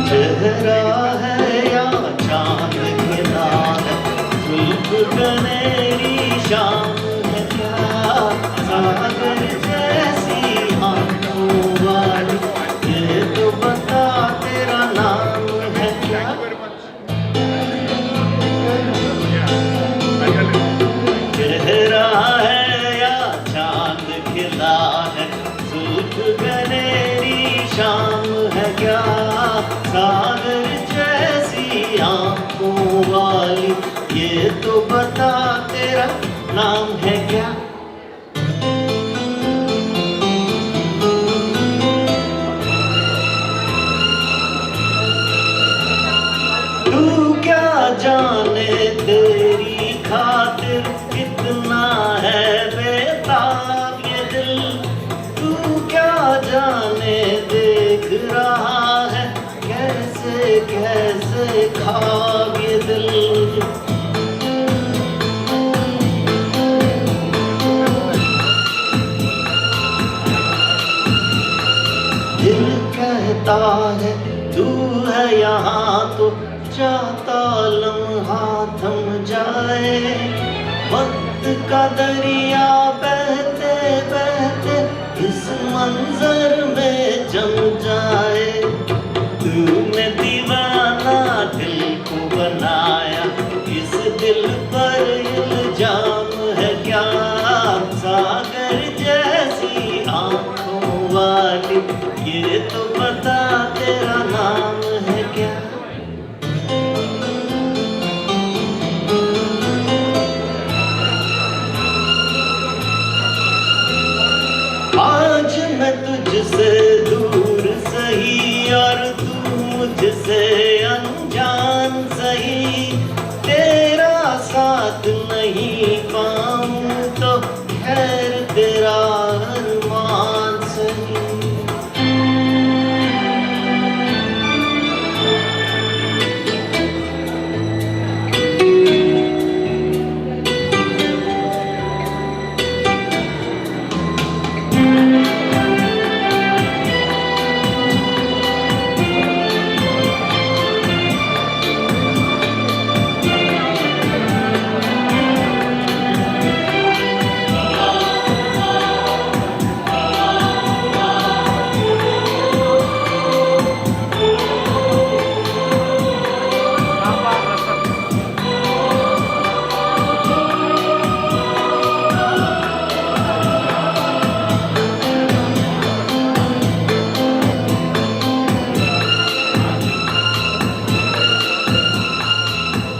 चेहरा है या चांद खिला है, जुल्फ गनेरी शाम है क्या, सागर जैसी आंखों वाली, ये तो बता तेरा नाम है क्या। चेहरा है या चांद खिला है, जुल्फ गनेरी शाम है क्या, सागर जैसी आंखों वाली, ये तो बता तेरा नाम है क्या। तू क्या जाने तेरी खातिर कितना है बेताब ये दिल, तू क्या जाने देख रहा है कैसे कैसे ख्वाब ये दिल। दिल कहता है तू है यहाँ तो चाहता लम्हा थम जाए, वक्त का दरिया बहते बहते इस मंजर में जम जाए। तूने दीवाना दिल को बनाया, इस दिल पर इल्जाम है क्या, सागर जैसी आंखों वाली, ये तो बता तेरा नाम है क्या। आज मैं तुझसे दूर सही और तू मुझसे अनजान सही, तेरा साथ नहीं पाऊं तो खैर तेरा अरमान सही।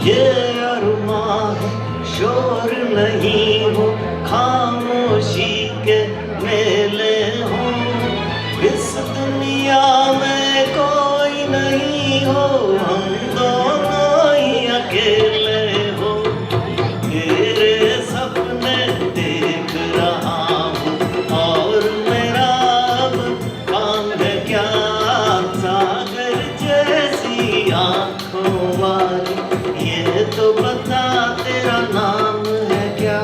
ये अरमां है शोर नहीं हो, खामोशी के मेले हो, इस दुनिया में कोई नहीं हो, हम दोनों ही अकेले हो। तेरे सपने देख रहा हूँ और मेरा अब काम है क्या, सागर जैसी आंखों वाली, ये तो बता तेरा नाम है क्या।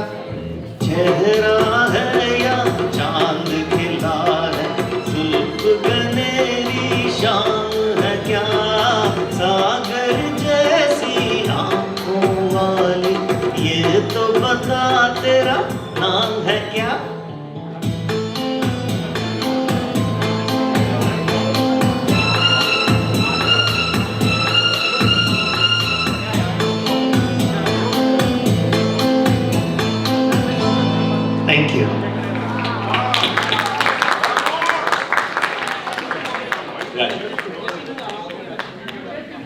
चेहरा है या चांद खिला है, जुल्फ गनेरी शाम है क्या, सागर जैसी आंखों वाली, ये तो बता तेरा नाम है क्या। Thank you.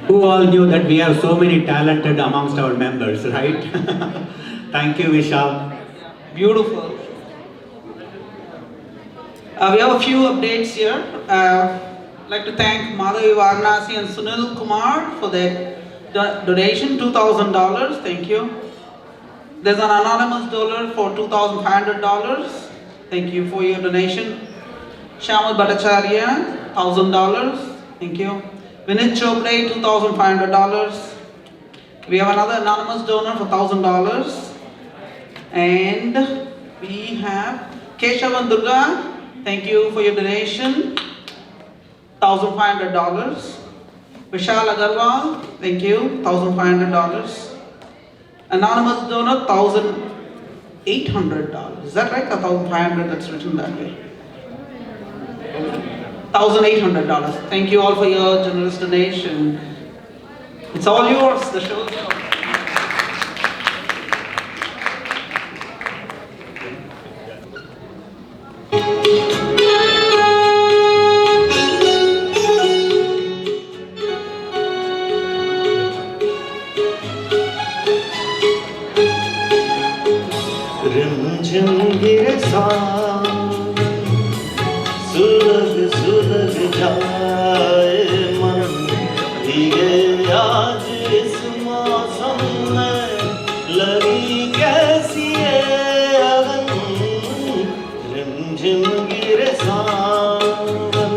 Who all knew that we have so many talented amongst our members, right? Thank you, Vishal. Beautiful. We have a few updates here. I'd like to thank Madhavi Varanasi and Sunil Kumar for their donation, $2,000. Thank you. There's an anonymous donor for $2,500. Thank you for your donation. Shamal Bhattacharya, $1,000. Thank you. Vinit Chopre, $2,500. We have another anonymous donor for $1,000. And we have Keshavan Durga. Thank you for your donation, $1,500. Vishal Agarwal, thank you, $1,500. Anonymous donor, $1,800. Is that right? Or $1,500? That's written that way. $1,800. Thank you all for your generous donation. It's all yours. The show is yours. रिमझिम गिरे सावन, सुलग सुलग जाए मन, भीगे आज इस मौसम में, लगी कैसी ये अगन। रिमझिम गिरे सावन,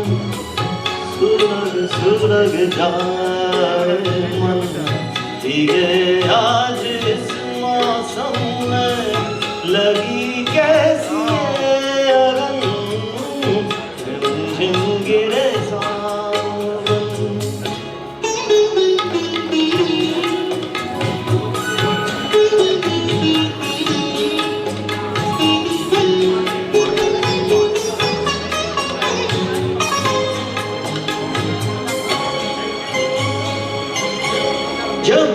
सुलग सुलग जाए मन, भीगे आज इस मौसम में, लगी कैसी ये अगन। रिमझिम गिरे सावन। जब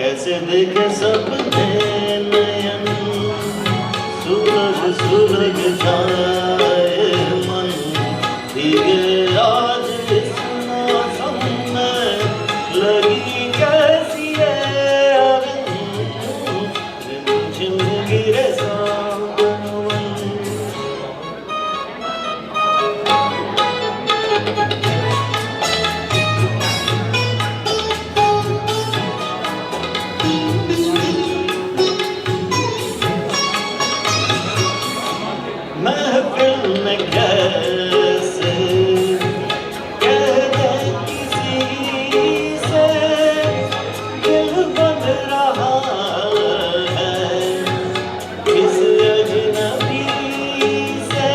कैसे देखे सपने नयन सुलग सुलग जाए मन भीगे आज इस मौसम में लगी कैसी है अगन रिमझिम गिरे सावन महफिल में कैसे कह दे किसी से दिल बन रहा है किस अजनबी से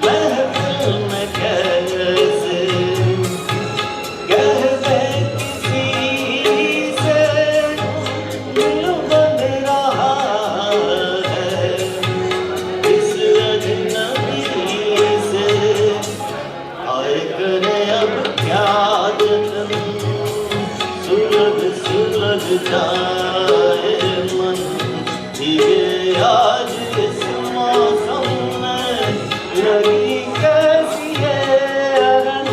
महफिल में कैसे कह दे किसी से दिल बन रहा है इस अजनबी से आए करे अब क्या जतन सुलग सुलग जाए मन भीगे आज इस मौसम में लगी कैसी है अगन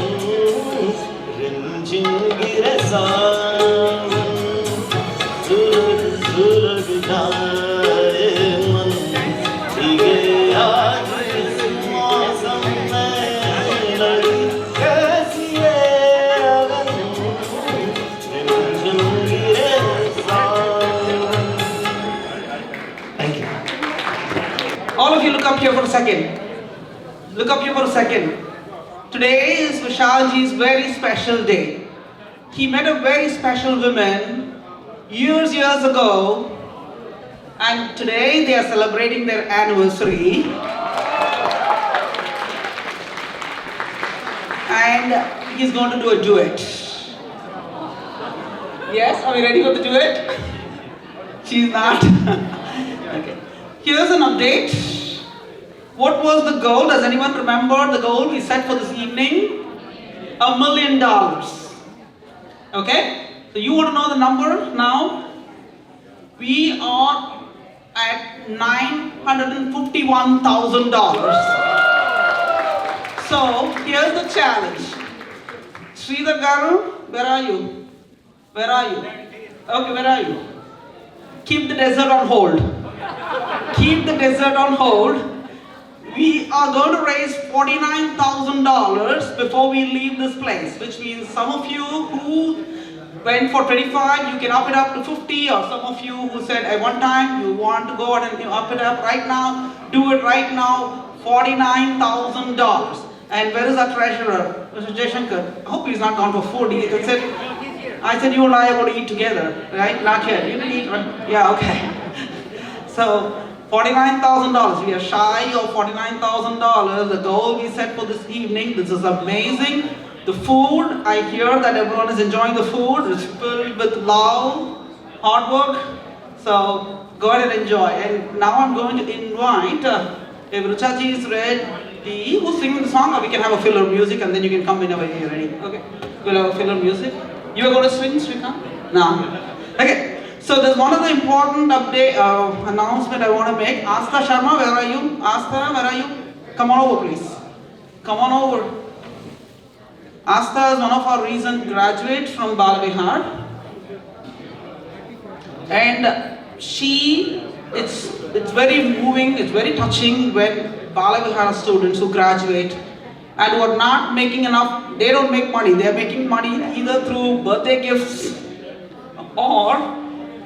रिमझिम गिरे सावन सुलग सुलग जाए मन भीगे आज इस मौसम में लगी कैसी है अगन रिमझिम गिरे सावन Thank you. All of you look up here for a second. Look up here for a second. Today is Vishalji's very special day. He met a very special woman years ago, and today they are celebrating their anniversary. And he's going to do a duet. Yes, are we ready for the duet? She's not. Okay. Here's an update. What was the goal? Does anyone remember the goal we set for this evening? $1 million. Okay? So you want to know the number now? We are at $951,000. So here's the challenge. Sridhar Garu, where are you? Where are you? Okay, where are you? Keep the desert on hold. Keep the desert on hold. We are going to raise $49,000 before we leave this place, which means some of you who went for 25, you can up it up to 50, or some of you who said at one time you want to go ahead and up it up right now, do it right now, $49,000. And where is our treasurer, Mr. Jaishankar? I hope he's not gone for food. He said, I said you and I are going to eat together, right? Not yet. You can eat, right? Yeah, okay. So $49,000. We are shy of $49,000. The goal we set for this evening. This is amazing. The food, I hear that everyone is enjoying the food. It's filled with love, hard work. So go ahead and enjoy. And now I'm going to invite, if Ruchaji is ready, who's singing the song, or we can have a filler music and then you can come whenever you're ready. Okay? We'll have a filler music. You are going to swing, Srikanth? No. Okay. So there's one other important update, announcement I want to make. Astha Sharma, where are you? Astha, where are you? Come on over, please. Come on over. Astha is one of our recent graduates from Balavihar. And it's very moving, it's very touching when Balavihar students who graduate and who are not making enough, they don't make money. They are making money either through birthday gifts or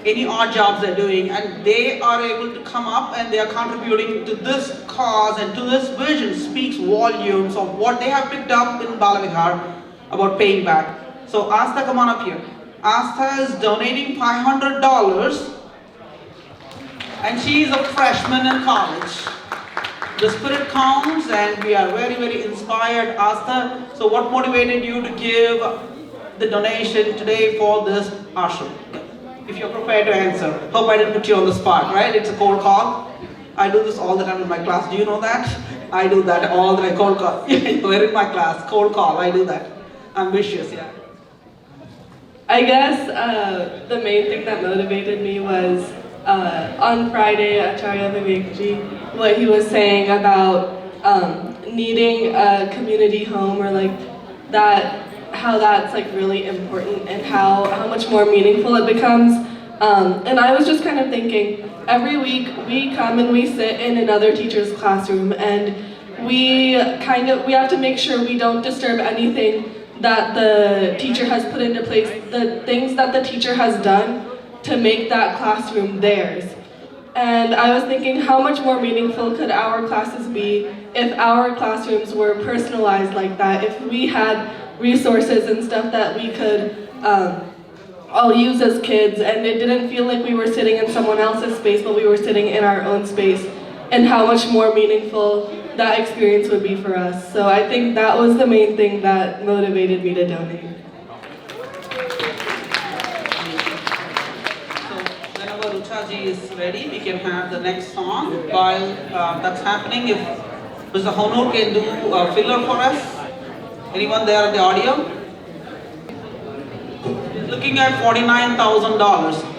any odd jobs they're doing, and they are able to come up and they are contributing to this cause and to this vision. Speaks volumes of what they have picked up in Balavihar about paying back. So Astha, come on up here. Astha is donating $500 and she is a freshman in college. The spirit counts and we are very, very inspired. Astha, so what motivated you to give the donation today for this ashram? If you're prepared to answer. Hope I didn't put you on the spot, right? It's a cold call. I do this all the time in my class. Do you know that? I do that all the time, cold call. We're in my class, cold call, I do that. Ambitious, yeah. I guess the main thing that motivated me was on Friday, Acharya Vivekji, what he was saying about needing a community home, or like that, how that's like really important and how much more meaningful it becomes. And I was just kind of thinking, every week we come and we sit in another teacher's classroom, and we have to make sure we don't disturb anything that the teacher has put into place, the things that the teacher has done to make that classroom theirs. And I was thinking, how much more meaningful could our classes be if our classrooms were personalized like that, if we had resources and stuff that we could all use as kids, and it didn't feel like we were sitting in someone else's space, but we were sitting in our own space, and how much more meaningful that experience would be for us. So I think that was the main thing that motivated me to donate. So whenever Ruchaji is ready, we can have the next song. While that's happening, if Mr. Honor can do a filler for us. Anyone there in the audio? Looking at $49,000.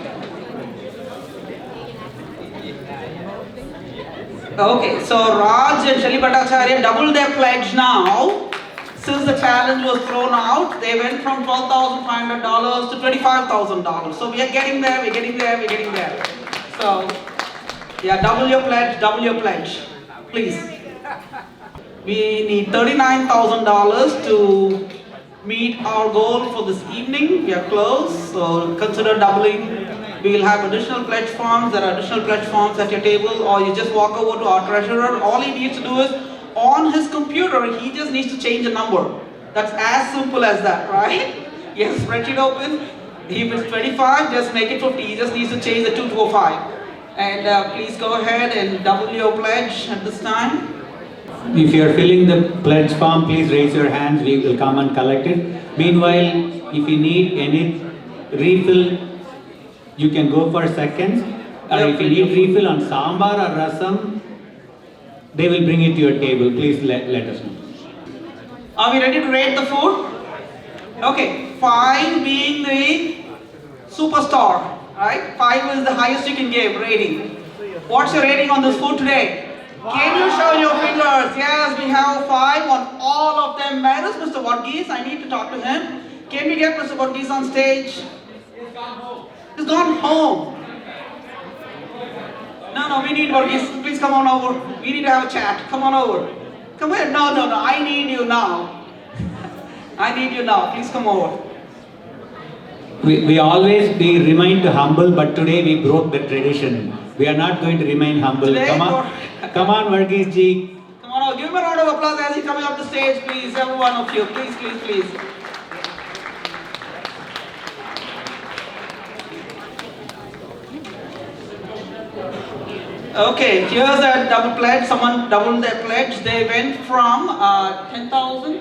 Okay, so Raj and Shali Bhattacharya doubled their pledge now. Since the challenge was thrown out, they went from $12,500 to $25,000. So we are getting there, we're getting there, we're getting there. So, yeah, double your pledge, please. We need $39,000 to meet our goal for this evening. We are close, so consider doubling. We will have additional pledge forms. There are additional pledge forms at your table, or you just walk over to our treasurer. All he needs to do is, on his computer, he just needs to change a number. That's as simple as that, right? He has a spreadsheet open. If it's 25, just make it 50. He just needs to change the 2 to a 5. And please go ahead and double your pledge at this time. If you are filling the pledge form, please raise your hands. We will come and collect it. Meanwhile, if you need any refill, you can go for seconds. Or if you need refill on sambar or rasam, they will bring it to your table. Please let us know. Are we ready to rate the food? Okay, 5 being the superstar, right? 5 is the highest you can give rating. What's your rating on this food today? Can you show your fingers? Yes, we have 5 on all of them. Where is Mr. Varghese? I need to talk to him. Can we get Mr. Varghese on stage? He's gone home. He's gone home. No, we need Varghese. Please come on over. We need to have a chat. Come on over. Come here. No. I need you now. I need you now. Please come over. We always be remain to humble, but today we broke the tradition. We are not going to remain humble. Today, come on, Varghese ji. Come on, give him a round of applause as he's coming up the stage, please. Every one of you, please. Okay, here's a double pledge. Someone doubled their pledge. They went from 10,000.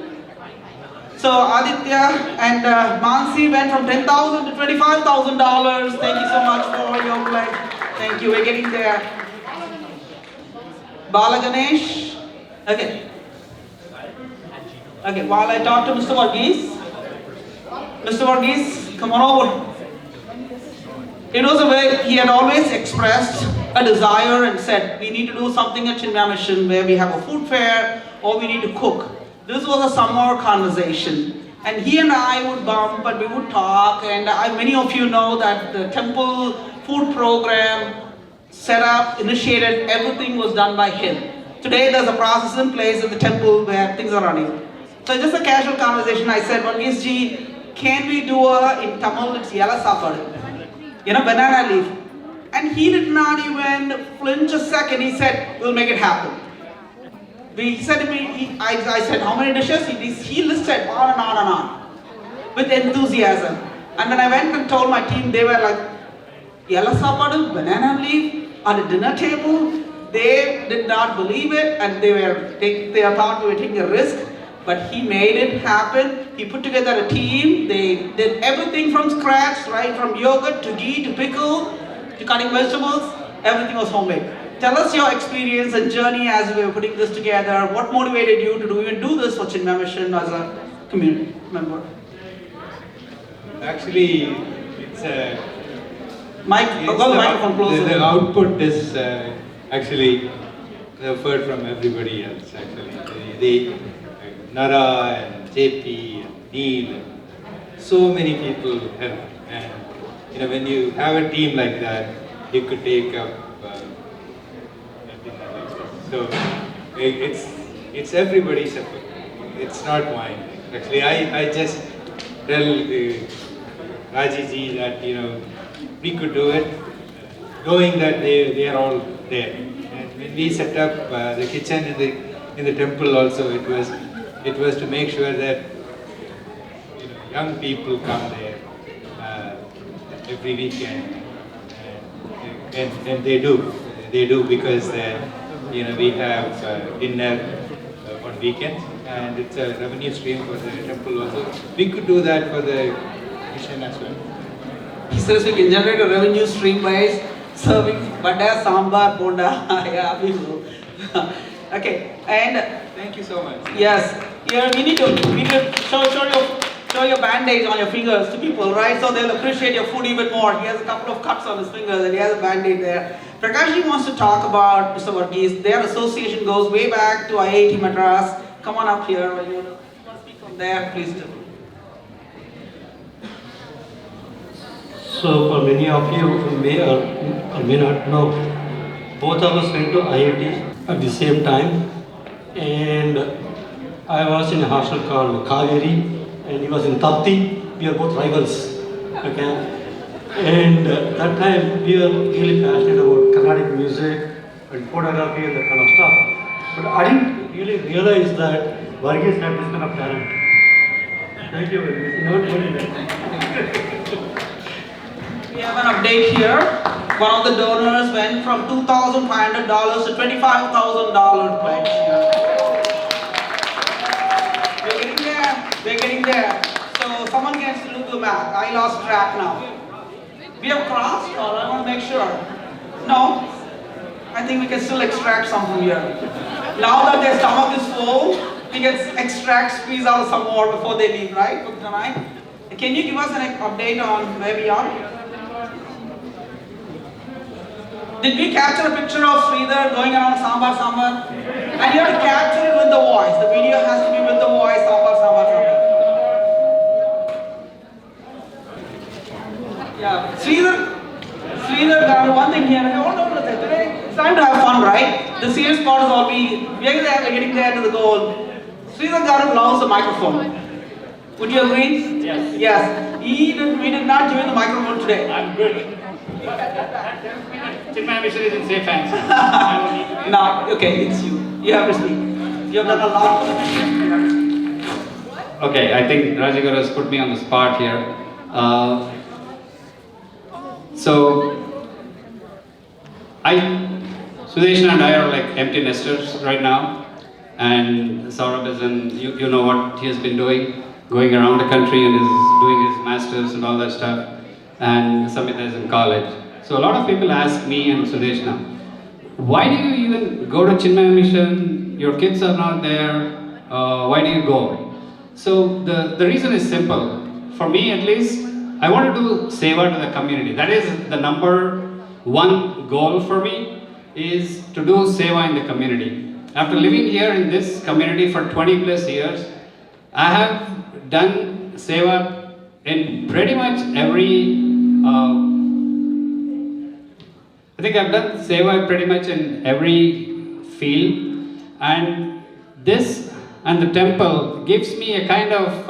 So Aditya and Mansi went from $10,000 to $25,000. Thank you so much for your pledge. Thank you. We're getting there. Bala Ganesh. Okay, while I talk to Mr. Varghese. Mr. Varghese, come on over. It was a way he had always expressed a desire and said, we need to do something at Chinmaya Mission where we have a food fair or we need to cook. This was a summer conversation. And he and I would bump and we would talk, and many of you know that the temple food program set up, initiated, everything was done by him. Today there's a process in place at the temple where things are running. So just a casual conversation, I said, Varghese ji, can we do in Tamil, it's yala sapad, banana leaf. And he did not even flinch a second. He said, we'll make it happen. He said to me, I said, how many dishes? He listed on and on and on with enthusiasm. And when I went and told my team, they were like, yalla sapadu, banana leaf, on a dinner table. They did not believe it, and they thought we were taking a risk. But he made it happen. He put together a team. They did everything from scratch, right from yogurt to ghee to pickle to cutting vegetables. Everything was homemade. Tell us your experience and journey as we were putting this together. What motivated you to even do this for Chinmaya Mission as a community member? actually, it's a... Got the microphone closer. The output is actually effort from everybody else, actually. Nara and JP and Neil, and so many people help. And when you have a team like that, you could take up everything like that. So it's everybody's effort. It's not mine. Actually, I just tell Raji ji that we could do it, knowing that they are all there. And when we set up the kitchen in the temple also, it was to make sure that young people come there every weekend, and they do because we have dinner on weekends, and it's a revenue stream for the temple also. We could do that for the mission as well. He says we can generate a revenue stream by serving vada, sambar, ponda. Yeah, we do. Okay, and thank you so much. Yes, here we need to show your bandage on your fingers to people, right? So they'll appreciate your food even more. He has a couple of cuts on his fingers and he has a bandage there. Prakashji wants to talk about Mr. Varghese. Their association goes way back to IIT Madras. Come on up here. You want to speak from there, please do. So for many of you who may or may not know, both of us went to IIT at the same time, and I was in a hostel called Kaveri and he was in Tapti. We are both rivals, okay? And that time we were really passionate about Carnatic music and photography and that kind of stuff. But I didn't really realize that Varghese had this kind of talent. Thank you very much. We have an update here. One of the donors went from $2,500 to $25,000 pledge. We're getting there. So someone can still do the math. I lost track now. We have crossed, or I want to make sure. No? I think we can still extract some from here. Now that their stomach is full, we can extract, squeeze out some more before they leave, right? For tonight? Can you give us an update on where we are? Did we capture a picture of Sridhar going around Sambar Sambar? And you have to capture it with the voice. The video has to be with the voice, Sambar Sambar Sambar. Yeah, Sridhar, one thing here, today it's time to have fun, right? The serious part is all we're getting there to the goal. Sridhar Garu loves the microphone. Would you agree? Yes. Yes. We did not give him the microphone today. I'm good. Chinmaya Mission is in safe hands. No, okay, it's you. You have to speak. You have done a lot for the mission. Okay, I think Rajagaru has put me on the spot here. Sudesh and I are like empty nesters right now, and Saurabh is you know what he has been doing, going around the country and is doing his masters and all that stuff, and Samita is in college. So a lot of people ask me and Sudesh now, why do you even go to Chinmaya Mission? Your kids are not there. Why do you go? So the reason is simple. For me at least, I want to do seva to the community. That is the number one goal for me, is to do seva in the community. After living here in this community for 20 plus years, I have done seva in pretty much every I think I've done seva pretty much in every field, and this and the temple gives me a kind of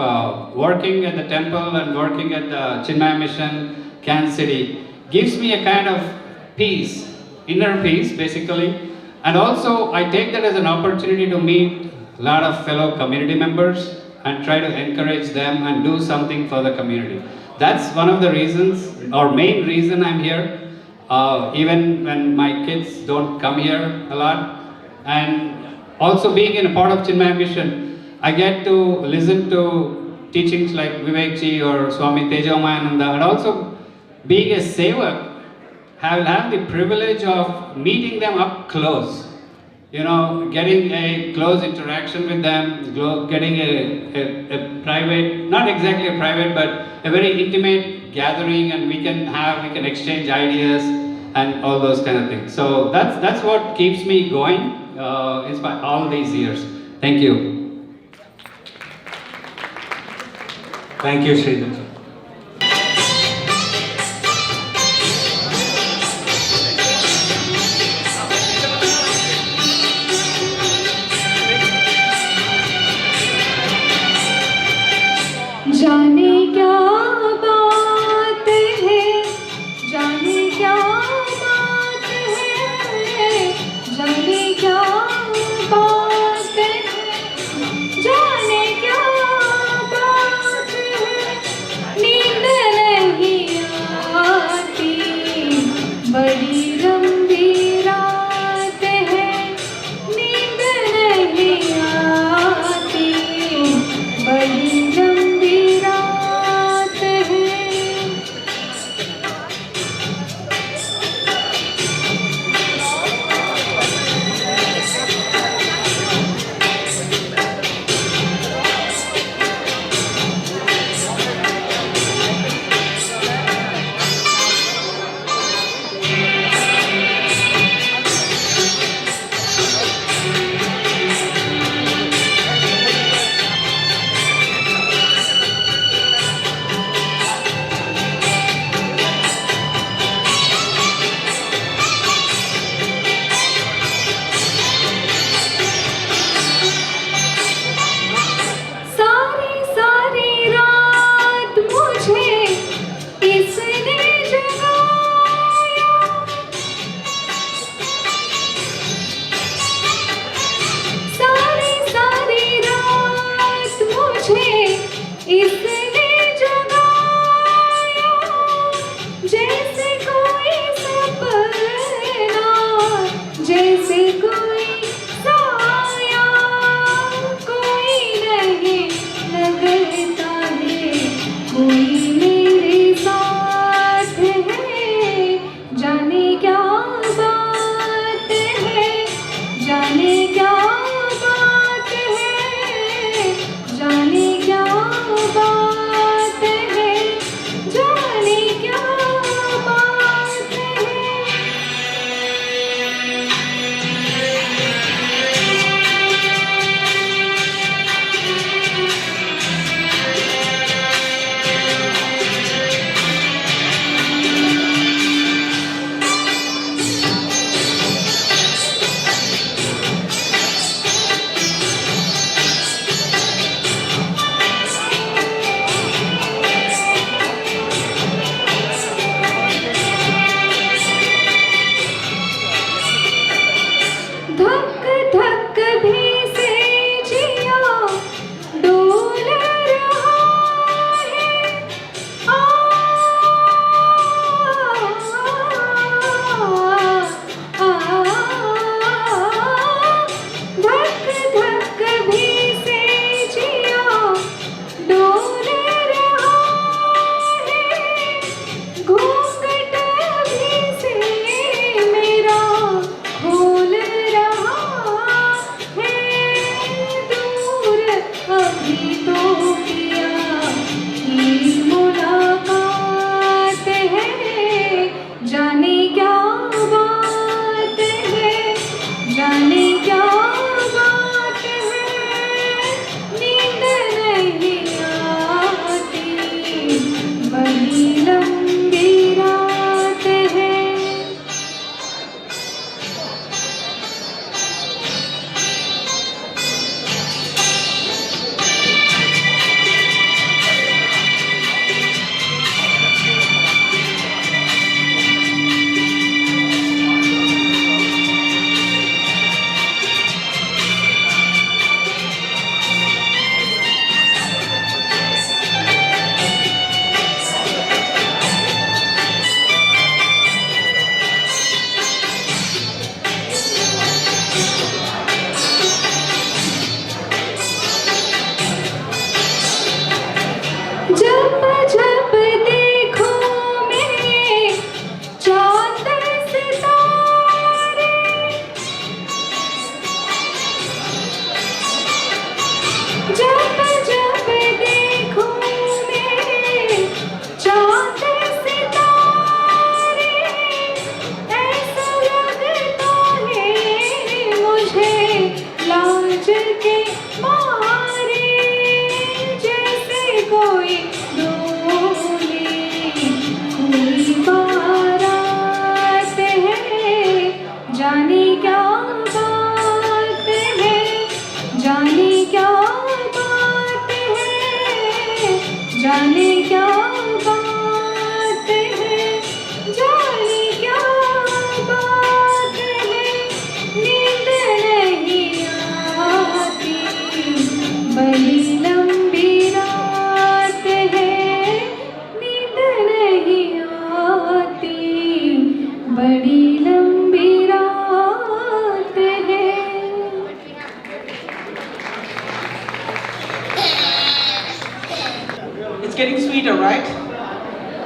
working at the temple and working at the Chinmaya Mission, Kansas City, gives me a kind of peace, inner peace basically, and also I take that as an opportunity to meet a lot of fellow community members and try to encourage them and do something for the community. That's one of the reasons, or main reason I'm here. Even when my kids don't come here a lot, and also being in a part of Chinmaya Mission, I get to listen to teachings like Vivekji or Swami Tejomayananda, and also being a sevak, I will have the privilege of meeting them up close. getting a close interaction with them, getting a private, not exactly a private, but a very intimate gathering, and we can exchange ideas and all those kind of things. So that's what keeps me going in all these years. Thank you. Thank you, Sridhar. जाने क्या बात है, जाने क्या बात है, जाने क्या बात है, जाने क्या बात है,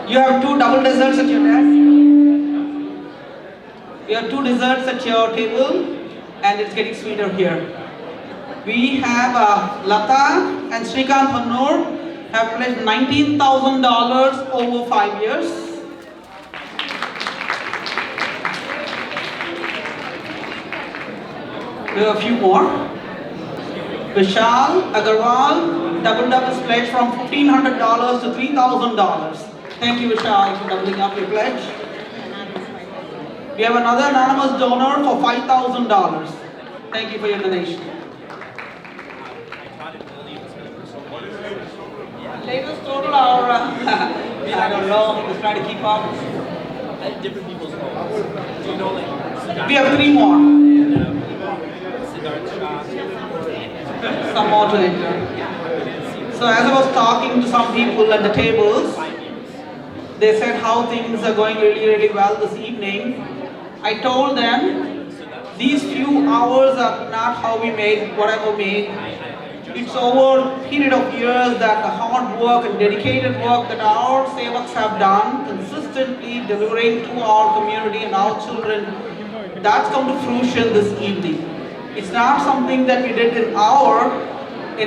You have 2 double desserts at your desk. You have 2 desserts at your table, and it's getting sweeter here. We have Lata and Srikanth Hannur have pledged $19,000 over 5 years. We have a few more. Vishal Agarwal doubles pledge from $1,500 to $3,000. Thank you, Vishal, for doubling up your pledge. We have another anonymous donor for $5,000. Thank you for your donation. Latest total our, I don't know, he was trying to keep up. At different people's homes. Do you know, like, We have 3 more. Some more to enter. So as I was talking to some people at the tables, they said how things are going really well this evening. I told them these few hours are not how we made whatever made. It's over a period of years that the hard work and dedicated work that our sevaks have done, consistently delivering to our community and our children, that's come to fruition this evening. It's not something that we did in an hour. We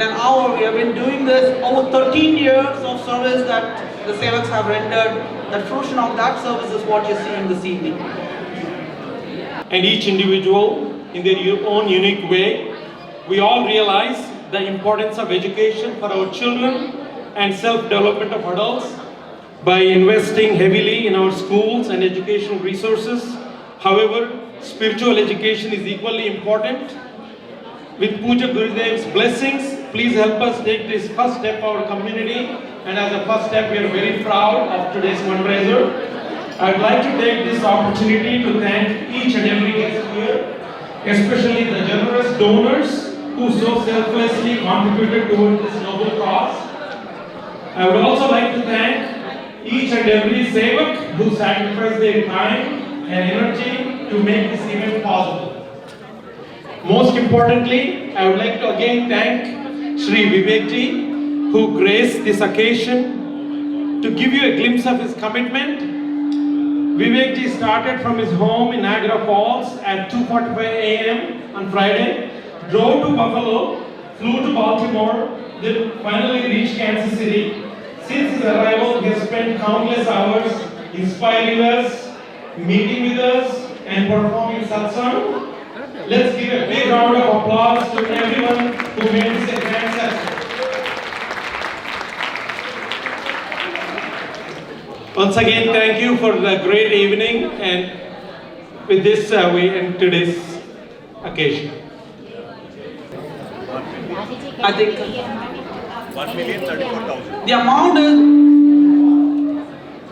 have been doing this over 13 years of service that the sevaks have rendered. The fruition of that service is what you're seeing this evening. And each individual in their own unique way, we all realize the importance of education for our children and self-development of adults by investing heavily in our schools and educational resources. However, spiritual education is equally important. With Puja Gurudev's blessings, please help us take this first step for our community. And as a first step, we are very proud of today's fundraiser. I would like to take this opportunity to thank each and every guest here, especially the generous donors who so selflessly contributed towards this noble cause. I would also like to thank each and every sevak who sacrificed their time and energy to make this event possible. Most importantly, I would like to again thank Shri Vivekji, who graced this occasion. To give you a glimpse of his commitment, Vivekji started from his home in Niagara Falls at 2:45 a.m. on Friday, drove to Buffalo, flew to Baltimore, then finally reached Kansas City. Since his arrival, he has spent countless hours inspiring us, meeting with us, and performing satsang. Let's give a big round of applause to everyone who made this a grand success. Once again, thank you for the great evening, and with this, we end today's occasion. I think 1,034,000. The amount is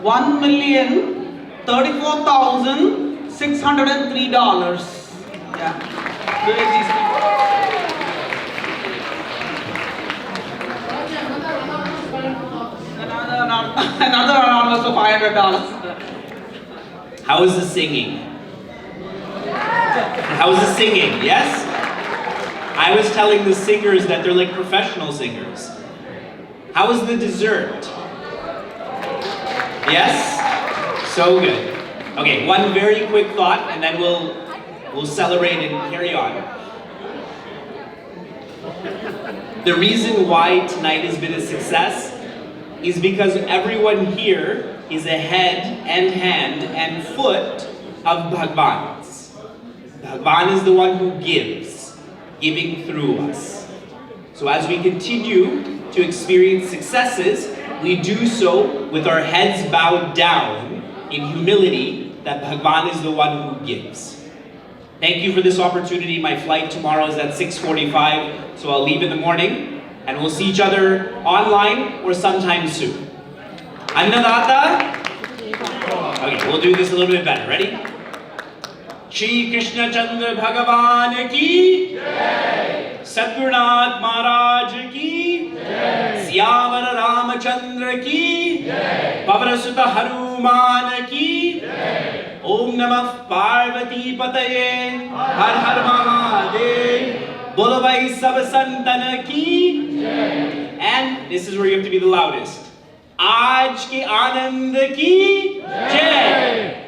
$1,034,603. Yeah. Another anonymous of $500. How is the singing? How is the singing? Yes? I was telling the singers that they're like professional singers. How is the dessert? Yes? So good. Okay, one very quick thought and then we'll celebrate and carry on. The reason why tonight has been a success is because everyone here is a head and hand and foot of Bhagwan's. Bhagwan is the one who gives, giving through us. So as we continue to experience successes, we do so with our heads bowed down in humility that Bhagwan is the one who gives. Thank you for this opportunity. My flight tomorrow is at 6:45, so I'll leave in the morning, and we'll see each other online or sometime soon. Annadata? Okay, we'll do this a little bit better. Ready? Shri Krishna Chandra Bhagavan ki Jai! Satgurnath Maharaj ki Jai! Siyamara Ramachandra ki Jai! Pavarasuta Hanuman ki Jai! Om Namah Parvati Pataye Har Har Mahadev Bolo Bhai Sab Santan ki Jai! And this is where you have to be the loudest. आज के आनंद की जय।